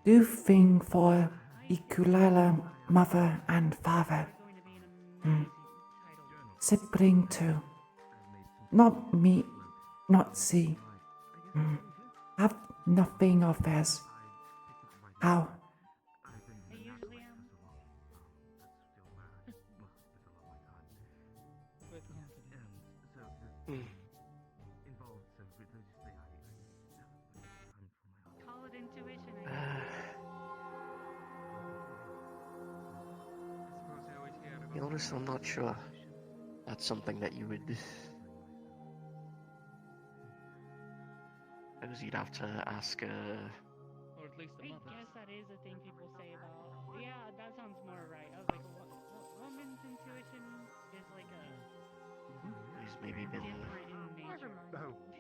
Do thing for Iku'lylah mother and father. Sibling too. Not me, not see. Have nothing of theirs. How? Call it intuition. To be honest, I'm not sure. That's something that you would... I suppose you'd have to ask, Or at least the mother. I guess that is a thing people say about... Yeah, that sounds more right. I was like, woman's intuition is like a... Who's maybe been... different in nature.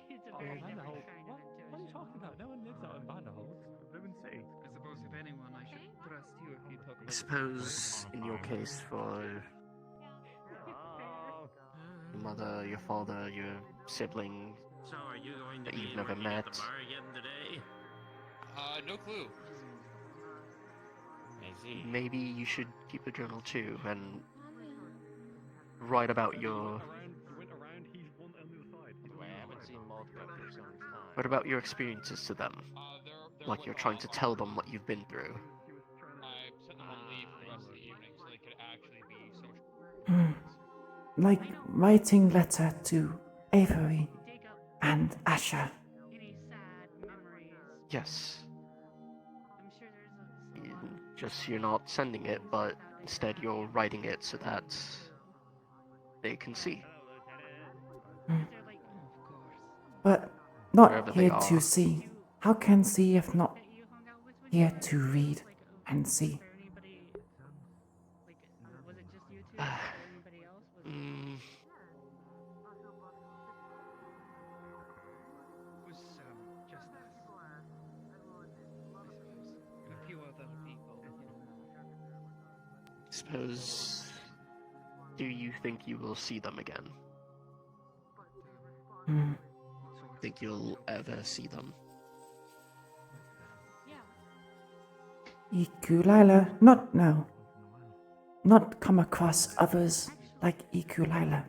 It's a very different kind of intuition. What are you talking about? No one lives out in Vanderhold. Live and see. I suppose if anyone, I should trust you if you talk about. I suppose in your case for your mother, your father, your sibling So are you going to that be you've never working at met. the bar again today? No clue. I see. Maybe you should keep a journal too and write about your... What about your experiences to them? Like you're trying to tell them what you've been through. I sent them on leave for the rest of the evening so they could actually be social. Like writing letter to Avery and Asher. Yes. Just you're not sending it, but instead you're writing it so that they can see. But not Wherever here they to are. see. How can see if not here to read and see? Was just us. And a few other people. Suppose... Do you think you will see them again? Think you'll ever see them? Iku'lylah, not now. Not come across others like Iku'lylah.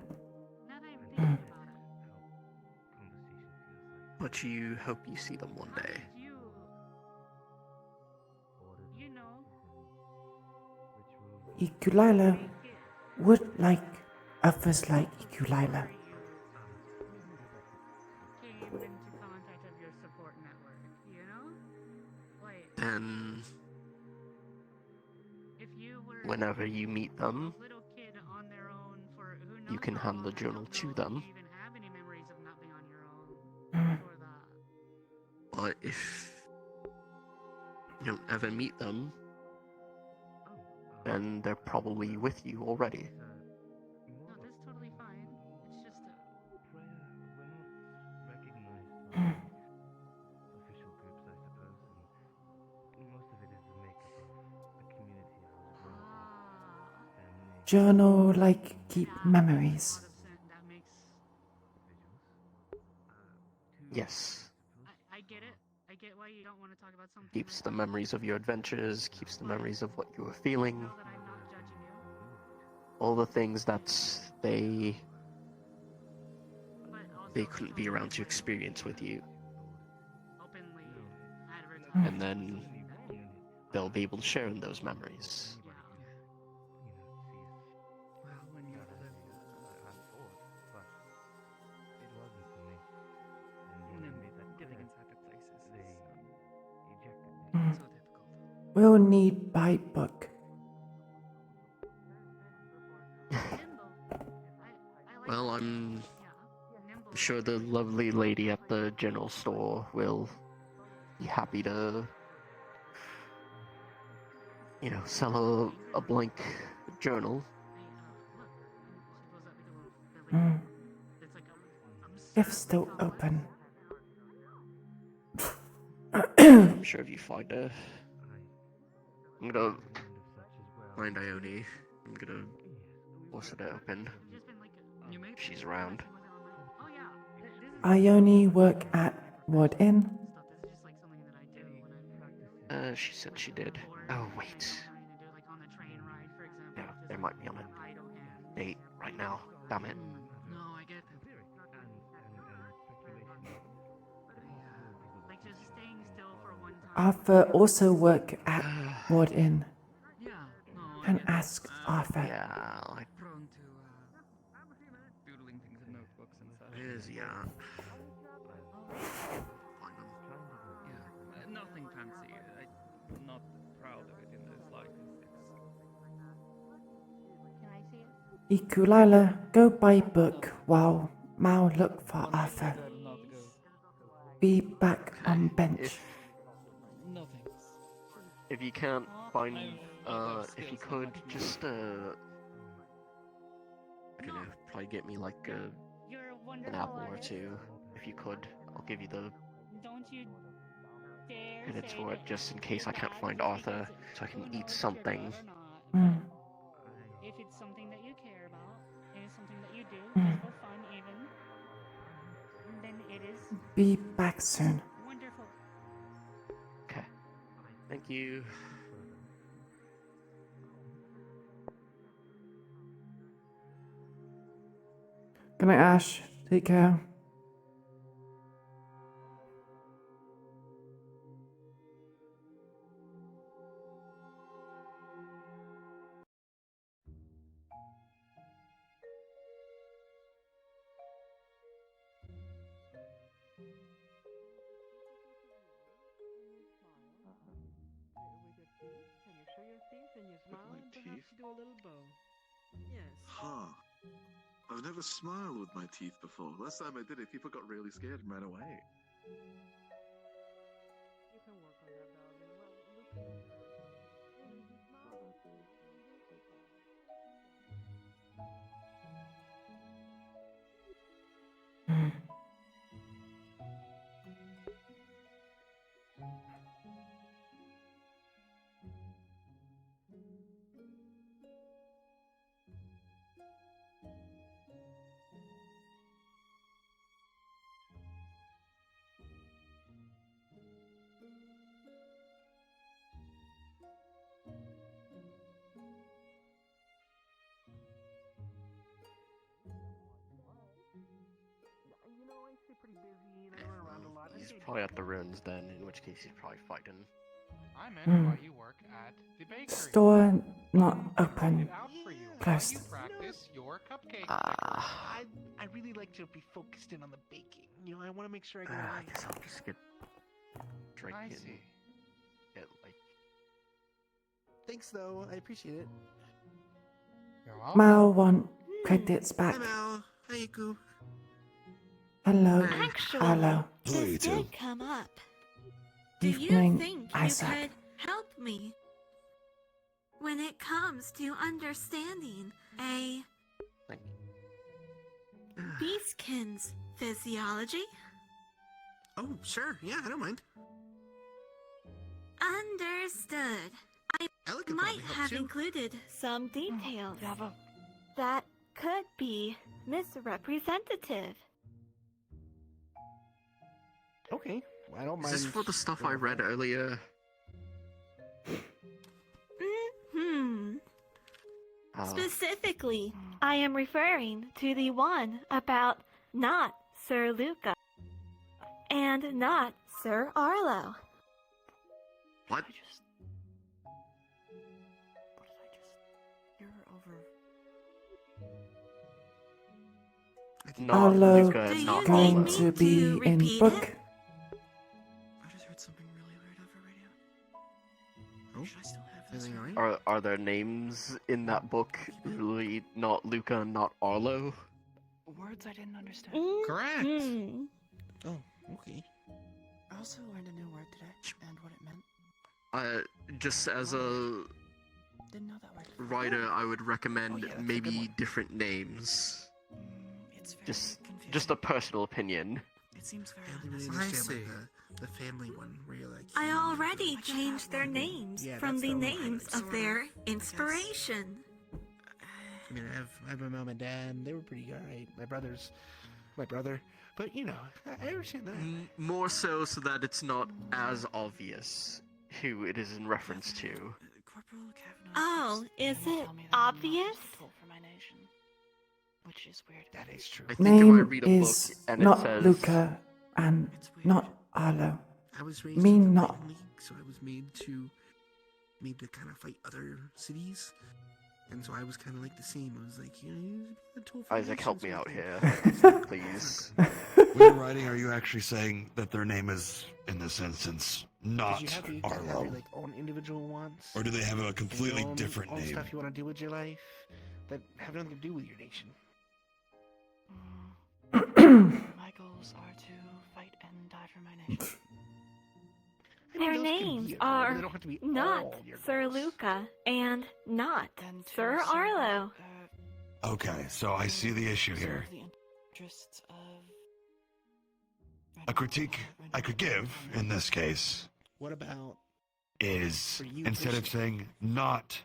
But you hope you see them one day. Iku'lylah would like others like Iku'lylah. Then, whenever you meet them, you can hand the journal to them. But if you don't ever meet them, then they're probably with you already. No, that's totally fine. It's just official groups, I suppose, and most of it is the makeup of the community I was brought up. Family. Journal, like, keep memories. that makes. Yes. I get it. I get why you don't want to talk about something. Keeps the memories of your adventures, keeps the memories of what you were feeling. Know that I'm not judging you. All the things that they couldn't be around to experience with you. Openly And then they'll be able to share in those memories. Well, when you live, I thought, but it wasn't for me. And when I made that getting clear, inside the places. they ejected me. Hmm. So difficult. We'll need by book. Well, I'm sure the lovely lady at the general store will be happy to, sell a blank journal. Hmm. If still open. I'm sure if you find her, I'm gonna find Ione. I'm gonna force her to open. If she's around. Ione work at Wood Inn? She said she did. Oh, wait. No, they might be on a date right now. Damn it. No, I get that. Like just staying still for one time. Arthur also work at Wood Inn. And ask Arthur. Yeah, like Prone to doodling things in notebooks and such. is yeah. Yeah, nothing fancy. I'm not proud of it in the slightest. Can I see it? Iku'lylah, go buy book while Mao look for Arthur. Be back on bench. If you can't find, if you could just, I don't know, probably get me like an apple or two. If you could, I'll give you the Don't you dare minutes say for it, that just in case I can't find Arthur, so I can eat something. Mm. If it's something that you care about, and it's something that you do, Mm. just for fun even, then it is Be back soon. wonderful. Okay. Thank you. Good night, Ash. Take care. Huh. I've never smiled with my teeth before. Last time I did it, people got really scared and ran away. You can work on that, darling. Pretty busy and I run around a lot. He's probably at the ruins then, in which case he's probably fighting. I meant Hmm. why you work at the bakery. Store not open. It out for you. Closed. While you practice your cupcake. I really like to be focused in on the baking. I want to make sure I get it I right. guess I'll just get drink I and see. get like. Thanks though, I appreciate it. You're welcome. Mao want credits back. Hi Mal. Hi Iku. Hello. Actually, Hello. this did come up. Do you Evening, think Isaac. you could help me when it comes to understanding a beastkin's physiology? Oh, sure. Yeah, I don't mind. Understood. I Ella could might probably help have too. included some details that could be misrepresentative. Okay, I don't Is mind. this for the stuff I read earlier? Specifically, I am referring to the one about not Sir Luca and not Sir Arlo. What? Not Arlo Luca, not going Arlo. to be in book. I just heard something really weird over radio. Oh, should I still have this? Are there names in that book really not Luca and not Arlo? Words I didn't understand. Correct. Oh, okay. I also learned a new word today and what it meant. Just as a Didn't know that word. writer, I would recommend maybe different names. Just a personal opinion. It seems very I really unnecessary. understand like the family one where you're like. I already changed their names Yeah, from that's the the one names part. of their inspiration. I mean, I have my mom and dad. They were pretty alright. My brother. But you know, I understand that. More so that it's not as obvious who it is in reference to. Oh, is it obvious? For my nation, which is weird. That is true. I think if I Name read a book is and it not says Luca and not Arlo. I was raised Me in the not. Titan League, so I was made to kind of fight other cities, and so I was kind of like the same. I was like, you know, the total Isaac, help me out here, please. When you're writing, are you actually saying that their name is, in this instance, not you have your Arlo? like own individual wants, Or do they have a completely your own, different own name? stuff you want to do with your life that have nothing to do with your nation. My goals are to fight and die for my nation. Their those can names be it, are but they don't have to be not all your Sir goals. Luca and not Then to Sir serve, Arlo. Okay, so I see the issue here. the interests of A critique I could give, in this case, What about is For you instead of personally. saying not,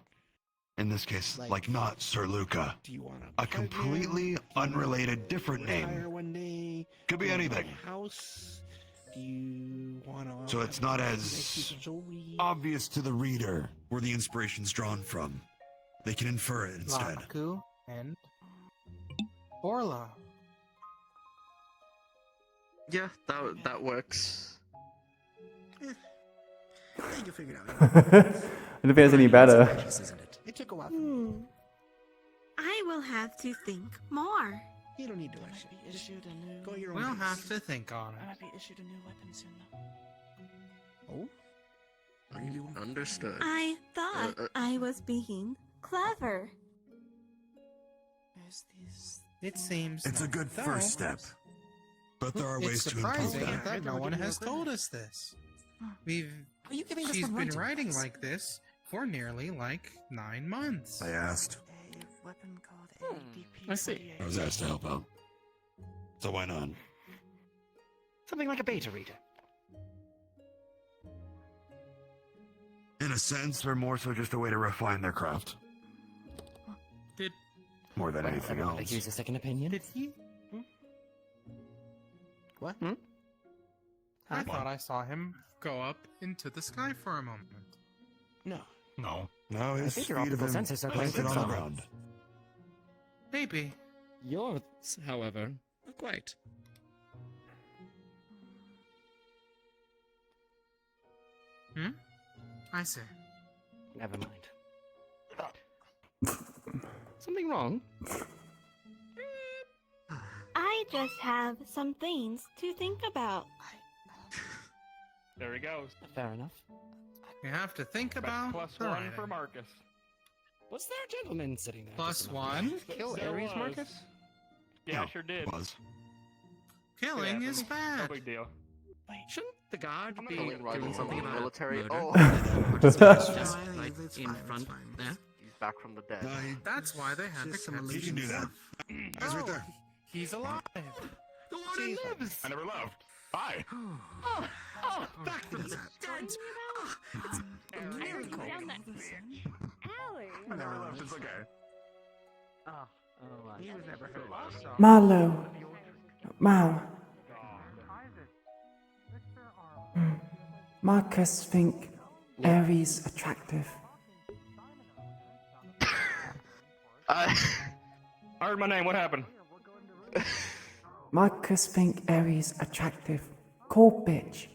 in this case, like not Sir Luca, do you want a completely unrelated different retire name. one day? Could be Do you wanna anything. buy a house? Do you want to? So it's not as obvious to the reader where the inspiration's drawn from. They can infer it instead. Laku and Orla. Yeah, that works. Yeah, you figured out. I don't think it's any better. It took a while. I will have to think more. You don't need to I might be issued a new. Go your own We'll pace. have to think on I it. might be issued a new weapon soon, though. Oh, are you? Understood. I thought I was being clever. There's these. It seems It's a not good so. first step. But there are It's ways to improve surprising that. that no one has told us this. Are you giving us She's some been writing writing advice? like this for nearly 9 months. I asked. A weapon called ADP. I see. I was asked to help out. So why not? Something like a beta reader. In a sense, or more so just a way to refine their craft. Did More than anything else. Here's a second opinion. Did he? What? I thought I saw him go up into the sky for a moment. No. No. No, his think feet your have optical been sensors are planted quite on the solid. ground. Maybe. Yours, however, are quite. I see. Never mind. Something wrong? I just have some things to think about. There he goes. Fair enough. You have to think about Plus the one writing. for Marcus. Was there a gentleman sitting there? Plus just a moment one. ago? Kill There Ares, was. Marcus? Yeah, I No, sure did. Was. Killing Yeah, is no bad. big deal. Shouldn't the guard be Killing doing rivals something in the about military. murder? Oh, Just like That's in fine, front that's fine. there. he's back from the dead. That's why they had Just to some catch illusion You can do that. stuff. Guys, right there. He's alive. The one who lives. I never left. Hi. Back from the dead. It's a miracle. I never left. It's okay. He was never hurt. Marlo. Mal. Marcus think Aries attractive. I heard my name. What happened? Marcus think Aries attractive. Cool bitch.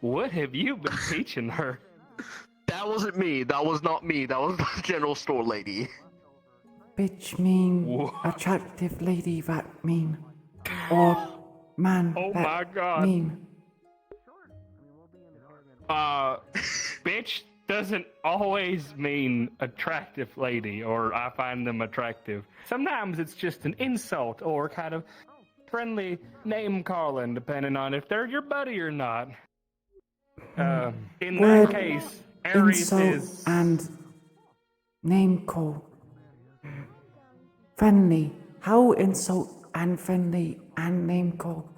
What have you been teaching her? That wasn't me. That was not me. That was the general store lady. Bitch mean attractive lady that mean. Or man Oh that my God. mean. Bitch doesn't always mean attractive lady or I find them attractive. Sometimes it's just an insult or kind of friendly name calling depending on if they're your buddy or not. In Word, that case, Aries insult is and name call. Friendly. How insult and friendly and name call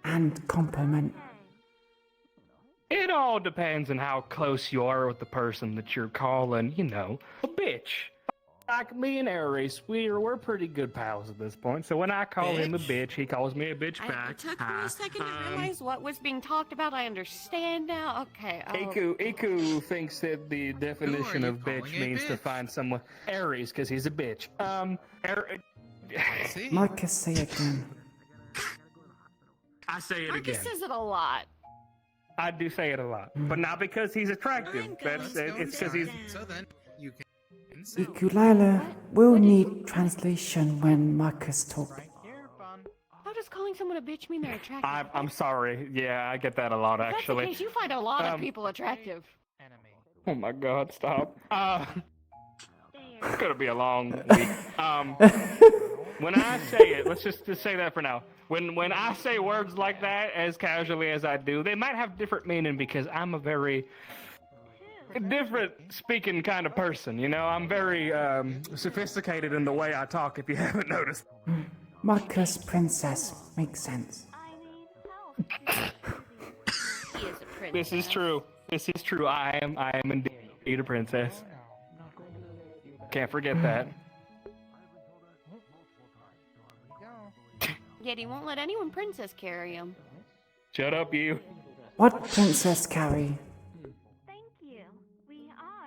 and compliment. It all depends on how close you are with the person that you're calling, you know, a bitch. Like me and Aries, we're pretty good pals at this point. So when I call him a bitch, he calls me a bitch back. It took me a second to realize what was being talked about. I understand now. Okay. Iku thinks that the definition you of bitch calling a means to bitch? find someone Aries because he's a bitch. See? Marcus say again. I say it Marcus again. says it a lot. I do say it a lot, but not because he's attractive. It's because he's. So then, you can say Iku'lylah will need translation when Marcus talk. How does calling someone a bitch mean they're attractive? I'm sorry. Yeah, I get that a lot If actually. that's the case, you find a lot of people attractive. Oh my God! Stop. It's gonna be a long week. When I say it, let's just say that for now. When I say words like that as casually as I do, they might have different meaning because I'm a very different speaking kind of person. You know, I'm very sophisticated in the way I talk. If you haven't noticed. Marcus princess makes sense. This is true. This is true. I am indeed a princess. Can't forget that. Yet he won't let anyone princess carry him. Shut up, you. What princess carry?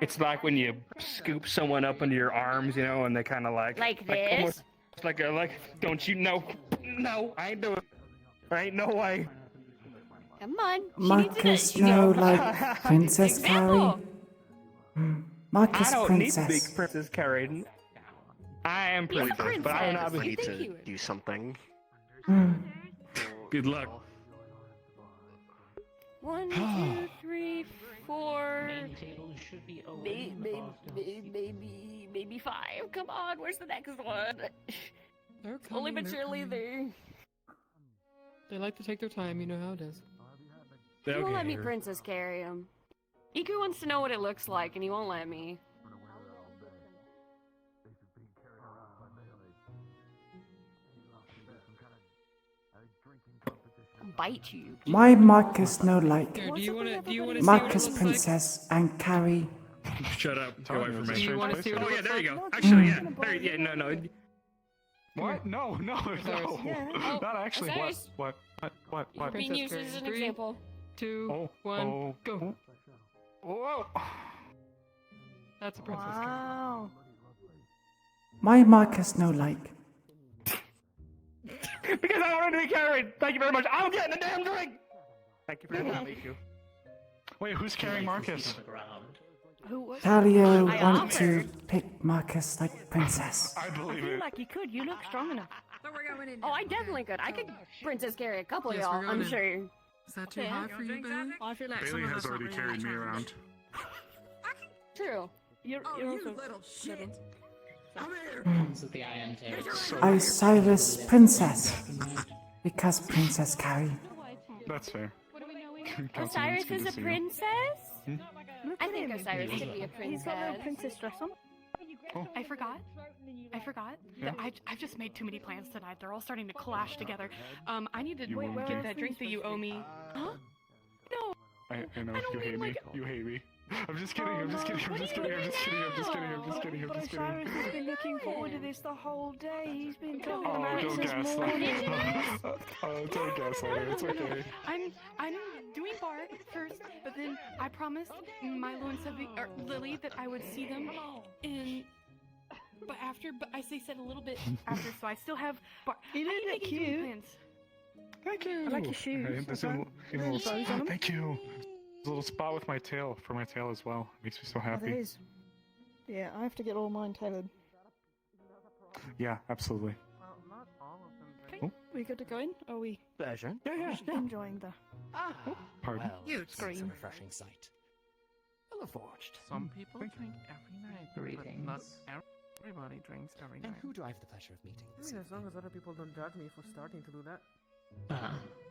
It's like when you scoop someone up into your arms, you know, and they kind of like this? almost like don't you know? No, I ain't doing it. There ain't no way. Come on. Marcus know like princess carry? Example. Marcus I don't princess. need to be princess carried. I am He's a princess, but I don't princess. have We need think he to would. do something. Good luck. 1, 2, 3, 4. should be Maybe 5. Come on, where's the next one? They're Slowly coming, but they're surely coming. They like to take their time, you know how it is. He won't let me princess carry him. Iku wants to know what it looks like, and he won't let me. I'll bite you. My Marcus know like Here, do you wanna see what it Marcus looks princess and carry. Shut up. Get away from Do me. you wanna see what Oh it yeah, looks there you like? go. Actually, yeah. There, yeah, no. What? No. Yeah. Not actually. Osiris. What? You're being used as an example. 2, 1, go. Whoa. That's a princess. Wow. My Marcus know like. Because I wanted to be carried. Thank you very much. I'm getting a damn drink. Thank you for your time, Iku. Wait, who's carrying Marcus? Who was Talio I want to offered. pick Marcus like princess. I believe it. Like you could. You look strong enough. So we're going in. Oh, I definitely could. I could princess carry a couple of Yes, y'all, we're I'm going in. sure. Is that too Yeah. hard for you, Bailey? Oh, I feel like Bailey some of has us already not carried really me challenged. around. True. You're Oh, also you little shit. Comes with the INT. Osiris Princess. Because Princess Carrie. That's fair. Osiris is a princess? I think Osiris could be a He's got a little princess. princess dress on. I forgot that I've just made too many plans tonight. They're all starting to clash together. I need to get that drink that you owe me. Huh? No. I know, you hate me. You hate me. I'm just kidding, I'm just kidding, I'm just kidding, I'm just kidding, I'm just kidding, I'm just kidding, I'm just kidding. Osiris has been looking forward to this the whole day. He's been talking Oh, about it don't since gaslight morning. Don't gaslight her, it's okay. I'm doing bar first, but then I promised Milo and Lily that I would see them in. But I said a little bit after, so I still have bar. You didn't look cute. Plans. Thank you. I like your shoes. There's a thank you. There's a little spot with my tail, for my tail as well. Makes me so Oh, there happy. is. Yeah, I have to get all mine tailored. Yeah, absolutely. Well, not all of them. We good to go in? Or are we Pleasure. Yeah. enjoying the Pardon? screen? Refreshing sight. Well forged. Some people drink every night, Greetings. but not everybody drinks every night. And who do I have the pleasure of meeting? I mean, as long as other people don't judge me for starting to do that.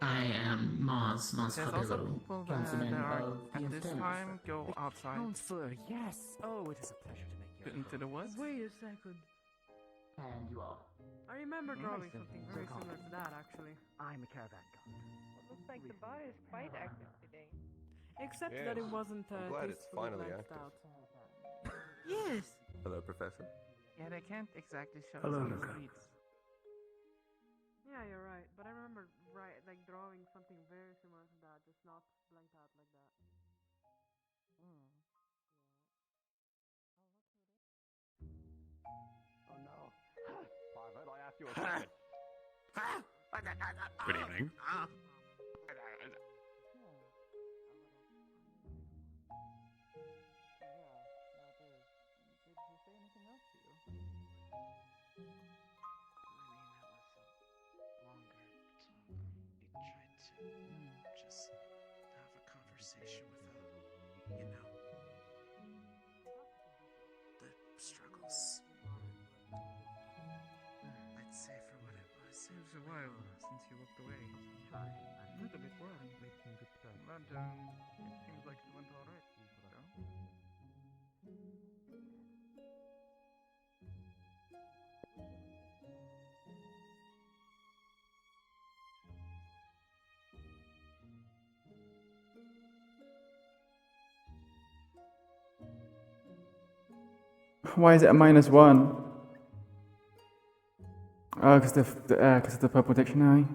I am Mars There's also Fabulou, people councilman that are of the at this Infernal time District. go outside Counselor, yes. Oh, it is a pleasure to make your into the woods. Wait a second. And you all. I remember drawing Nice. something very similar to that, actually. I'm a caravan god. It looks like the bar is quite active today. Except that it Yes. wasn't I'm glad it's tastefully finally glanced active. out. Yes. Hello, Professor. Yeah, they can't exactly show us Hello, on the Luca. streets. Yeah, you're right. But I remember drawing something very similar to that, just not blanked out like that. Oh no. Private, I asked you a question. Good evening. Just have a conversation without, the struggles. I'd say for what it was. It was a while since you looked away. A little bit worried. But, it seems like it went alright. Why is it a -1? Oh, because of the purple dictionary.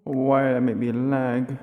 Why did that make me lag?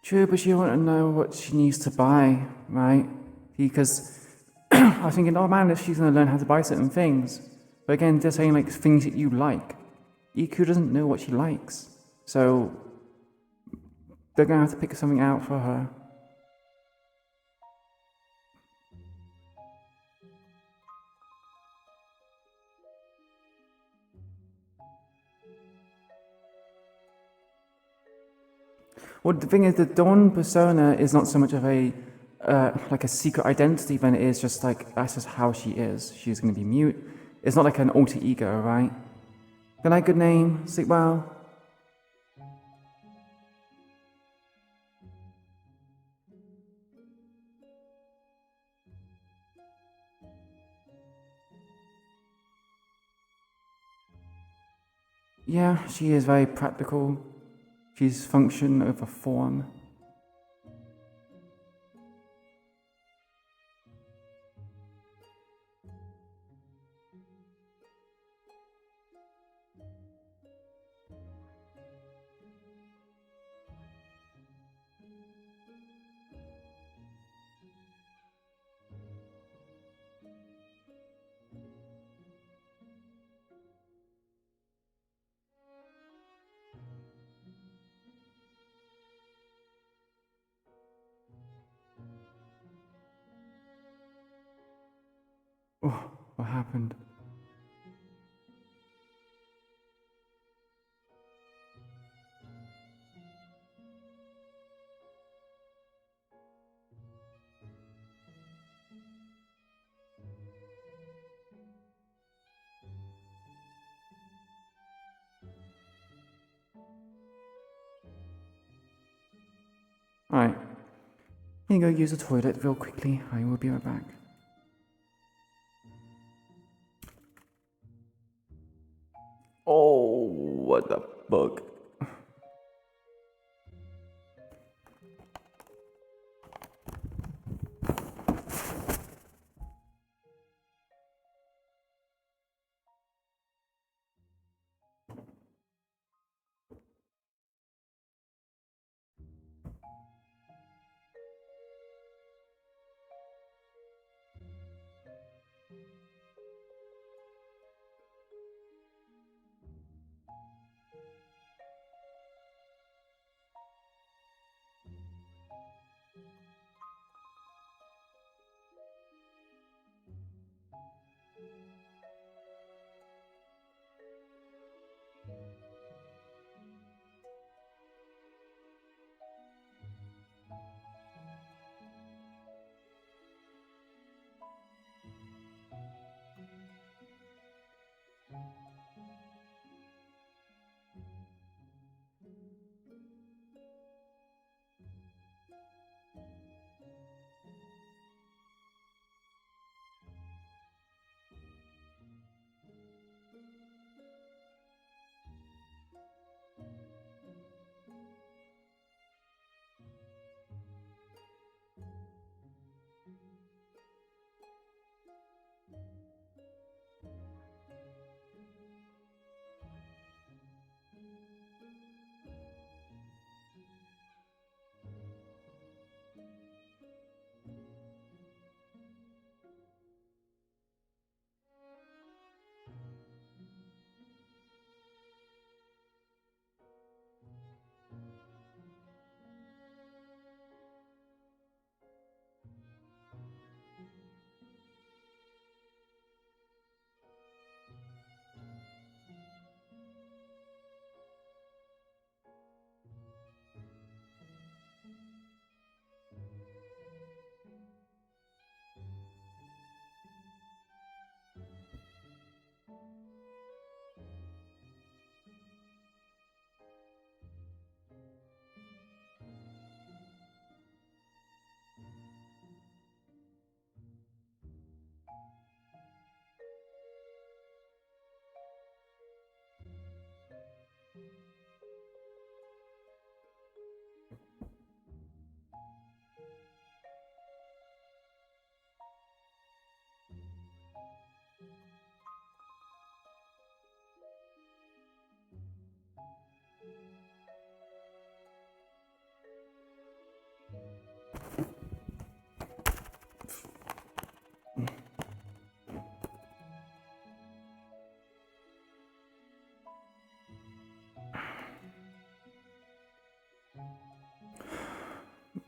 True, but she want to know what she needs to buy, right? Because I was thinking, oh man, if she's going to learn how to buy certain things. But again, they're saying like things that you like. Iku doesn't know what she likes. So they're going to have to pick something out for her. Well, the thing is, the Dawn persona is not so much of a like a secret identity than it is just like that's just how she is. She's going to be mute. It's not like an alter ego, right? Good night, good name. Sleep well. Yeah, she is very practical. She's function over form. Oh, what happened? Alright. Let me go use the toilet real quickly. I will be right back. Oh, what the fuck?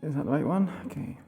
Is that the right one? Okay.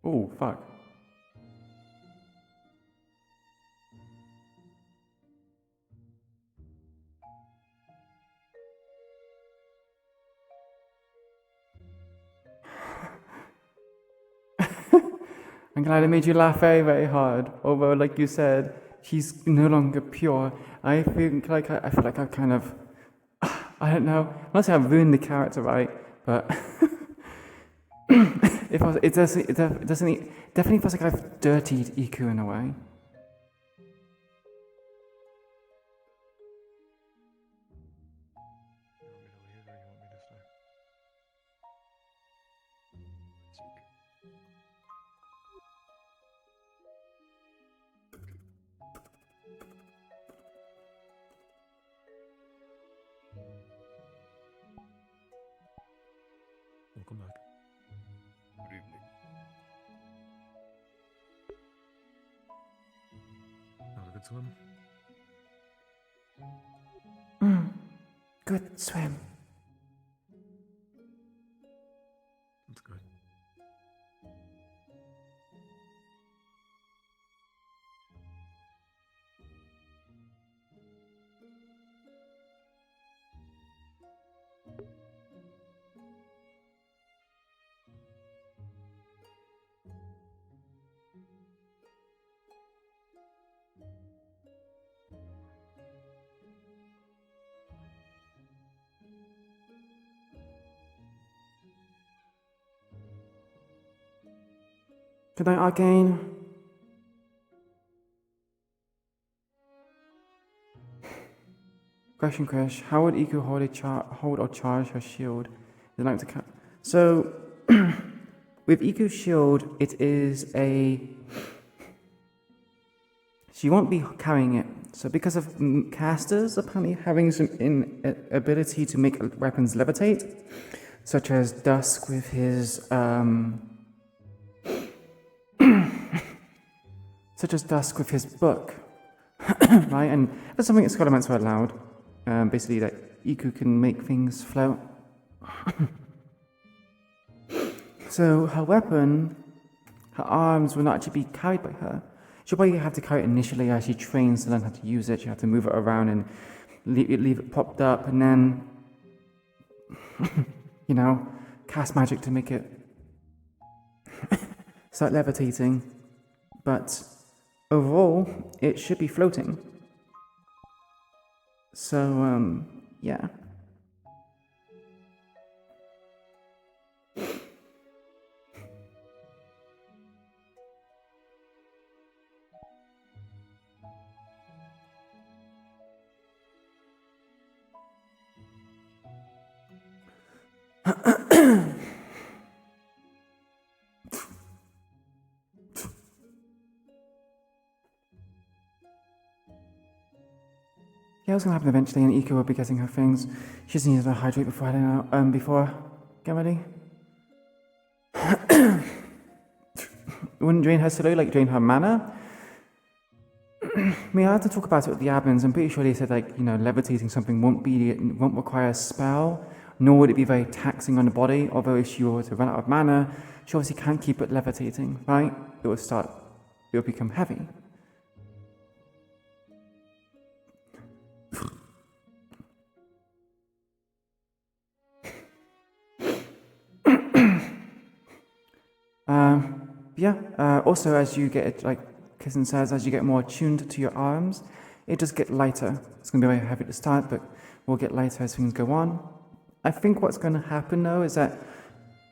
Oh, fuck. I'm glad I made you laugh very, very hard. Although, like you said, she's no longer pure. I feel like I've kind of, I don't know. I'm not saying I've ruined the character, right? But it definitely feels like I've dirtied Iku in a way. Welcome back. Good evening. Have a good swim. Good swim. That's good. Good night, Arcane. Question, Crash. How would Iku hold or charge her shield? Is it like to so, with Iku's shield, it is a... She won't be carrying it. So because of casters apparently having some ability to make weapons levitate, such as Dusk with his book, right? And that's something that Scholomance were allowed. Basically, that Iku can make things float. So her weapon, her arms will not actually be carried by her. She'll probably have to carry it initially as she trains to learn how to use it. She'll have to move it around and leave it propped up, and then, you know, cast magic to make it start levitating. But overall, it should be floating. So, yeah. Yeah, it's gonna happen eventually, and Iku will be getting her things. She just needs to hydrate before heading out. Before get ready. It wouldn't drain her slowly, like drain her mana. I mean, I have to talk about it with the admins. I'm pretty sure they said, like, you know, levitating something won't require a spell, nor would it be very taxing on the body. Although if she were to run out of mana, she obviously can't keep it levitating, right? It will become heavy. Also, as you get, like Kissen says, as you get more attuned to your arms, it does get lighter. It's going to be very heavy to start, but will get lighter as things go on. I think what's going to happen, though, is that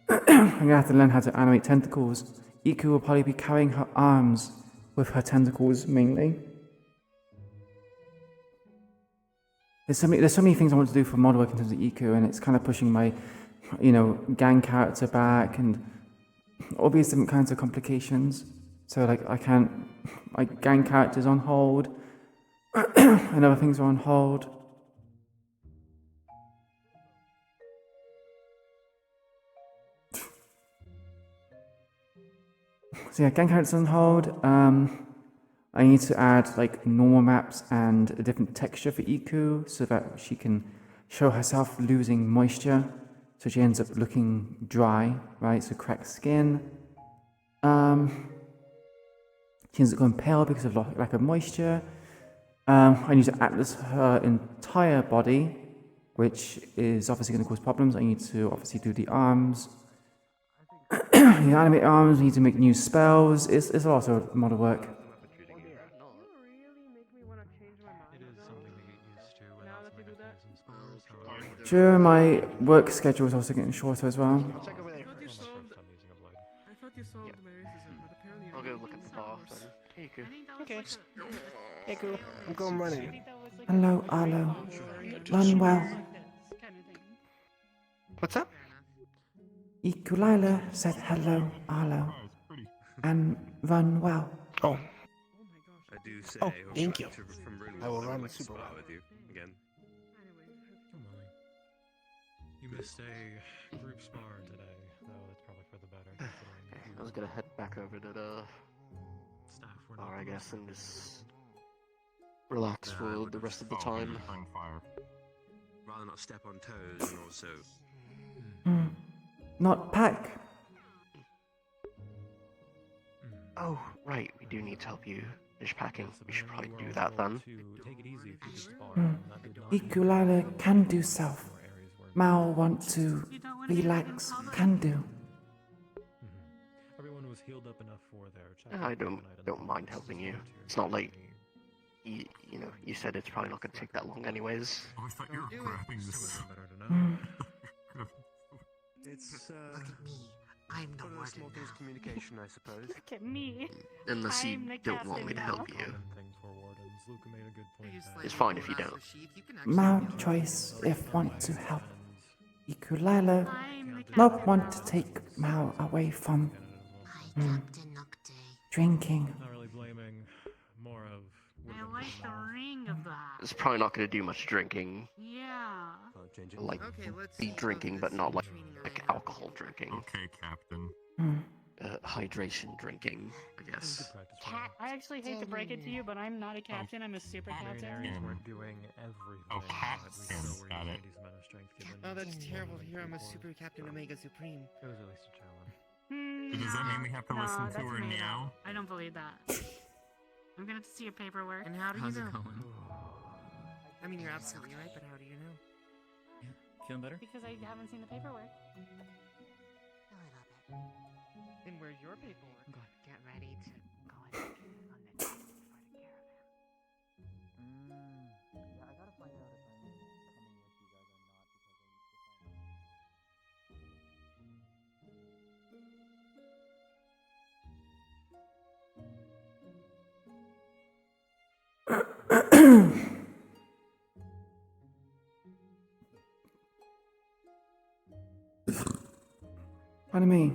I'm going to have to learn how to animate tentacles. Iku will probably be carrying her arms with her tentacles, mainly. There's so many things I want to do for model work in terms of Iku, and it's kind of pushing my, you know, gang character back, and all these different kinds of complications. So, like, I can't, like, gang characters on hold, and other things are on hold. So yeah, gang characters on hold. I need to add, like, normal maps and a different texture for Iku so that she can show herself losing moisture. So she ends up looking dry, right? So cracked skin. She ends up going pale because of lack of moisture. I need to atlas her entire body, which is obviously going to cause problems. I need to obviously do the arms. The animate arms, we need to make new spells. It's a lot of model work. Sure, my work schedule is also getting shorter as well. I thought you solved my racism, but apparently I'll go look at the bar then. Hey, Iku. Okay. Hey, Iku. I'm going running. Hello, Arlo. Run well. What's up? Iku'lylah said hello, Arlo. And run well. Oh. I do say, Oh, thank you. I will run super well with you again. You missed a group spar today, though that's probably for the better. I was gonna head back over to the bar, I guess, and just relax for the rest of the time. Rather not step on toes, and also. Not pack. Oh, right, we do need to help you finish packing. We should probably do that then. Iku'lylah can do self. Mao want to relax, can do. Everyone was healed up enough for their I don't mind helping you. It's not like you know, you said it's probably not gonna take that long anyways. I thought you were grabbing this. It's I'm the warden now. Communication, I suppose. Look at me. Unless you I'm the don't want me to captain help now. you. Luca made a good point. It's fine if you don't. Mal choice if want to help. Iku'lylah not want to take Mal away from drinking. Not really blaming. More of. I like the ring of that. It's probably not going to do much drinking. Yeah. Like, be drinking, but not like alcohol drinking. Okay, Captain. Hydration drinking, I guess. I actually hate to break it to you, but I'm not a captain. I'm a super captain. We're doing everything. Oh, Captain. Got it. Oh, that's terrible to hear. I'm a super captain Omega Supreme. It was at least a challenge. Does that mean we have to listen to her now? I don't believe that. I'm gonna have to see your paperwork. And how do you How's know? it going? I mean, you're absolutely right, but how do you know? Feeling better? Because I haven't seen the paperwork. Then where's your paperwork? Go on, get ready to go and check in on the team for the caravan. Yeah, I gotta find out if I'm coming with you guys or not, because Pardon me.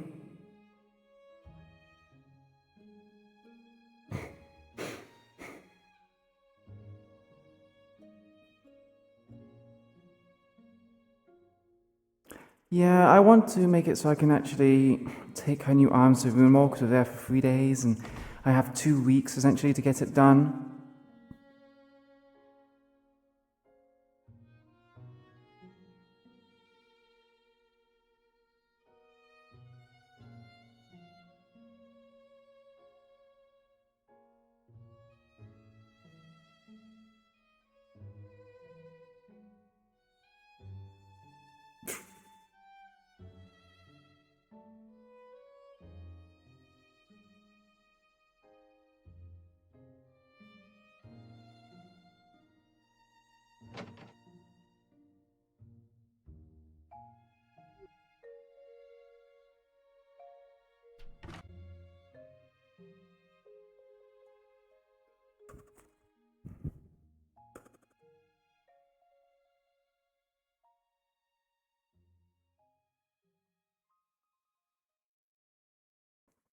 Yeah, I want to make it so I can actually take her new arms to Moonwalk because we're there for 3 days and I have 2 weeks essentially to get it done.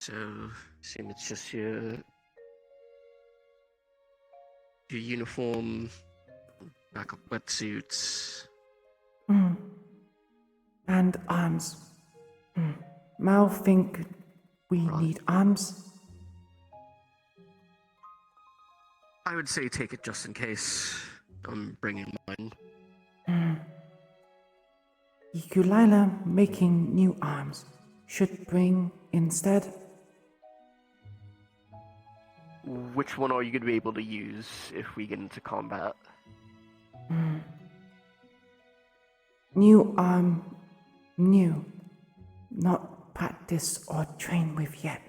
So, assume it's just your uniform, backup wetsuits. And arms. Mal think we need arms. I would say take it just in case. I'm bringing mine. Iku'lylah making new arms. Should bring instead. Which one are you going to be able to use if we get into combat? New arm. New. Not practice or train with yet.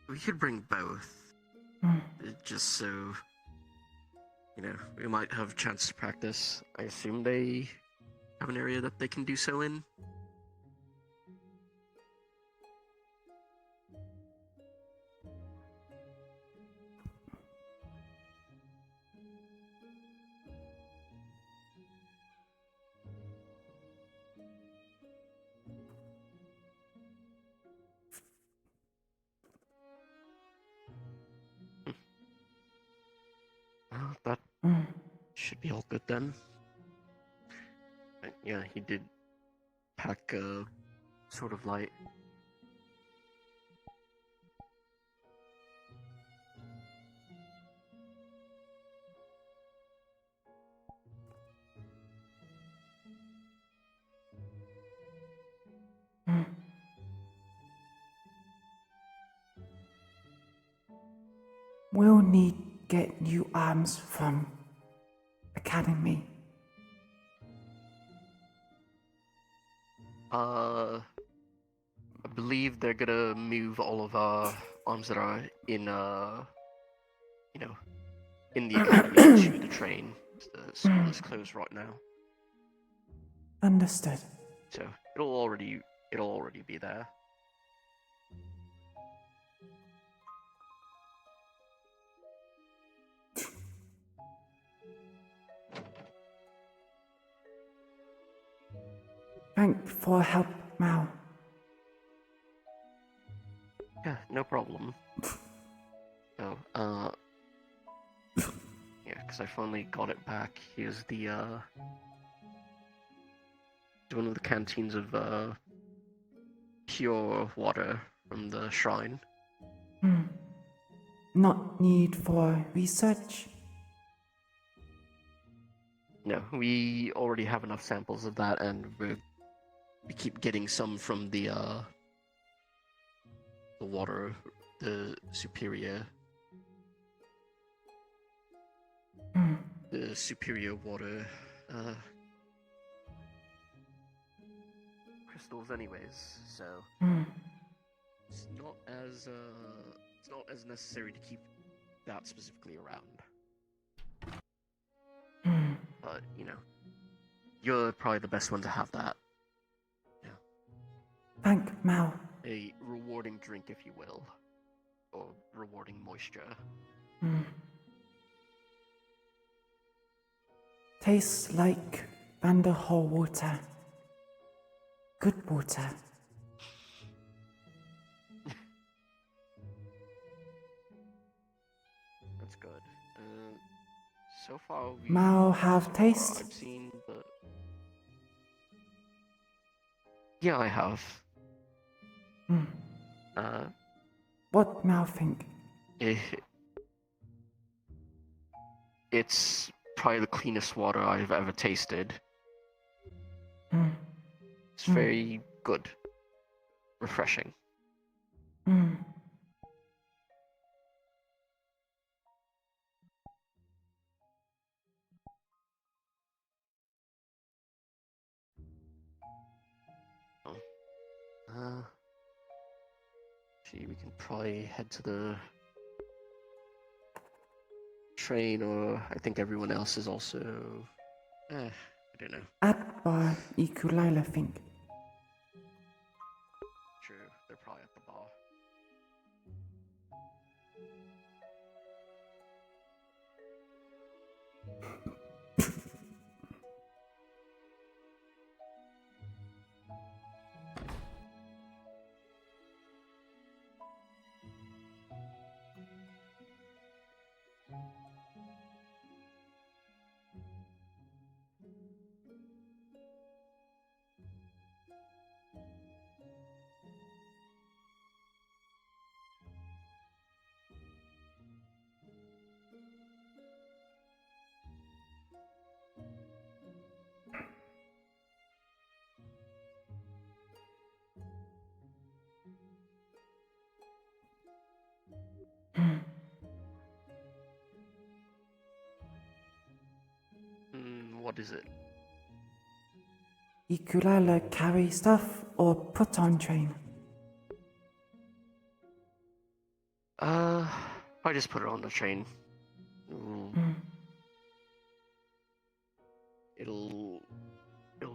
We could bring both. Just so, we might have a chance to practice. I assume they have an area that they can do so in. Well, that should be all good then. Yeah, he did pack sort of light. We'll need get new arms from Academy. I believe they're gonna move all of our arms that are in the academy to the train. The school is closed right now, Understood. so it'll already be there. Thank for help, Mal. Yeah, no problem. So, yeah, because I finally got it back. Here's the, one of the canteens of, pure water from the shrine. Not need for research? No, we already have enough samples of that, and we keep getting some from the water, the superior water, crystals anyways, so it's not as necessary to keep that specifically around. But, you know, you're probably the best one to have that. Yeah. Thank Mal. A rewarding drink, if you will. Or rewarding moisture. Tastes like Vanderhall water. Good water. That's good. So far, Mal have taste? I've seen, but yeah, I have. What Mal think? It's probably the cleanest water I've ever tasted. It's very good. Refreshing. Gee, we can probably head to the train, or I think everyone else is also... I don't know. At bar, Iku'lylah think. True, they're probably at the bar. What is it? Iku'lylah carry stuff or put on train? I just put it on the train. It'll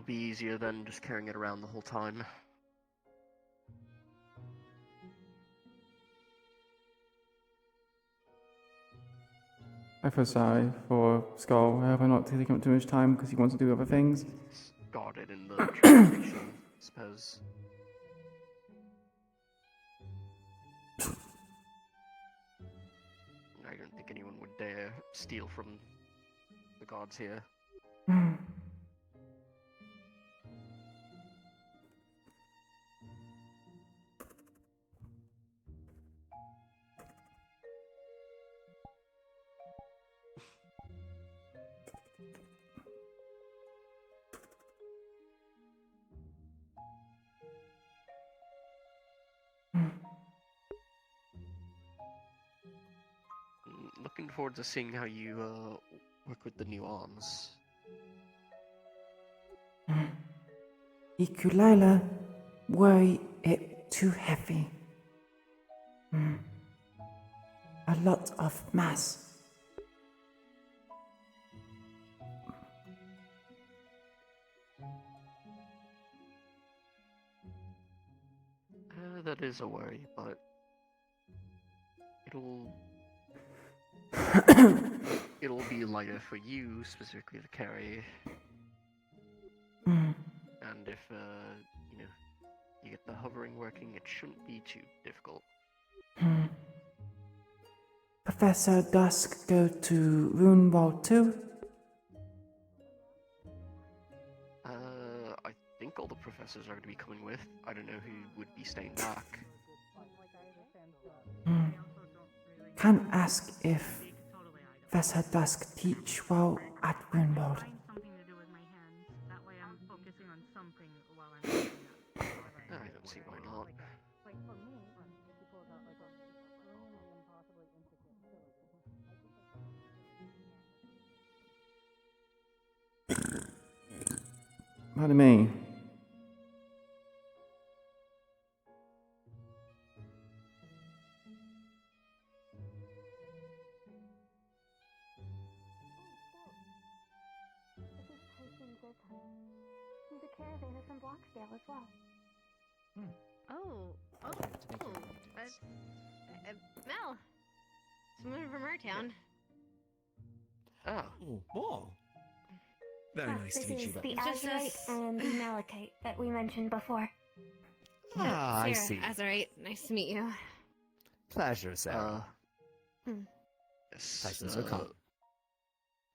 be easier than just carrying it around the whole time. I feel sorry for Skull. I hope I'm not taking up too much time because he wants to do other things. It's guarded in the train station, I suppose. I don't think anyone would dare steal from the guards here. Looking forward to seeing how you work with the new arms. Iku'lylah worry it too heavy. A lot of mass. That is a worry, but it'll be lighter for you specifically to carry. Mm. And if you know, you get the hovering working, it shouldn't be too difficult. Professor Dusk go to Rune World too? I think all the professors are going to be coming with. I don't know who would be staying back. Can't ask if Professor Dusk teach well at Rune World. I don't see why not. Pardon me. He's a caravaner from Blocksdale as well. Mel. Someone from our town. Oh. Very nice to meet you. This is the Just Azurite us. and the Malachite that we mentioned before. Ah, I Sarah, see. Azurite. Nice to meet you. Pleasure, Sarah. Yes. Tyson's welcome.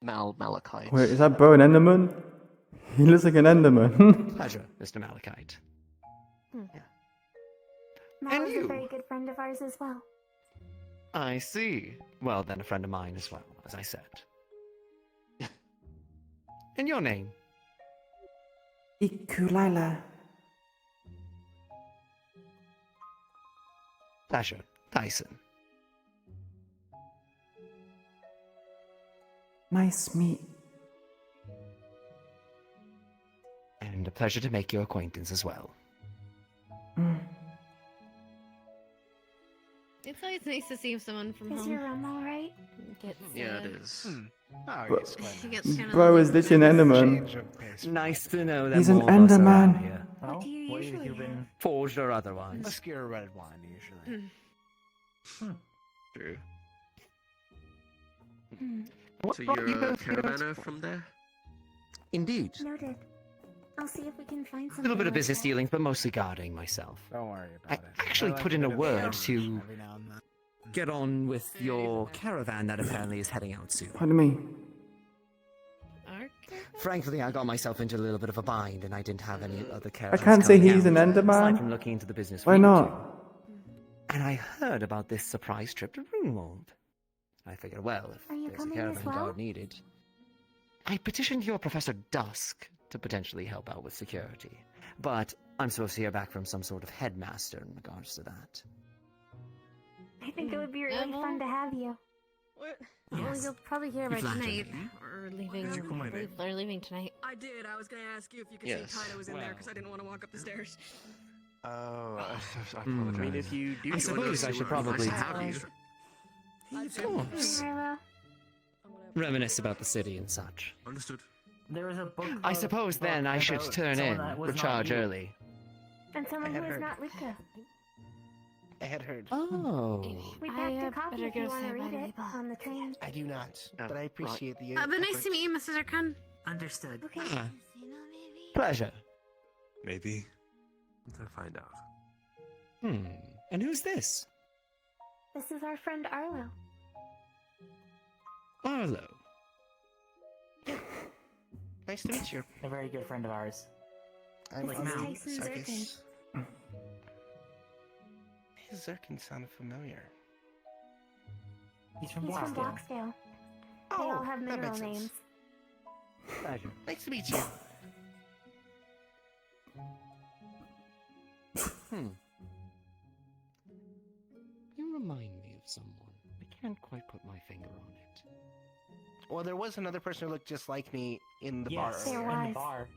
Malachite. Wait, is that bro an Enderman? He looks like an Enderman. Pleasure, Mr. Malachite. Mal is you? a very good friend of ours as well. I see. Well, then a friend of mine as well, as I said. And your name? Iku'lylah. Pleasure, Tyson. Nice meet. And a pleasure to make your acquaintance as well. It's always nice to see someone from Is home. your room alright? Yeah, it is. Bro is literally an Enderman. Nice to know that He's an more of us are around Enderman. here. What do you usually have? Forged or otherwise. Whiskey or red wine, usually. True. What So brought you're you a both here? caravaner from there? Indeed. Noted. I'll see if we can find A something. little bit of like business that. dealings, but mostly guarding myself. Don't worry I about it. actually like put in a bit of word damage to every now and then. get on with your caravan that apparently is heading out soon. Pardon me. Frankly, I got myself into a little bit of a bind, and I didn't have any other caravans. can't say coming he's out, an Enderman. Aside from looking into the business. Why we not? do. And I heard about this surprise trip to Ringwald. I figured, well, if Are you there's a coming caravan as well? guard needed, I petitioned your Professor Dusk to potentially help out with security. But I'm supposed to hear back from some sort of headmaster in regards to that. I think it would be really fun to have you. Well, Yes. you'll probably hear You by flatter tonight. me. Or leaving. Did you call my name? They're leaving tonight. I did. I was gonna ask you if you could Yes. see Tyler was in there because I didn't want to walk up the stairs. Oh, I Hmm. apologize. I mean, if you do I join suppose us, I should it would be nice probably- to have you. Of course. Carla, Reminisce about the city and such. Understood. There was a book. I suppose then I should turn in, recharge early. and someone I who had is heard. not Luca. I had heard. Oh. We packed a copy better if go you want say to bye read to it people. on the train. I do not, but I appreciate the But nice effort. to meet you, Mrs. Arkan. Understood. Okay. Ah. Pleasure. Maybe. Until I find out. And who's this? This is our friend Arlo. Arlo. Nice to meet you. A very good friend of ours. I'm This like is Mal. Tyson Zirkin. His Zirkin sounded familiar. He's from He's from Blocksdale. Blocksdale. They all have that mineral makes sense. names. Pleasure. Nice to meet you. You remind me of someone. I can't quite put my finger on it. Well, there was another person who looked just like me in the Yes, bar. There in was. the bar.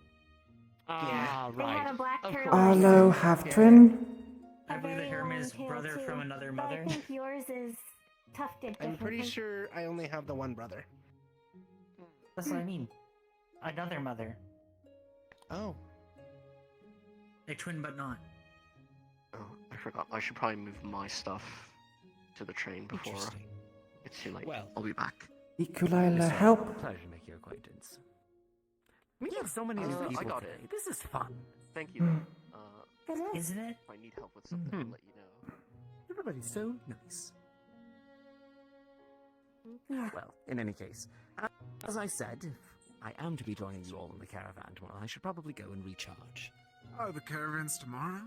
Ah, They right. had a black Of turtle. course. Arlo have twin. I A believe that very Herm long is tail, brother too. from another But mother. I think yours is tufted I'm pretty differently. sure I only have the one brother. That's what I mean. Another mother. Oh. A twin, but not. Oh, I forgot. I should probably move my stuff to the train before it's too late. Well, I'll be back. Iku'lylah, help! Pleasure to make your acquaintance. We have so many new people I got today. it. This is fun. Thank you. Isn't it? If I need help with something, I'll let you know. Everybody's so nice. Well, in any case, as I said, if I am to be joining you all in the caravan tomorrow, I should probably go and recharge. Oh, the caravan's tomorrow?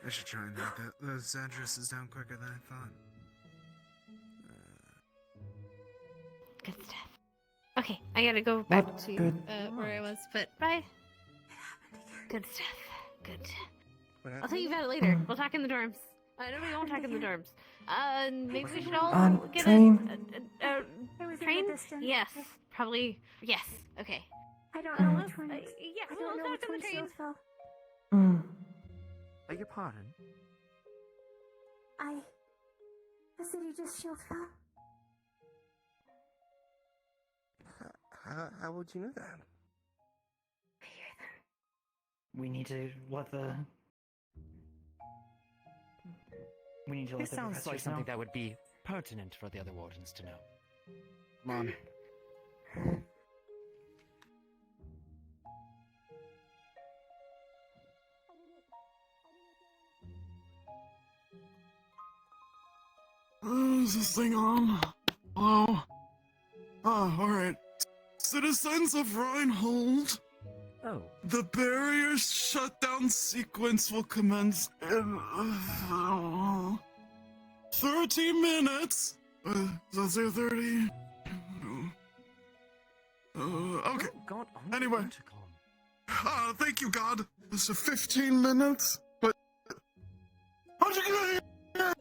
I should try and knock those addresses down quicker than I thought. Good stuff. Okay, I gotta go back What to good- where I was, but bye. Good stuff. Good. I'll tell you about it later. We'll talk in the dorms. No, we won't talk in the dorms. Maybe we should all get train? a train? distance. Yes, probably. Yes. Okay. I don't know which one. Yeah, I we'll don't know talk which on the one train. shield fell. Beg your pardon? The city just shield fell. How would you know that? We need to let the. We need to let This the sounds like professors something know. that would be pertinent for the other wardens to know. Come on. Is this thing on? Hello? Alright. Citizens of Reinhold. Oh. The barrier shutdown sequence will commence in 30 minutes. Does it say 30? Okay. God, anyway. Thank you, God. This is 15 minutes, but how'd you get here?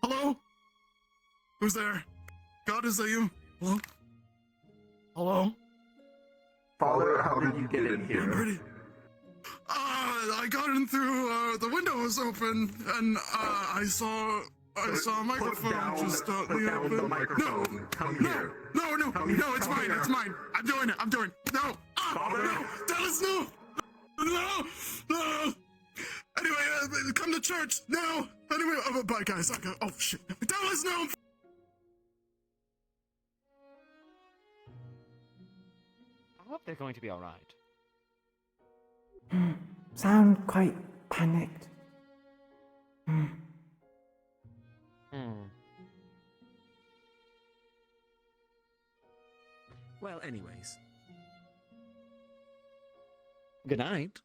Hello? Who's there? God, is that you? Hello? Hello? Father, how did you get in here? Pretty. I got in through, the window was open, and, I saw a microphone just, put down the microphone. Come here. No, it's mine. I'm doing it. No! Father? No! Dallas, no! No! Anyway, come to church, now! Anyway, bye, guys. Oh, shit. Dallas, no! I hope they're going to be alright. Sound quite panicked. Well, anyways. Good night.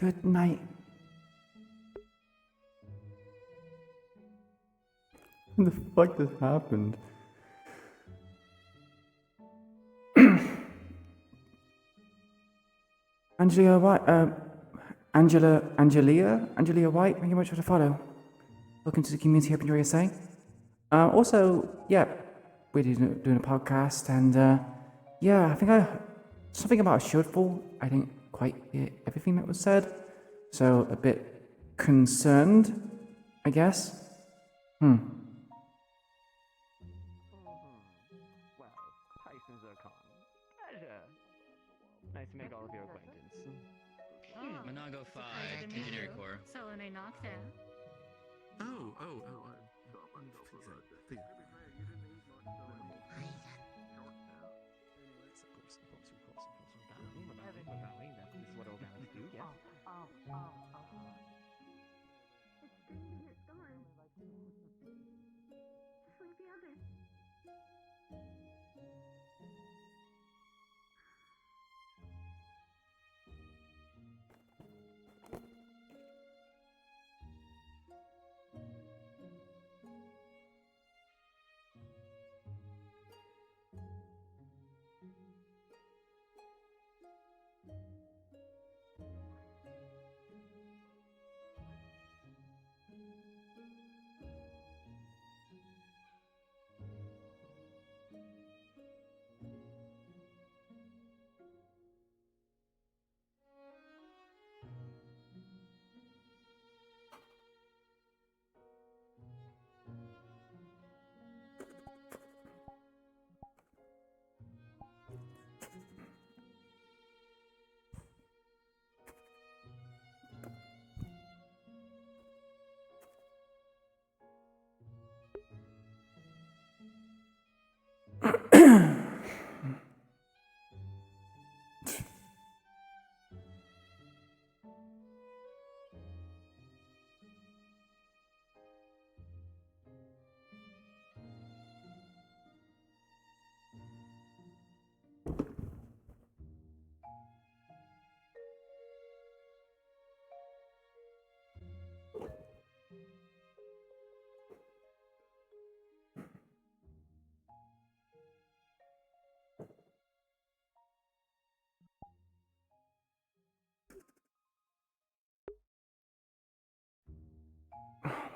Good night. What the fuck just happened? Angelia White, Angelia White, thank you much for the follow. Welcome to the community, hope you enjoy your stay. Also, yeah, we're doing a podcast, and yeah, I think something about a shield fall. I didn't quite hear everything that was said, so a bit concerned, I guess. Well, Tyson Zircon. Pleasure. Nice to make all of your acquaintance. Monago 5, Engineering Corps. Solene knocked out. Please.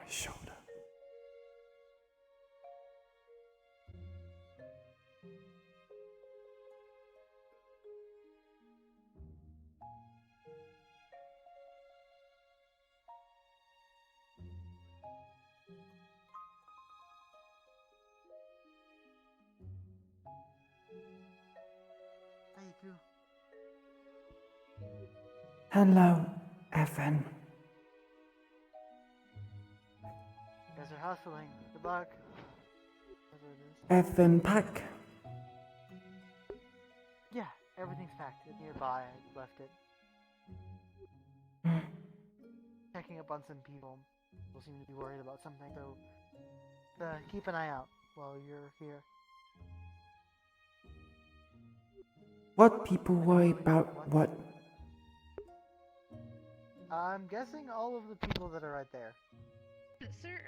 shoulder. Iku. Hello, Evan. You guys are hustling. Good luck. Whatever it is. Evan pack. Yeah, everything's packed. It's nearby. I left it. Checking up on some people. People seem to be worried about something, so keep an eye out while you're here. What people worry about what? I'm guessing all of the people that are right there. Sir.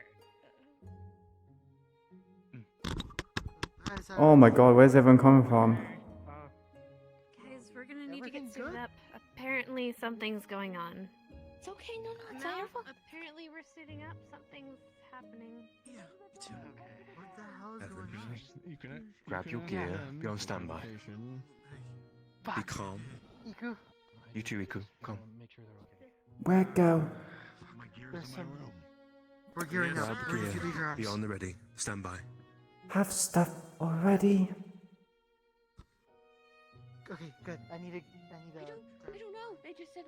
Oh my god, where's everyone coming from? Guys, we're gonna need to get suited up. Apparently, something's going on. It's okay, no, it's not your fault. Apparently, we're suiting up. Something's happening. Yeah, it's okay. What the hell is going on? Grab your gear. Be on standby. Be calm. Iku. You too, Iku. Come. Where go? There's some... We're gearing up. Grab We're gear. to the drops. Be on the ready. Stand by. Have stuff already? Okay, good. I need a... I don't know. They just said.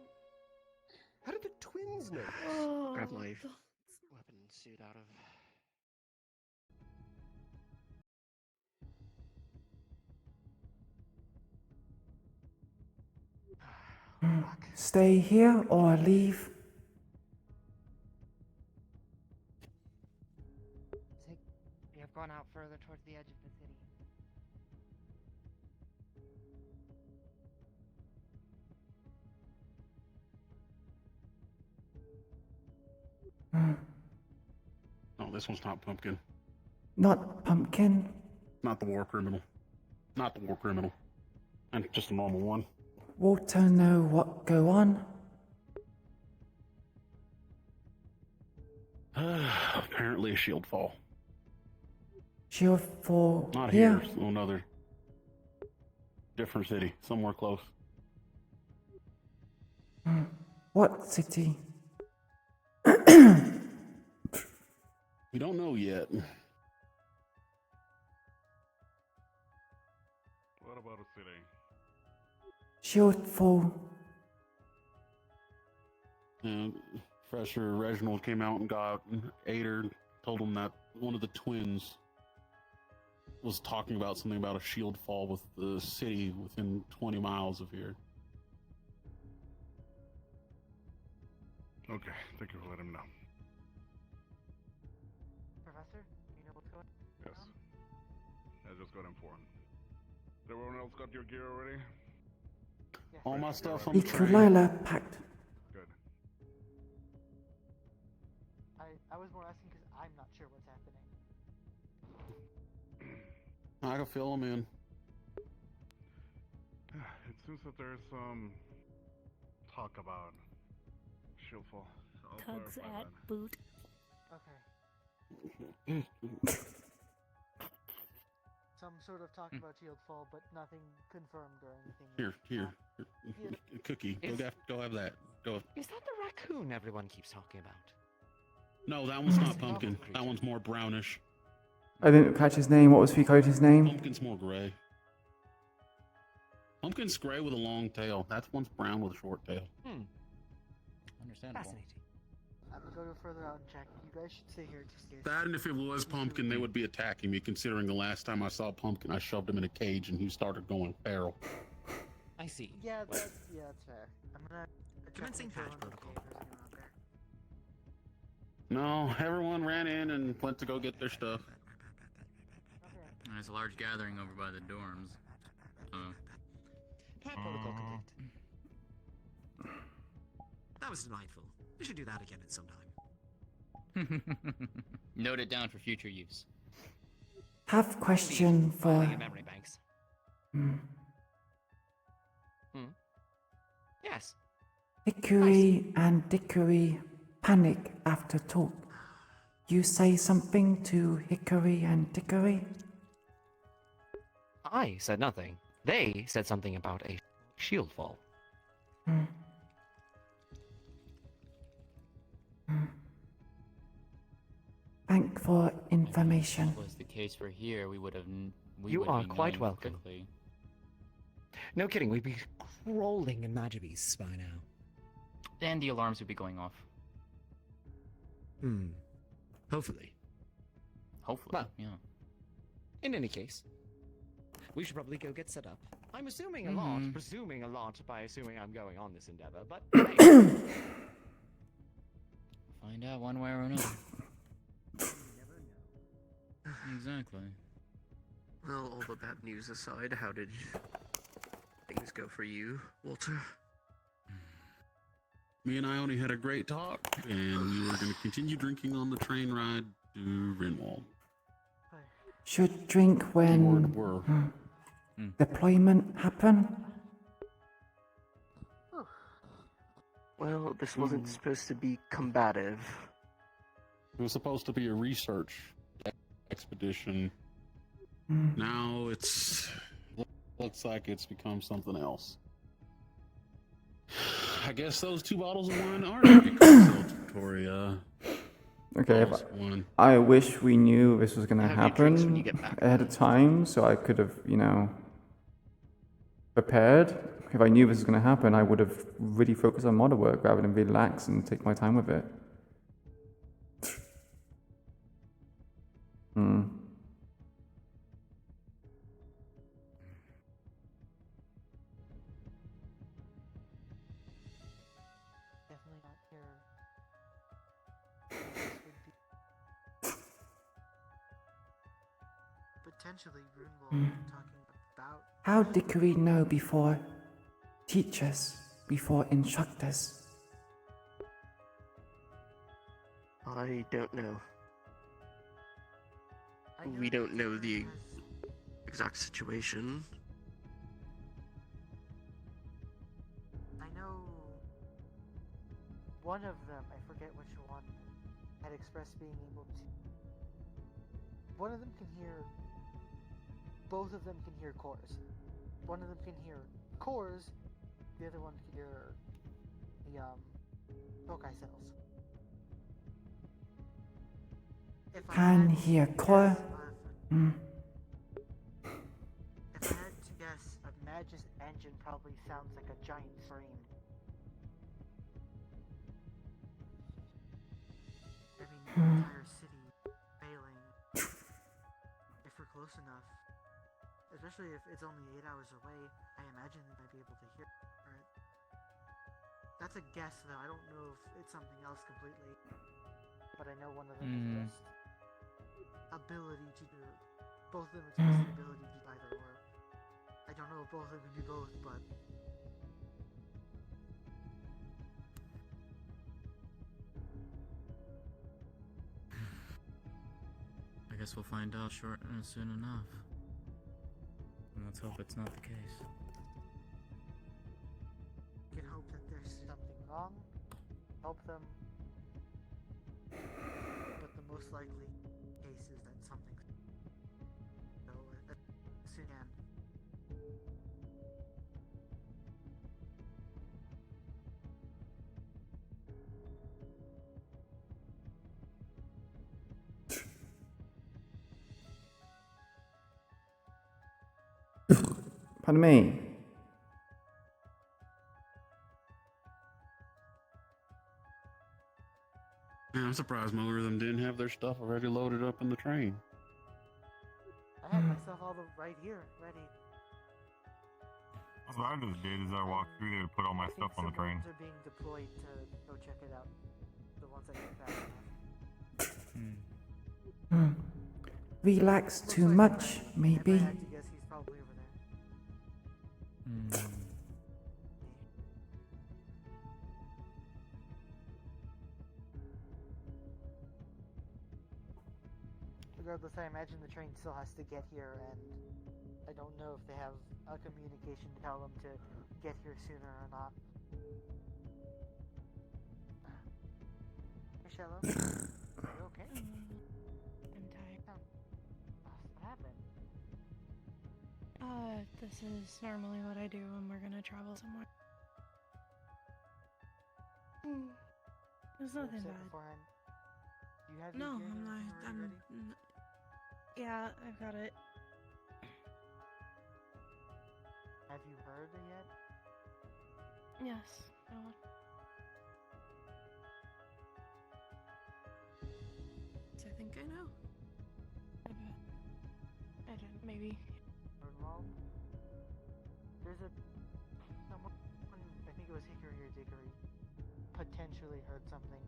How did the twins know? Oh, Grab my weapon suit out of. Stay here or leave? We have gone out further towards the edge of the city. No, this one's not Pumpkin. Not Pumpkin. Not the war criminal. Not the war criminal. And just a normal one. Walter know what go on? Apparently a shield fall. Shield for Not here? here, so another different city, somewhere close. What city? We don't know yet. What about a city? Shield fall. And Professor Reginald came out and got Ader, told him that one of the twins was talking about something about a shield fall with the city within 20 miles of here. Okay, thank you for letting me know. Professor, you know what's going on? Yes. I just got informed. Everyone else got your gear already? Yes. All my stuff on the train. Iku'lylah packed. Good. I was more asking because I'm not sure what's happening. I can fill them in. It seems that there's some talk about Shieldfall. I'll Tugs clarify at that. boot. Okay. Some sort of talk about Shieldfall, but nothing confirmed or anything. Here. Cookie, go have that. Go. Is that the raccoon everyone keeps talking about? No, that one's not Pumpkin. That one's more brownish. I didn't catch his name. What was Fikota's name? Pumpkin's more gray. Pumpkin's gray with a long tail. That one's brown with a short tail. Understandable. Fascinating. I'm gonna go further out and check. You guys should stay here just in case. That and if it was Pumpkin, they would be attacking me, considering the last time I saw Pumpkin, I shoved him in a cage and he started going feral. I see. Yeah, that's fair. I'm gonna Commencing check patch protocol. No, everyone ran in and went to go get their stuff. There's a large gathering over by the dorms. Pat protocol complete. That was delightful. We should do that again at some time. Note it down for future use. Have question for. Filing in memory banks. Yes. Hickory and Dickory panic after talk. you say something to Hickory and Dickory? I said nothing. They said something about a shield fall. Hmm. Hmm. Thank for information. If that was the case for here, we would have. You are quite welcome. Quickly. No kidding, we'd be crawling in Magibeasts by now. And the alarms would be going off. Hopefully. Hopefully. Well, yeah. In any case, we should probably go get set up. I'm assuming a lot, presuming a lot by assuming I'm going on this endeavor, but Find out one way or another. Exactly. Well, all the bad news aside, how did things go for you, Walter? Me and I only had a great talk, and we were going to continue drinking on the train ride to Rinwald. Should drink when deployment happen? Well, this wasn't supposed to be combative. It was supposed to be a research expedition. Now looks like it's become something else. I guess those 2 bottles of wine are Victoria. Okay, I wish we knew this was gonna happen ahead of time, so I could have, prepared. If I knew this was gonna happen, I would have really focused on model work rather than relax and take my time with it. Definitely not here. Potentially, Runewald talking about. How did we know before teachers, before instructors? I don't know. We don't know the exact situation. I know one of them, I forget which one, had expressed being able to. One of them can hear. Both of them can hear cores. One of them can hear cores, the other one can hear the Tokai cells. Can hear core. If I had to guess, a Magus engine probably sounds like a giant scream. I mean, the entire city failing. If we're close enough, especially if it's only 8 hours away, I imagine they might be able to hear it. That's a guess, though. I don't know if it's something else completely. But I know one of them is just ability to do. Both of them express the ability to do either or. I don't know if both of them can do both, but. I guess we'll find out soon enough. And let's hope it's not the case. I can hope that there's something wrong. Help them. But the most likely case is that something's. So, soon and. Pardon me. Yeah, I'm surprised more of them didn't have their stuff already loaded up in the train. I have my stuff all right here, ready. That's what I just did. As I walked through there, put all my stuff on the train. Are being deployed to go check it out. The ones that get fast enough. Relax too much, maybe. I had to guess he's probably over there. Regardless, I imagine the train still has to get here, and I don't know if they have a communication to tell them to get here sooner or not. Hey, Shallow, are you okay? This is normally what I do when we're gonna travel somewhere. There's nothing bad. Do you have No, your gear I'm and not. everything already ready? Yeah, I've got it. Have you heard it yet? Yes. So I think I know. I don't. Maybe. Well, there's someone, I think it was Hickory or Dickory, potentially heard something.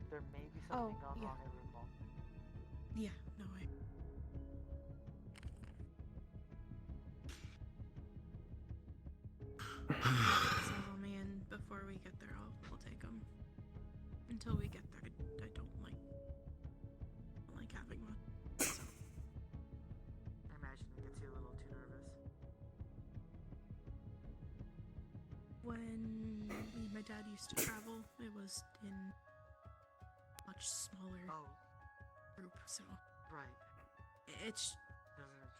There may be something gone wrong at Roomall. Yeah. No way. Settle me in before we get there. I'll take them. Until we get there, I don't like having one. So. I imagine it gets you a little too nervous. When me and my dad used to travel, it was in much smaller group, so right.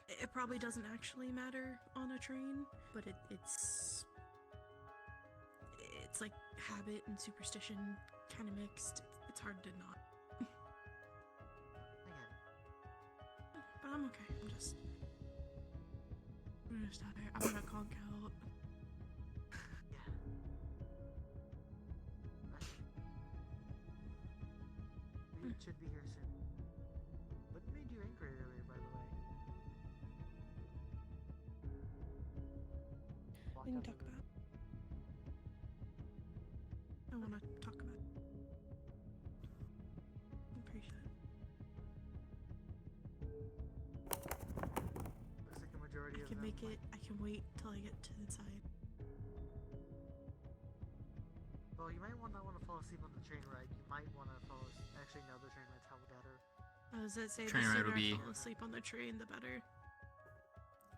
It probably doesn't actually matter on a train, but it's like habit and superstition kind of mixed. It's hard to not. But I'm okay. I'm just tired. I'm gonna conk out. We should be here soon. What made you angry earlier, by the way? We can talk about it. I want to talk about it. I'm pretty sure. Looks like a majority I can make it. I can wait till I get to the side. Well, you might not want to fall asleep on the train ride. You might want to fall asleep. Actually, no, the train ride's probably better. I was gonna say the Train ride sooner would I be- fall asleep on the train, the better.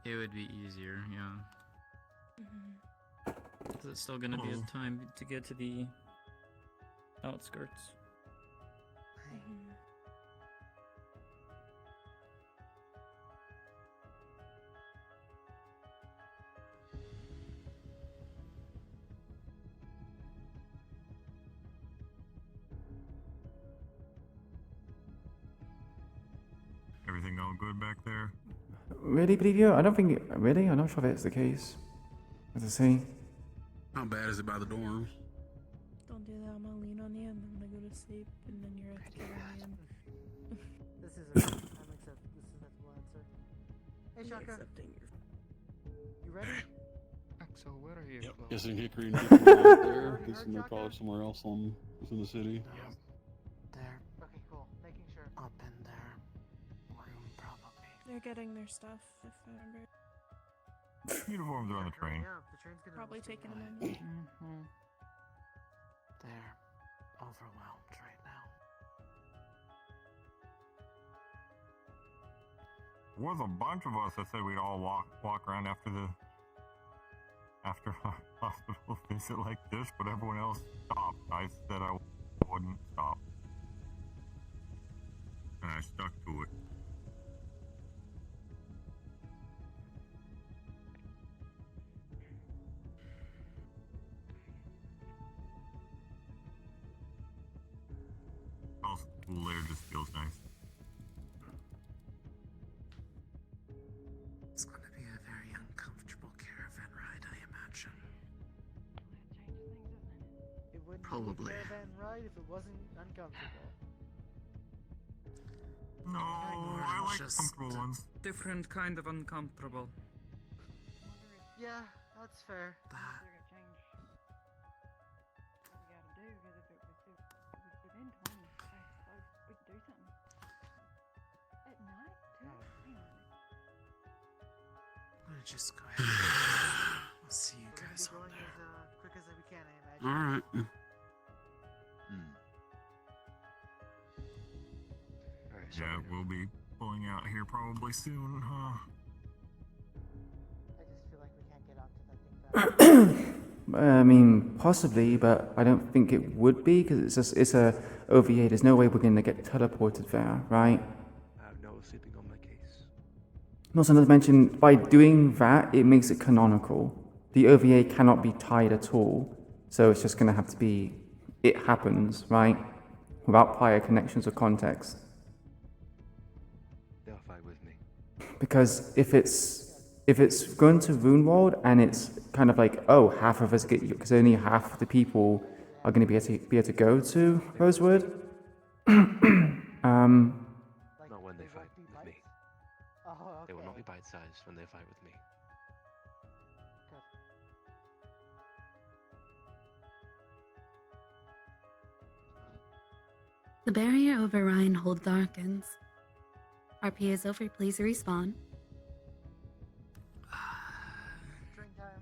It would be easier, yeah. Mm-hmm. Is it still gonna be a time to get to the outskirts? Mm-hmm. Everything all good back there? Really, Brevio? I don't think. Really? I'm not sure if it's the case. As I say. How bad is it by the dorms? Don't do that. I'm gonna lean on you and I'm gonna go to sleep, and then you're at the again. This is an acceptable answer. Hey, Shaka. You ready? Axel, where are you? Guessing Hickory and Dickory out there. Guessing they're probably somewhere else within the city. There. Okay, cool. Making sure. Up in their room, probably. They're getting their stuff, if I remember. Uniforms are on the train. Yeah, the train's gonna Probably stay taking a behind. moment. Mm-hmm. They're overwhelmed right now. There was a bunch of us that said we'd all walk around after a hospital visit like this, but everyone else stopped. I said I wouldn't stop. And I stuck to it. Also, the cool air just feels nice. It's going to be a very uncomfortable caravan ride, I imagine. It wouldn't Probably. be a caravan ride if it wasn't uncomfortable. No, I like Just comfortable ones. Different kind of uncomfortable. Yeah, that's fair. That I'm gonna just go ahead. We'll see you We're gonna guys be on going there. as quick as we can, I imagine. Alright. Yeah, we'll be pulling out here probably soon, huh? I just feel like we can't get onto that thing fast. I mean, possibly, but I don't think it would be because it's a OVA. There's no way we're gonna get teleported there, right? I have no sleeping on my case. Also, not to mention, by doing that, it makes it canonical. The OVA cannot be tied at all, so it's just going to have to be, it happens, right? Without prior connections or context. They'll fight with me. Because if it's going to RuneWorld and it's kind of like, oh, half of us get you, because only half of the people are going to be able to go to Rosewood. Not when they fight with me. Oh, okay. They will not be bite-sized when they fight with me. The barrier over Rhinehold darkens. RP is over, please respawn. Drink time.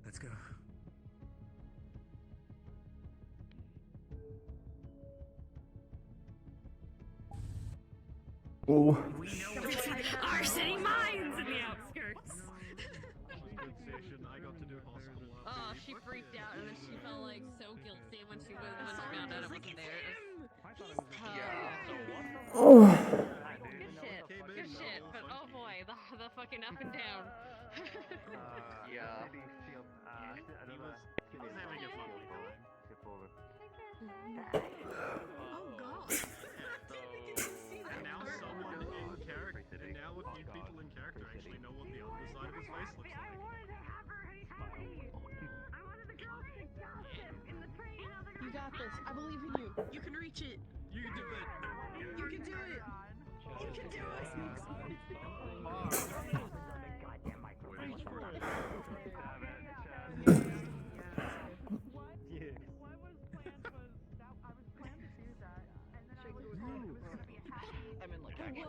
Let's go. Oh. Our city mines in the outskirts. Oh, she freaked out and then she felt like so guilty when she found out it wasn't there. Oh. Good shit. But oh boy, the fucking up and down. Yeah. He was having a fun time. Oh god. And now someone in character, and now a few people in character actually know what the underside of his face looks like. You got this. I believe in you. You can reach it. You can do it. You can do it. You can do it. I'm in like actually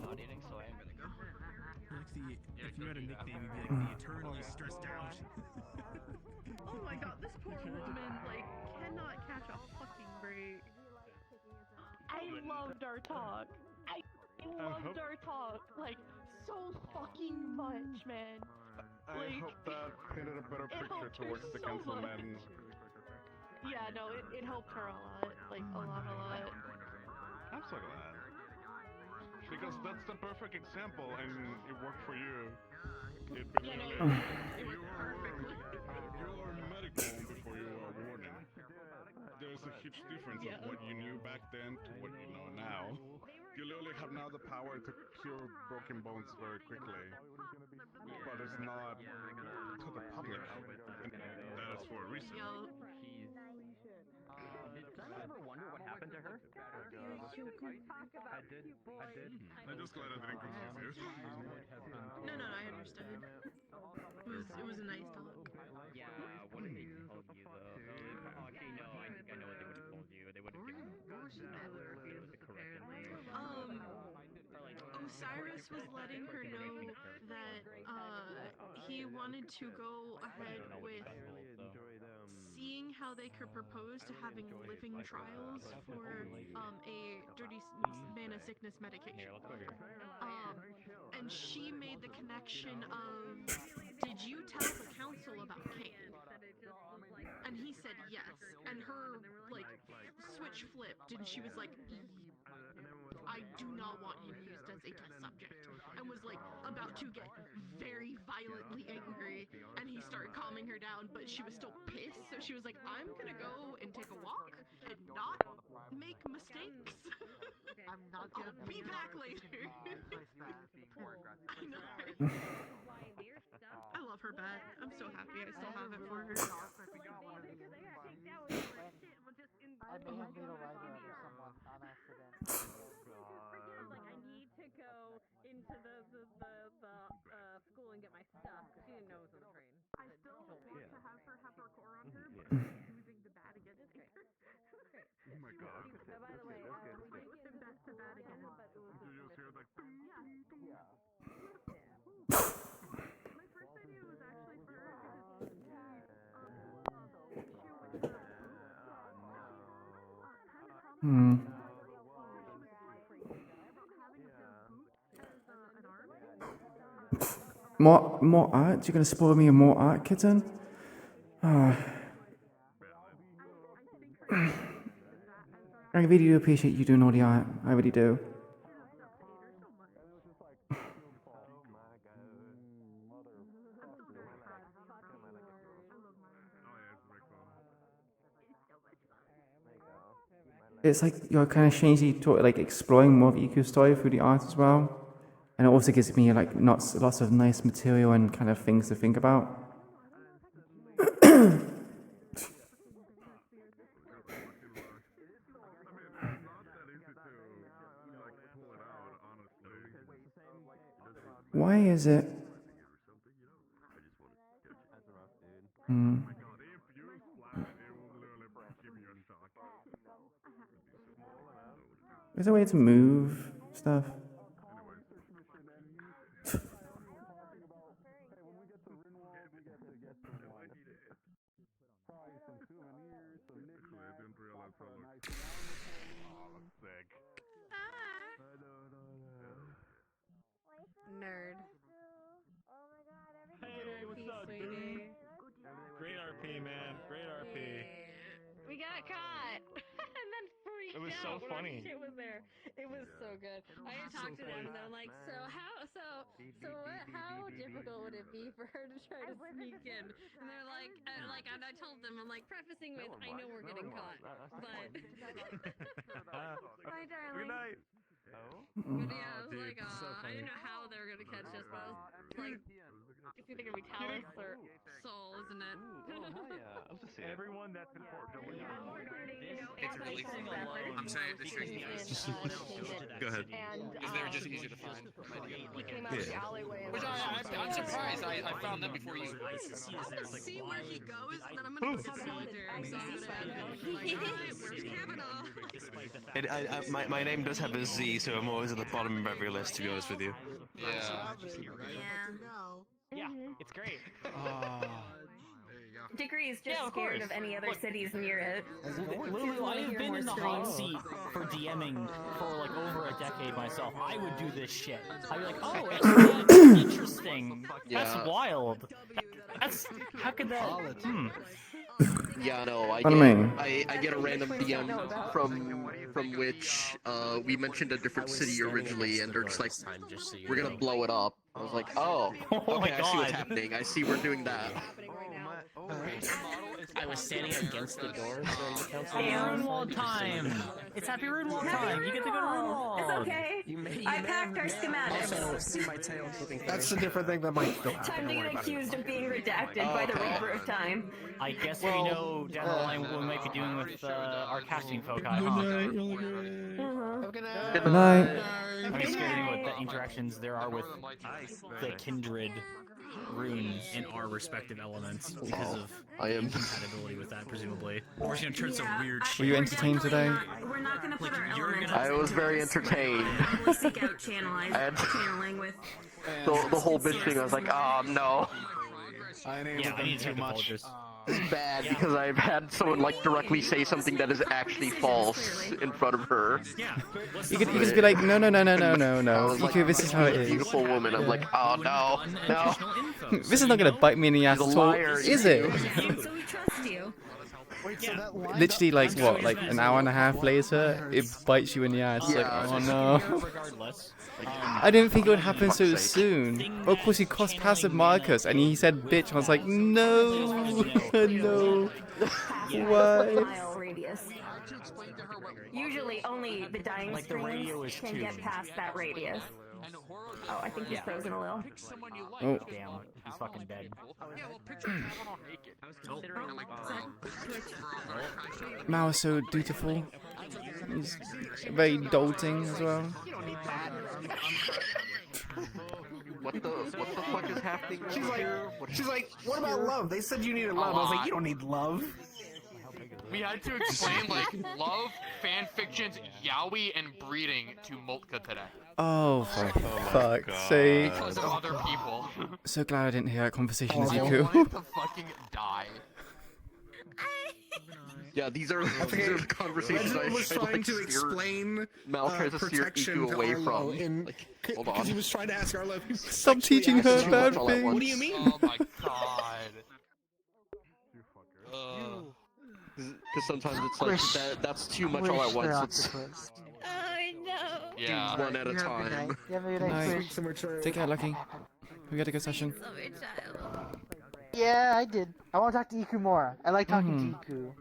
not eating, so I am gonna go. Like if you had a nickname, you'd be like the eternally stressed out. Oh my god, this poor woman, like, cannot catch a fucking break. I loved our talk. I loved our talk, like, so fucking much, man. I hope that painted a better picture towards the councilmen. Yeah, no, it helped her a lot, like, a lot. I'm so glad. Because that's the perfect example, and it worked for you. It It was perfectly. You are medical before you are warning. There's a huge difference of what you knew back then to what you know now. You literally have now the power to cure broken bones very quickly. But it's not to the public. And that is for a reason. Did someone ever wonder what happened to her? I did. I'm just glad I didn't confuse you. No, I understood. It was a nice talk. Yeah, what did they tell you though? Oh, actually, no, I think I know what they would have told you. They would have given the correct information. Osiris was letting her know that he wanted to go ahead with seeing how they could propose to having living trials for a dirty mana sickness medication. And she made the connection of, did you tell the council about Kane? And he said yes. And her like switch flipped, and she was like, I do not want him used as a test subject, and was like about to get very violently angry, and he started calming her down, but she was still pissed, so she was like, I'm gonna go and take a walk and not make mistakes. I'll be back later. I know. I love her bat. I'm so happy I still have it for her. I may have made a lighter out of someone on accident. Like, I need to go into the school and get my stuff because she didn't know it was on the train. I still want to have her have her core on her, but using the bat against her. Oh my god. By the way, I was the best to bat again. Did you just hear like Yeah. My first idea was actually for her because she was Hmm. More art? You're gonna spoil me with more art, kitten? Ah. I really do appreciate you doing all the art. I really do. It's like you're kind of strangely like exploring more of Iku's story through the art as well. And it also gives me like lots of nice material and kind of things to think about. Why is it? Hmm. Is there a way to move stuff? Nerd. Hey, what's up, dude? Great RP, man. Great RP. We got caught, and then freaked It was out so when funny. Shit was there. It was so good. I had talked to them, and then I'm like, how difficult would it be for her to try to sneak in? And they're like, and I told them, I'm like, prefacing with, I know we're getting caught, but. Bye, darling. Good night. But yeah, I was like, I didn't know how they were gonna catch us, but I was like, it's either gonna be Talus or Soul, isn't it? Everyone that's important. It's really I'm saying the Go ahead. Because they were just easy to find. He came out of the alleyway. Which I'm surprised. I found them before you. I'm gonna see where he goes, and then I'm gonna go to the military. So I'm gonna be like, alright, where's Kavanaugh? My name does have a Z, so I'm always at the bottom of every list, to be honest with you. Yeah. Yeah, it's great. Degree's just scared of any other cities near it. Lulu, I have been in the hot seat for DMing for like over a decade myself. I would do this shit. I'd be like, oh, that's interesting. That's wild. That's how could that? Yeah, no, I get a random DM from which we mentioned a different city originally, and they're just like, we're gonna blow it up. I was like, oh, okay, I see what's happening. I see we're doing that. I was standing against the door during the council. Runewald time! It's happy Runewald time! You get to go to Runewald! It's okay. I packed our schematics. See my tail flipping. That's a different thing that might still Time to get accused of being redacted by the Reaper of Time. I guess we know down the line what we might be doing with our casting foci, huh? Good night. I'm just scared what the interactions there are with the kindred runes in our respective elements because of compatibility with that, presumably. Or it's gonna turn some weird shit. Were you entertained today? We're not gonna put our elements. I was very entertained. We seek out channeling with. The whole bitch thing, I was like, oh no. I need too much. It's bad because I've had someone like directly say something that is actually false in front of her. You could just be like, no. Iku, this is how it is. Beautiful woman. I'm like, oh no. This is not gonna bite me in the ass at all, is it? So we trust you. Literally, like what, like an hour and a half later, it bites you in the ass. Like, oh no. I didn't think it would happen so soon. Of course, he crossed passive Marcus, and he said bitch, and I was like, no, no. Why? Usually, only the dying streams can get past that radius. Oh, I think he's frozen a little. Oh. Damn, he's fucking dead. Mao is so dutiful. He's very doting as well. What the fuck is happening? She's like, what about love? They said you needed love. I was like, you don't need love. We had to explain like love, fan fictions, yaoi, and breeding to Moltka today. Oh, for fuck's sake. Because of other people. So glad I didn't hear that conversation with I Iku. wanted to fucking die. Yeah, these are the conversations Reginald was trying to explain protection to away Arlo from. Hold on. because he was trying to ask Arlo if he was Stop sexually teaching her active. bad What things. do you mean? Oh my god. Because sometimes it's like that's too much all at once. It's Yeah. one at a time. Good night. Take care, Lucky. We had a good session. Yeah, I did. I want to talk to Iku more. I like talking to Iku.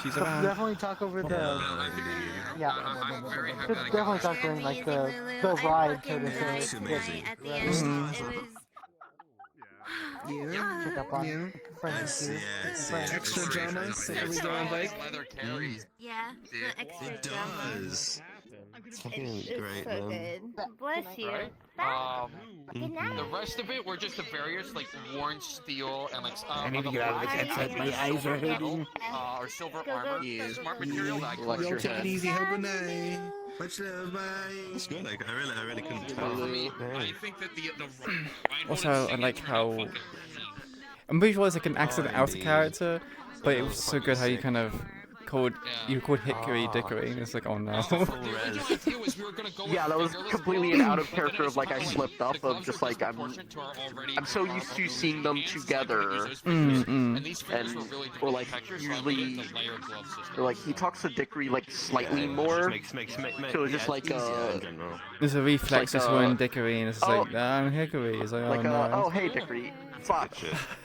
She's So around. definitely talk over the. Yeah. Just definitely talk during like the ride, so to say. It's amazing. At the Yes. end, it was. Check up on friends too. Friends. Extra drama. So we go on bike. Yeah, the extra It drama. does. It's fucking It's great, so man. good. Bless you. Good the rest of it were just the various like worn steel and like I need to get out of this headset. My eyes are hurting. or silver armor. Smart material that I Yo, take it easy. Have a good night. Much love. Bye. It's good. I really couldn't tell. For me, I think that the Also, I like how I'm pretty sure it's like an accident out of character, but it was so good how you kind of called Hickory Dickory. It's like, oh no. Yeah, that was completely an out of character of like I slipped up of just like I'm so used to seeing them together, and or like usually or like he talks to Dickory like slightly more, so it's just like There's a reflex like, just when Dickory, and it's just like, I'm Hickory. It's like, oh like no. oh hey Dickory, fuck,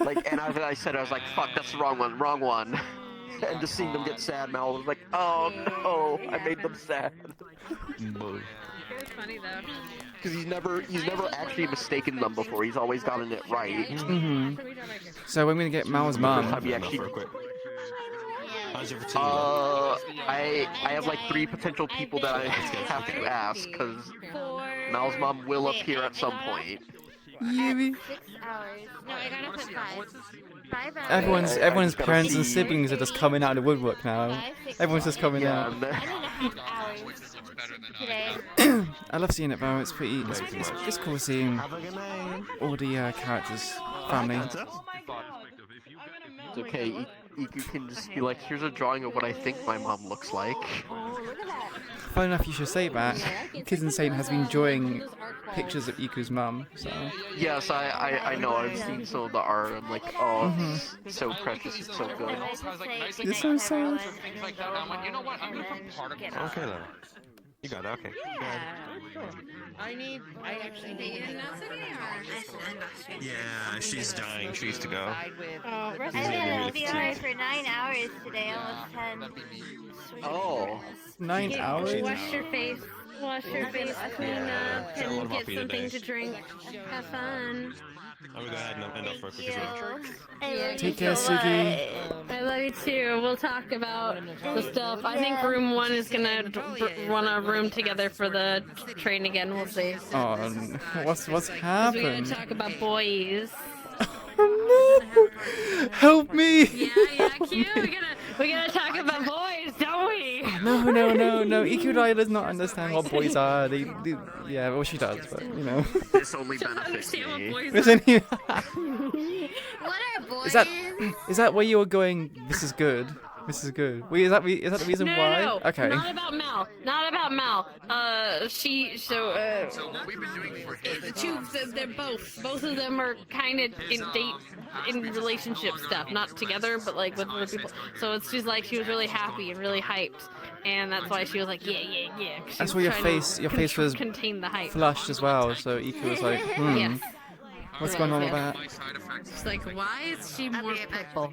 like and as I said I was like fuck that's the wrong one. And just seeing them get sad, Mal was like, "Oh no, I made them sad." It was funny though. Because he's never actually mistaken them before. He's always gotten it right. So when we gonna get Mal's mom? I have like 3 potential people that I have to ask because Mal's mom will appear at some point. 6 hours. No, I got up at 5. 5 hours. Everyone's parents and siblings are just coming out of the woodwork now. Everyone's just coming out. 9.5 hours today. I love seeing it though. It's it's cool seeing all the characters, family. It's okay. Iku can just be like, here's a drawing of what I think my mom looks like. Funny enough, you should say that. Kids Insane has been drawing pictures of Iku's mum, so... Yes, I know, I've seen some of the art, I'm like, oh, it's so precious, it's so good. It's so sad. Okay, then. You got it, okay. I actually need Yeah, she's dying. She needs to go. I had to be away for 9 hours today, almost 10. Oh. 9 hours? Wash your face, clean up, and get something to drink. Have fun. I'm gonna go ahead and end off for a quick as well. Take care, Suki. I love you too. We'll talk about the stuff. I think room 1 is gonna run a room together for the train again. We'll see. Oh, what's We happened? gotta talk about boys. Help me! Yeah, cute. We gotta talk about boys, don't we? No. Iku'lylah does not understand what boys are. They yeah, well, she does, but you know. This only benefits me. What are boys? Is that where you were going? This is good. This is good. Wait, is that the reason why? No. Okay. Not about Mal. Not about Mal. So what we've been doing for They're both of them are kind of in relationship stuff, not together, but like with other people. So she's like, she was really happy and really hyped, and that's why she was like, yeah. That's why your face was contain the hype. flushed as well. So Iku was like, Yes. What's going on with that? She's like, why is she more purple?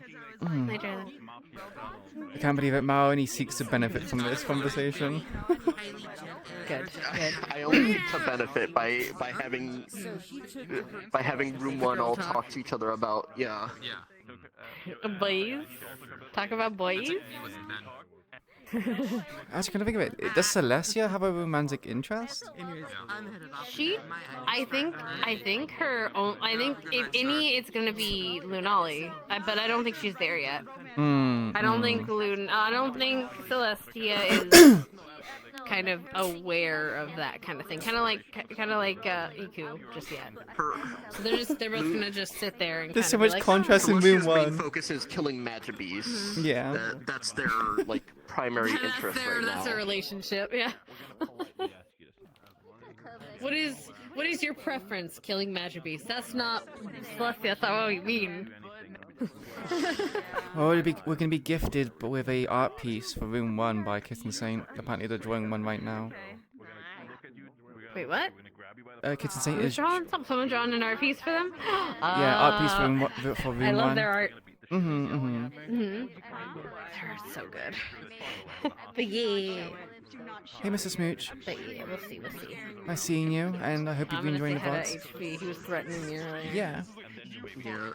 I can't believe it. Mao only seeks to benefit from this conversation. Good. I only need to benefit by having room 1 all talk to each other about Boys. Talk about boys. Actually, can I think of it? Does Celestia have a romantic interest? I think if any, it's gonna be Lunali, but I don't think she's there yet. I don't think Celestia kind of aware of that kind of thing, kind of like Iku just yet. So they're both gonna just sit there and There's kind so of be much like, contrast in Russia's Moon main 1. focus is killing Magibes. Yeah. That's their like primary interest right that's now. their relationship, yeah. What is your preference, killing Magibes? That's not Celestia, that's not what we mean. Oh, we're gonna be gifted with a art piece for Room 1 by Kitten Saint. Apparently they're drawing one right now. Wait, what? Kitten Saint Who's is... drawing? Someone drawing an art piece for them? Yeah, art piece for Room 1. For room I love 1. their art. Mm-hmm. They're so good. But yeah. Hey, Mr. Smooch. But yeah, we'll see. Nice seeing you, and I hope you've been enjoying the I'm gonna VODs. say hi to HP. He was threatening me earlier. Yeah. Yeah.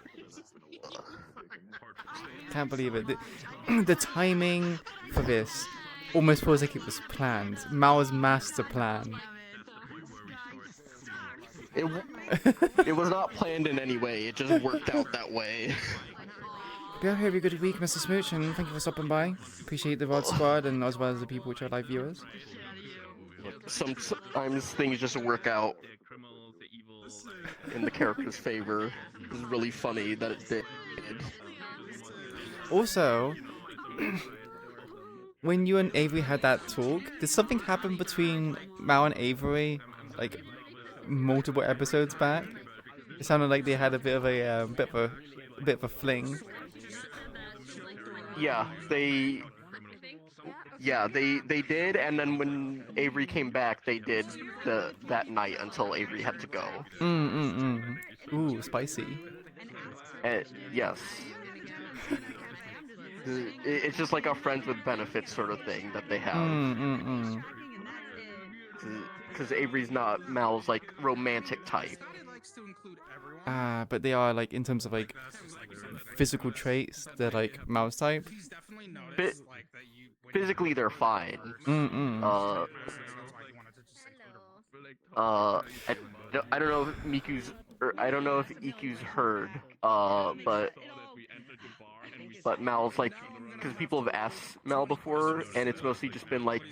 Can't believe it. The timing for this almost feels like it was planned. Mao's master plan. It was not planned in any way. It just worked out that way. Yeah, have a good week, Mr. Smooch, and thank you for stopping by. Appreciate the VOD squad and as well as the people which are live viewers. Sometimes things just work out in the character's favor. It was really funny that it did. Also, when you and Avery had that talk, did something happen between Mao and Avery, like multiple episodes back? It sounded like they had a bit of a fling. Yeah, they did, and then when Avery came back, they did that night until Avery had to go. Ooh, spicy. Yes. It's just like a friends with benefits sort of thing that they have. Because Avery's not Mal's like romantic type. But they are like in terms of like physical traits, they're like Mao's type. Physically, they're fine. I don't know if I don't know if Iku's heard. But Mal's like, because people have asked Mal before, and it's mostly just been like,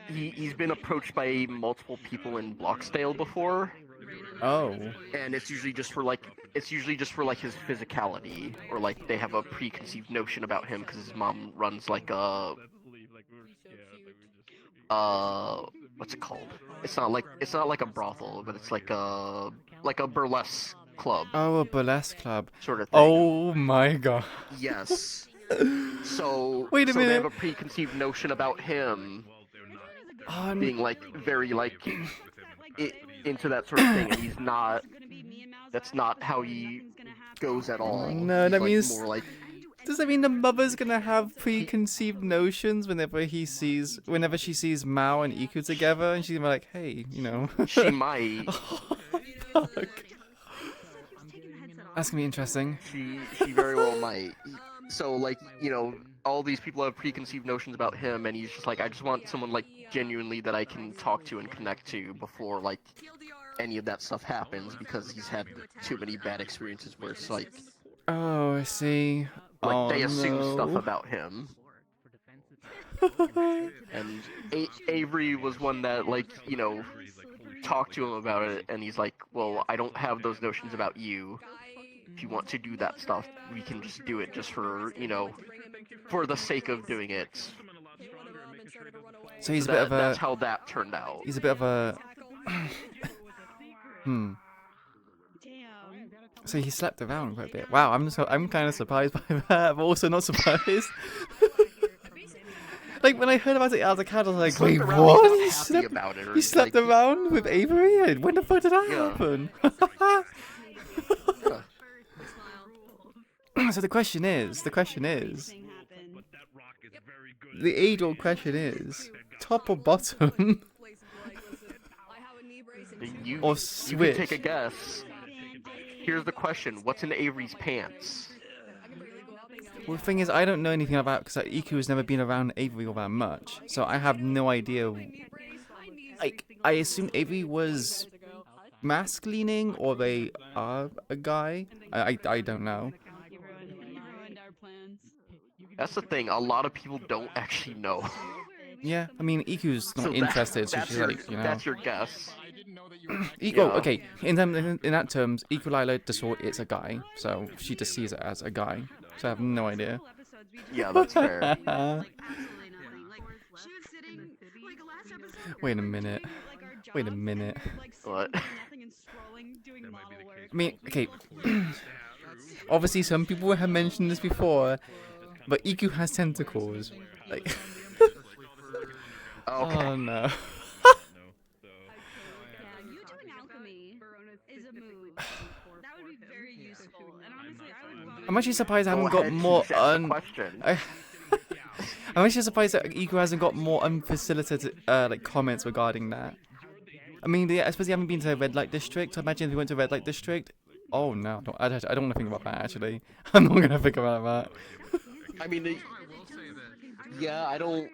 he's been approached by multiple people in Bloxdale before. Oh. And it's usually just for like his physicality, or like they have a preconceived notion about him because his mom runs like a what's it called? It's not like a brothel, but it's like a burlesque club. Oh, a burlesque club. Sort of thing. Oh my god. Yes. So Wait a minute. They have a preconceived notion about him being like very like into that sort of thing, and he's not. That's not how he goes at all. No, he's that like means. More like. Does that mean the mother's gonna have preconceived notions whenever she sees Mao and Iku together, and she's gonna be like, hey, you know. She might. Oh, fuck. That's gonna be interesting. She very well might. So like, you know, all these people have preconceived notions about him, and he's just like, I just want someone like genuinely that I can talk to and connect to before like any of that stuff happens, because he's had too many bad experiences where it's like. Oh, I see. Like they assume no. stuff about him. And Avery was one that, like, you know, talked to him about it, and he's like, well, I don't have those notions about you. If you want to do that stuff, we can just do it just for, you know, for the sake of doing it. So he's a bit of a... That's how that turned out. He's a bit of a... So he slept around quite a bit. Wow, I'm kind of surprised by that, but also not surprised. Like when I heard about it as a cat, I was like, wait, what? He slept around with Avery? When the fuck did that happen? So the question is, the age-old question is, top or bottom? Or switch? You can take a guess. Here's the question: what's in Avery's pants? Well, the thing is, I don't know anything about, because Iku has never been around Avery all that much, so I have no idea. Like, I assume Avery was mask-leaning, or they are a guy. I don't know. That's the thing. A lot of people don't actually know. Yeah, I mean, Iku's not So interested, so that's she's your, like, you know. that's your guess. Well, okay, in that terms, Iku'lylah just thought it's a guy, so she just sees it as a guy. So I have no idea. Yeah, that's fair. Wait a minute. Wait a minute. What? I mean, okay. Obviously, some people have mentioned this before, but Iku has tentacles. Like. Okay. Oh no. I'm actually surprised I haven't got more I'm actually surprised that Iku hasn't got more unfacilitated like comments regarding that. I mean, I suppose you haven't been to the red light district. I imagine if you went to red light district. Oh no, I don't want to think about that actually. I'm not gonna think about that. I mean, yeah, I don't.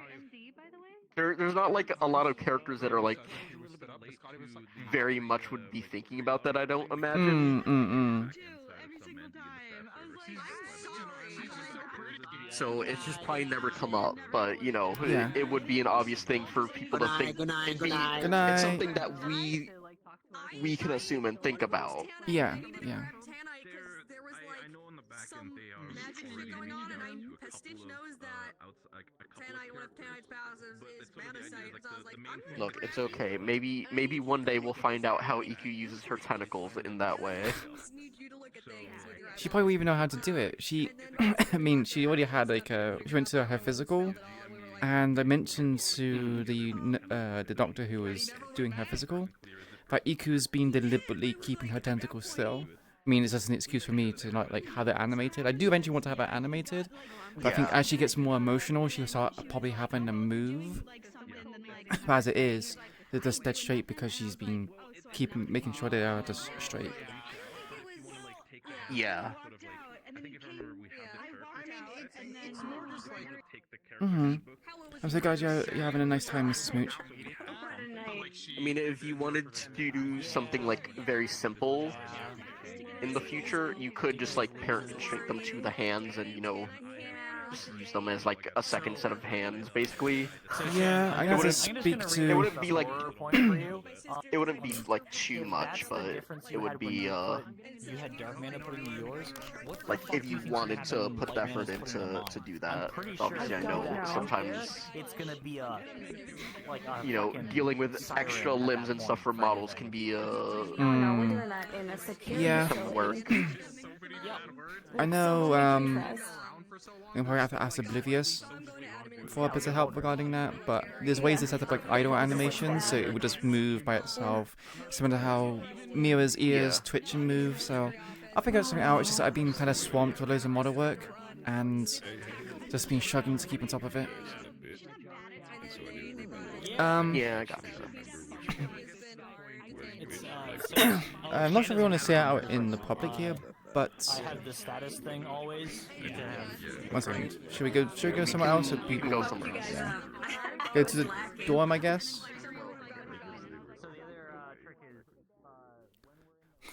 There's not like a lot of characters that are like very much would be thinking about that. I don't imagine. So it's just probably never come up, but you know, Yeah. it would be an obvious thing for people to think. Good night. It's something that we can assume and think about. Yeah, yeah. Look, it's okay. Maybe one day we'll find out how Iku uses her tentacles in that way. She probably won't even know how to do it. She, I mean, she already had like she went to her physical, and I mentioned to the doctor who was doing her physical that Iku's been deliberately keeping her tentacles still. I mean, it's just an excuse for me to not like have it animated. I do eventually want to have it animated, but I think as she gets more emotional, she'll start probably having to move. But as it is, they're just dead straight because she's been making sure they are just straight. Yeah. I'm so glad you're having a nice time, Mr. Smooch. I mean, if you wanted to do something like very simple in the future, you could just like parent constraint them to the hands and, you know, just use them as like a second set of hands, basically. Yeah, I have to speak to. It wouldn't be like. It wouldn't be like too much, but it would be You had Dark Mana put into yours. like if you wanted to put the effort into to do that. Obviously, I know sometimes it's gonna be like you know, dealing with extra limbs and stuff for models can be Yeah. some work. I know. I'm probably have to ask Oblivious for a bit of help regarding that, but there's ways to set up like idle animations so it would just move by itself, similar to how Mira's ears twitch and move. So I think something out. It's just I've been kind of swamped with loads of model work and just been struggling to keep on top of it. Yeah, I got it. I'm not sure if we want to say it out in the public here, but I have the status thing always. You can have... One second. Should we go somewhere else? Or people go somewhere else. Yeah. Go to the dorm, I guess.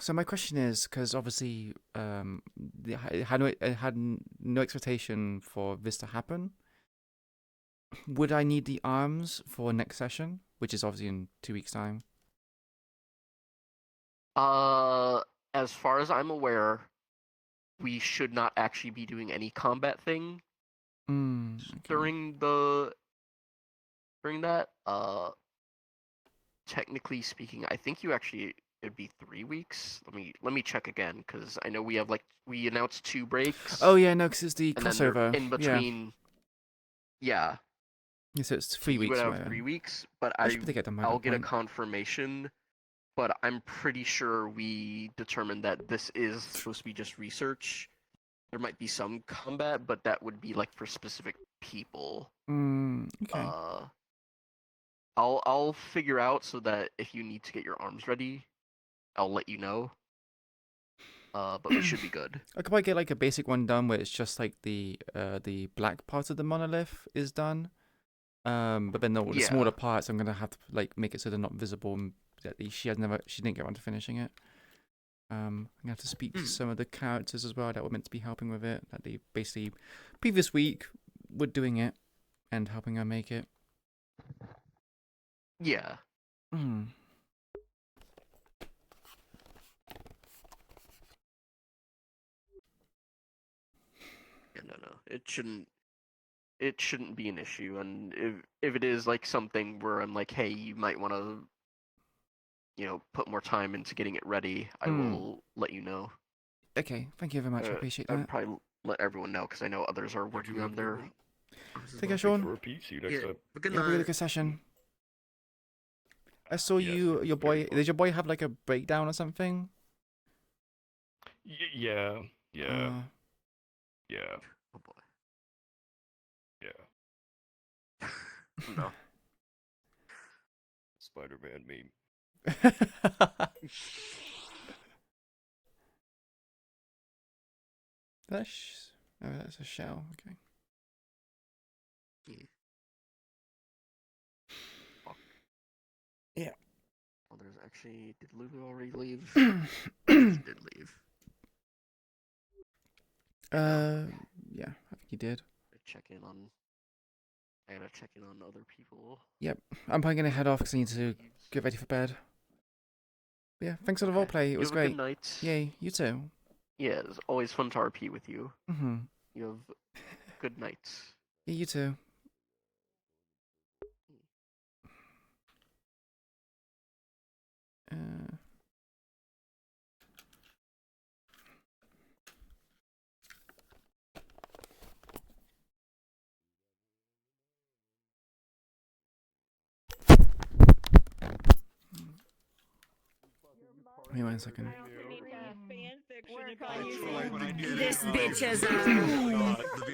So my question is, because obviously, I had no expectation for this to happen. Would I need the arms for next session, which is obviously in 2 weeks' time? As far as I'm aware, we should not actually be doing any combat thing during that. Technically speaking, I think it'd be 3 weeks. Let me check again, because I know we announced 2 breaks. Oh yeah, no, because it's the and then crossover. in between. Yeah. Yeah, so it's 3 weeks. We would have right? 3 weeks, but I should get them by I'll that get a point. confirmation. But I'm pretty sure we determined that this is supposed to be just research. There might be some combat, but that would be like for specific people. Okay. I'll figure out so that if you need to get your arms ready, I'll let you know. But we should be good. I could probably get like a basic one done where it's just like the black part of the monolith is done. But then the smaller parts, I'm gonna have to like make it so they're not visible. And that she didn't get around to finishing it. I'm gonna have to speak to some of the characters as well that were meant to be helping with it. That they basically previous week were doing it and helping her make it. Yeah. Hmm. Yeah, no. It shouldn't be an issue, and if it is like something where I'm like, hey, you might want to, put more time into getting it ready, I will let you know. Okay, thank you very much. I appreciate I'll that. probably let everyone know because I know others are working on their. Take care, Sean. For a peach suit, Yeah, except- have a really good session. I saw your boy. Did your boy have like a breakdown or something? Yeah. Yeah. Oh boy. Yeah. No. Spider-Man meme. That's a shell. Okay. Yeah. Well, there's actually. Did Lulu already leave? She did leave. Yeah, I think he did. I gotta check in on other people. Yep. I'm probably gonna head off because I need to get ready for bed. But yeah, thanks for the roleplay. It was You have a great. good night. Yay, you too. Yeah, it's always fun to RP with you. Mm-hmm. You have good nights. Yeah, you too. Wait 1 second. This bitch is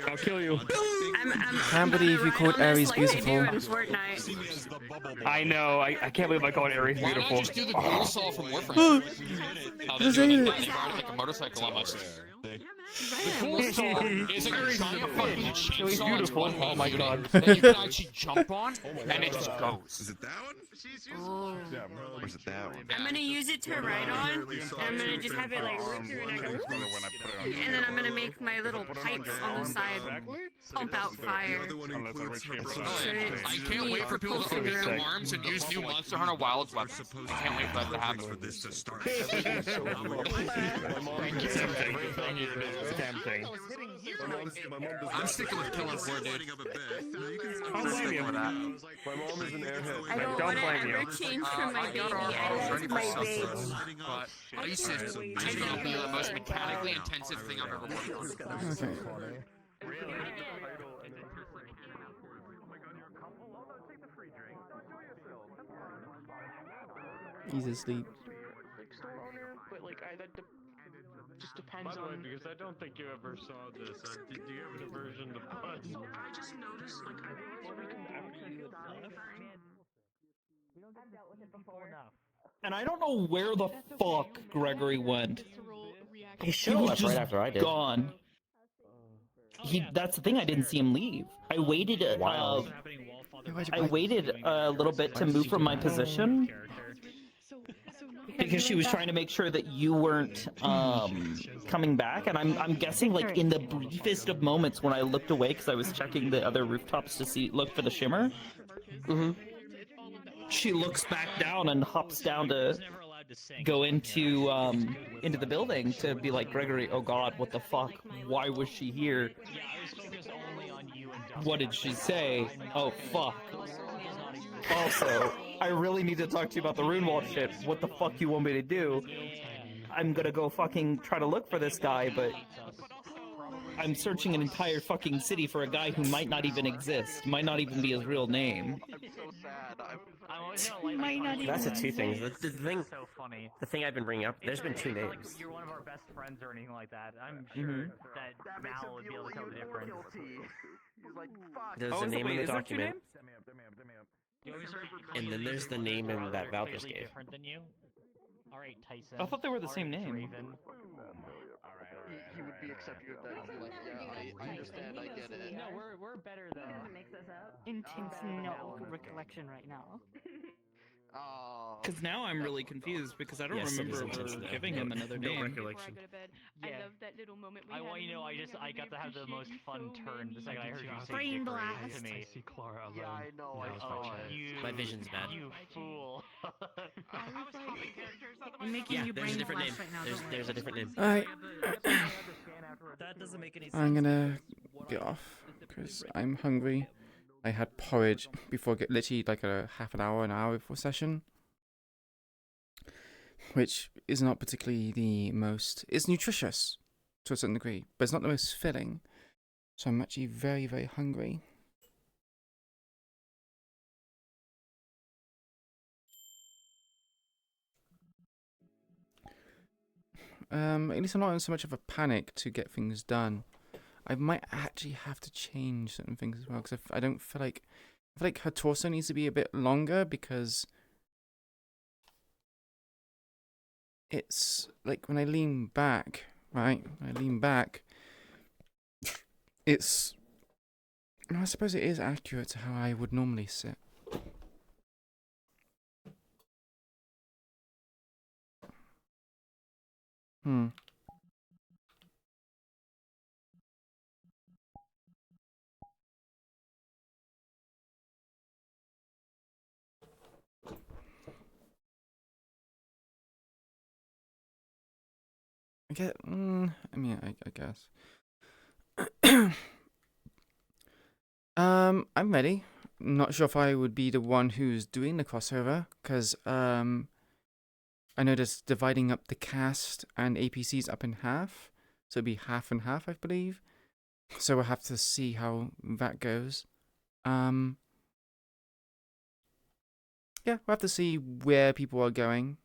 I'll kill you. Can't believe you called Aries beautiful. I know. I can't believe I called Aries Why beautiful. not just do the gold saw from Warframe? How they do it, they ride like a motorcycle almost. The cool saw is a giant fucking chainsaw. It's one Oh my god. that you can actually jump on, and it just goes. Is it that one? Oh. Or is it that one? I'm gonna use it to ride on, and I'm gonna just have it like rip through and I go, and then I'm gonna make my little pipes on the side pump out fire. I can't wait for people to open their arms and use new Monster Hunter Wilds weapons. I can't wait for that to happen. For this to start. I'm sticking with killing 4, dude. I'm sticking with that. My mom is an airhead. I don't want to ever change from my baby. I love my baby. But ICE is going to be the most mechanically intensive thing I've ever worked on. Okay. He's asleep. But like, just depends on. Because I don't think you ever saw this. Did you have an aversion to blood? I just noticed, like, And I don't know where the fuck Gregory went. He should have left right after I did. Gone. That's the thing, I didn't see him leave. I waited I waited a little bit to move from my position because she was trying to make sure that you weren't coming back, and I'm guessing like in the briefest of moments when I looked away because I was checking the other rooftops to look for the shimmer. She looks back down and hops down to go into the building to be like, Gregory, oh god, what the fuck? Why was she here? What did she say? Oh fuck. Also, I really need to talk to you about the Runewall shit. What the fuck you want me to do? I'm gonna go fucking try to look for this guy, but I'm searching an entire fucking city for a guy who might not even exist, might not even be his real name. That's the two things. The thing, the thing I've been bringing up. There's been two names. You're one of our best friends or anything like that. I'm sure that Mal would be able to tell the difference. There's a name in the document, and then there's the name in that Val just gave. Different than you. All right, Tyson. I thought they were the same name. He would be accepting of that. He'd be like, yeah, I understand, I get it. No, we're better though. Intense no recollection right now. Because now I'm really confused because I don't Yes, it is remember ever intentional. giving him another No name. recollection. I love that little moment we I had want in you the know, morning. I got to have the most fun turn the second I heard you say Brain Dickory blast. to me. I see Clara alone. Yeah, I know. I Oh, saw it. you, My vision's bad. You fool. I was like, I'm making Yeah, you there's a brain different blast name. right now. don't There's worry. a different name. Alright. That doesn't make any sense. I'm gonna get off because I'm hungry. I had porridge before, literally like a half an hour before session, which is not particularly the most. It's nutritious to a certain degree, but it's not the most filling. So I'm actually very, very hungry. At least I'm not in so much of a panic to get things done. I might actually have to change certain things as well because I don't feel like her torso needs to be a bit longer because it's like when I lean back, right? When I lean back, it's. I suppose it is accurate to how I would normally sit. Hmm. I mean, I guess. I'm ready. Not sure if I would be the one who's doing the crossover, because I noticed dividing up the cast and APCs up in half, so it'd be half and half, I believe. So we'll have to see how that goes. Yeah, we'll have to see where people are going.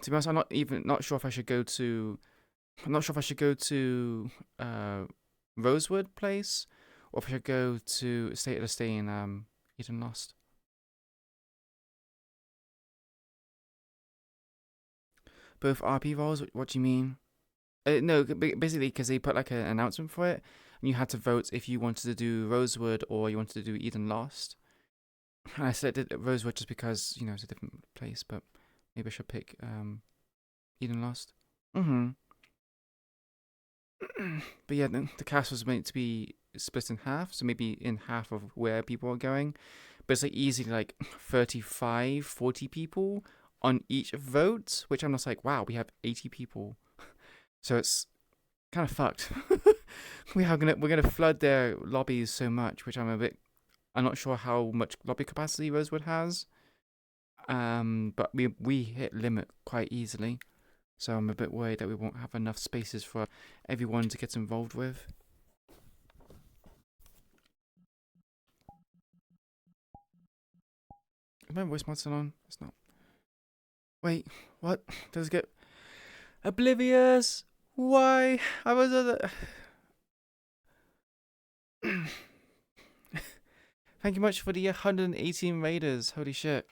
To be honest, I'm not sure if I should go to. I'm not sure if I should go to Rosewood Place, or if I should go to State of the Stay in Eden Lost. Both RP roles? What do you mean? No, basically because they put like an announcement for it, and you had to vote if you wanted to do Rosewood or you wanted to do Eden Lost. And I selected Rosewood just because it's a different place, but maybe I should pick Eden Lost. But yeah, the cast was meant to be split in half, so maybe in half of where people are going. But it's like easily like 35, 40 people on each vote, which I'm just like, wow, we have 80 people. So it's kind of fucked. we're gonna flood their lobbies so much, which I'm not sure how much lobby capacity Rosewood has. But we hit limit quite easily. So I'm a bit worried that we won't have enough spaces for everyone to get involved with. Is my voice mod still on? It's not. Wait, what? Does it get oblivious? Why? I was Thank you much for the 118 raiders. Holy shit.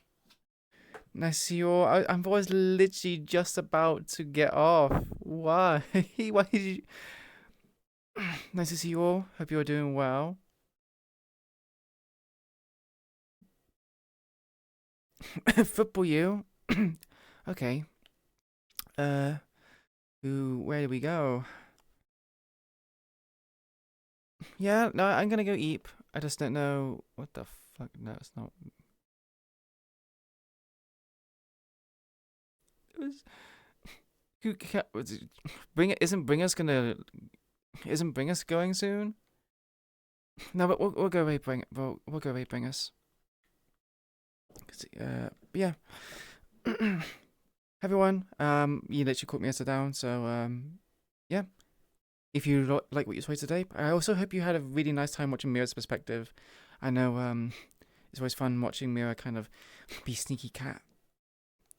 Nice to see you all. I was literally just about to get off. Why? Why did you... Nice to see you all. Hope you're doing well. Football you? Okay. Where do we go? Yeah, no, I'm gonna go eat. I just don't know what the fuck. No, it's not. It was. Isn't Bringers going soon? No, but we'll go away. We'll go away. Bringers. Yeah. Everyone, you literally caught me as a down. So yeah. If you like what you saw today, I also hope you had a really nice time watching Mira's perspective. I know it's always fun watching Mira kind of be sneaky cat.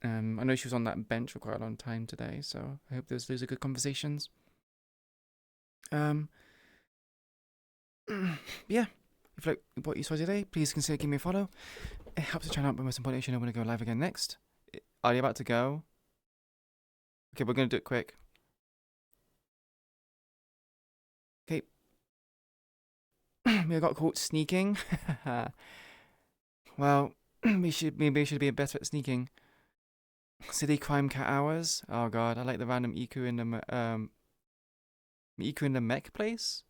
I know she was on that bench for quite a long time today, so I hope those are good conversations. Yeah. If you like what you saw today, please consider giving me a follow. It helps the channel out, but most importantly, you know when to go live again next. Are you about to go? Okay, we're gonna do it quick. Okay. We got caught sneaking. Well, maybe we should be better at sneaking. City crime cat hours. Oh god, I like the random Iku in the mech place.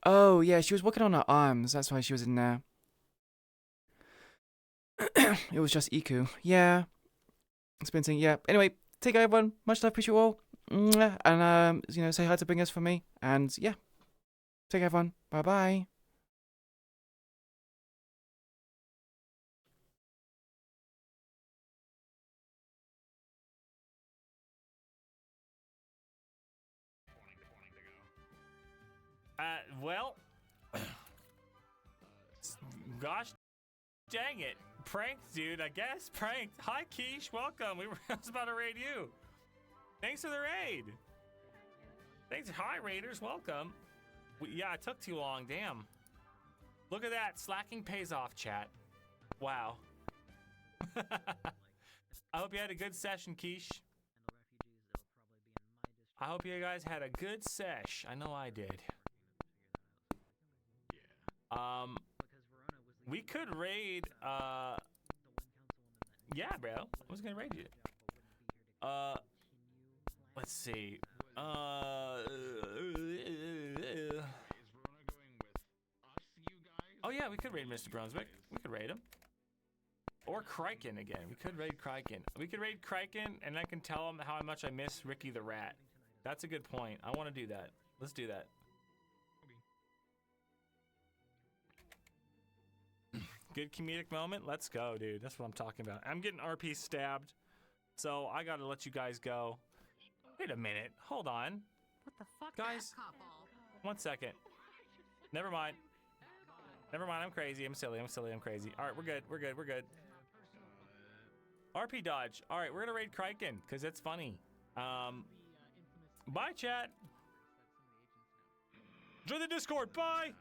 Oh yeah, she was working on her arms. That's why she was in there. It was just Iku. Yeah. Experiencing. Yeah. Anyway, take care, everyone. Much love. Appreciate you all. Mwah. And say hi to Bringers for me. And yeah, take care, everyone. Bye bye. Well, gosh dang it. Pranked, dude, I guess. Pranked. Hi, Quiche. Welcome. I was about to raid you. Thanks for the raid. Thanks. Hi, raiders. Welcome. Yeah, it took too long. Damn. Look at that. Slacking pays off, chat. Wow. I hope you had a good session, Quiche. I hope you guys had a good sesh. I know I did. We could raid, yeah, bro. I was gonna raid you. Let's see. Oh yeah, we could raid Mr. Brunswick. We could raid him. Or Kryken again. We could raid Kryken. We could raid Kryken, and I can tell him how much I miss Ricky the Rat. That's a good point. I want to do that. Let's do that. Good comedic moment. Let's go, dude. That's what I'm talking about. I'm getting RP stabbed, so I gotta let you guys go. Wait a minute. Hold on. What the fuck, guys? 1 second. Never mind. Never mind. I'm crazy. I'm silly. I'm crazy. All right, we're good. We're good. RP dodge. All right, we're gonna raid Kryken because it's funny. Bye, chat. Join the Discord. Bye.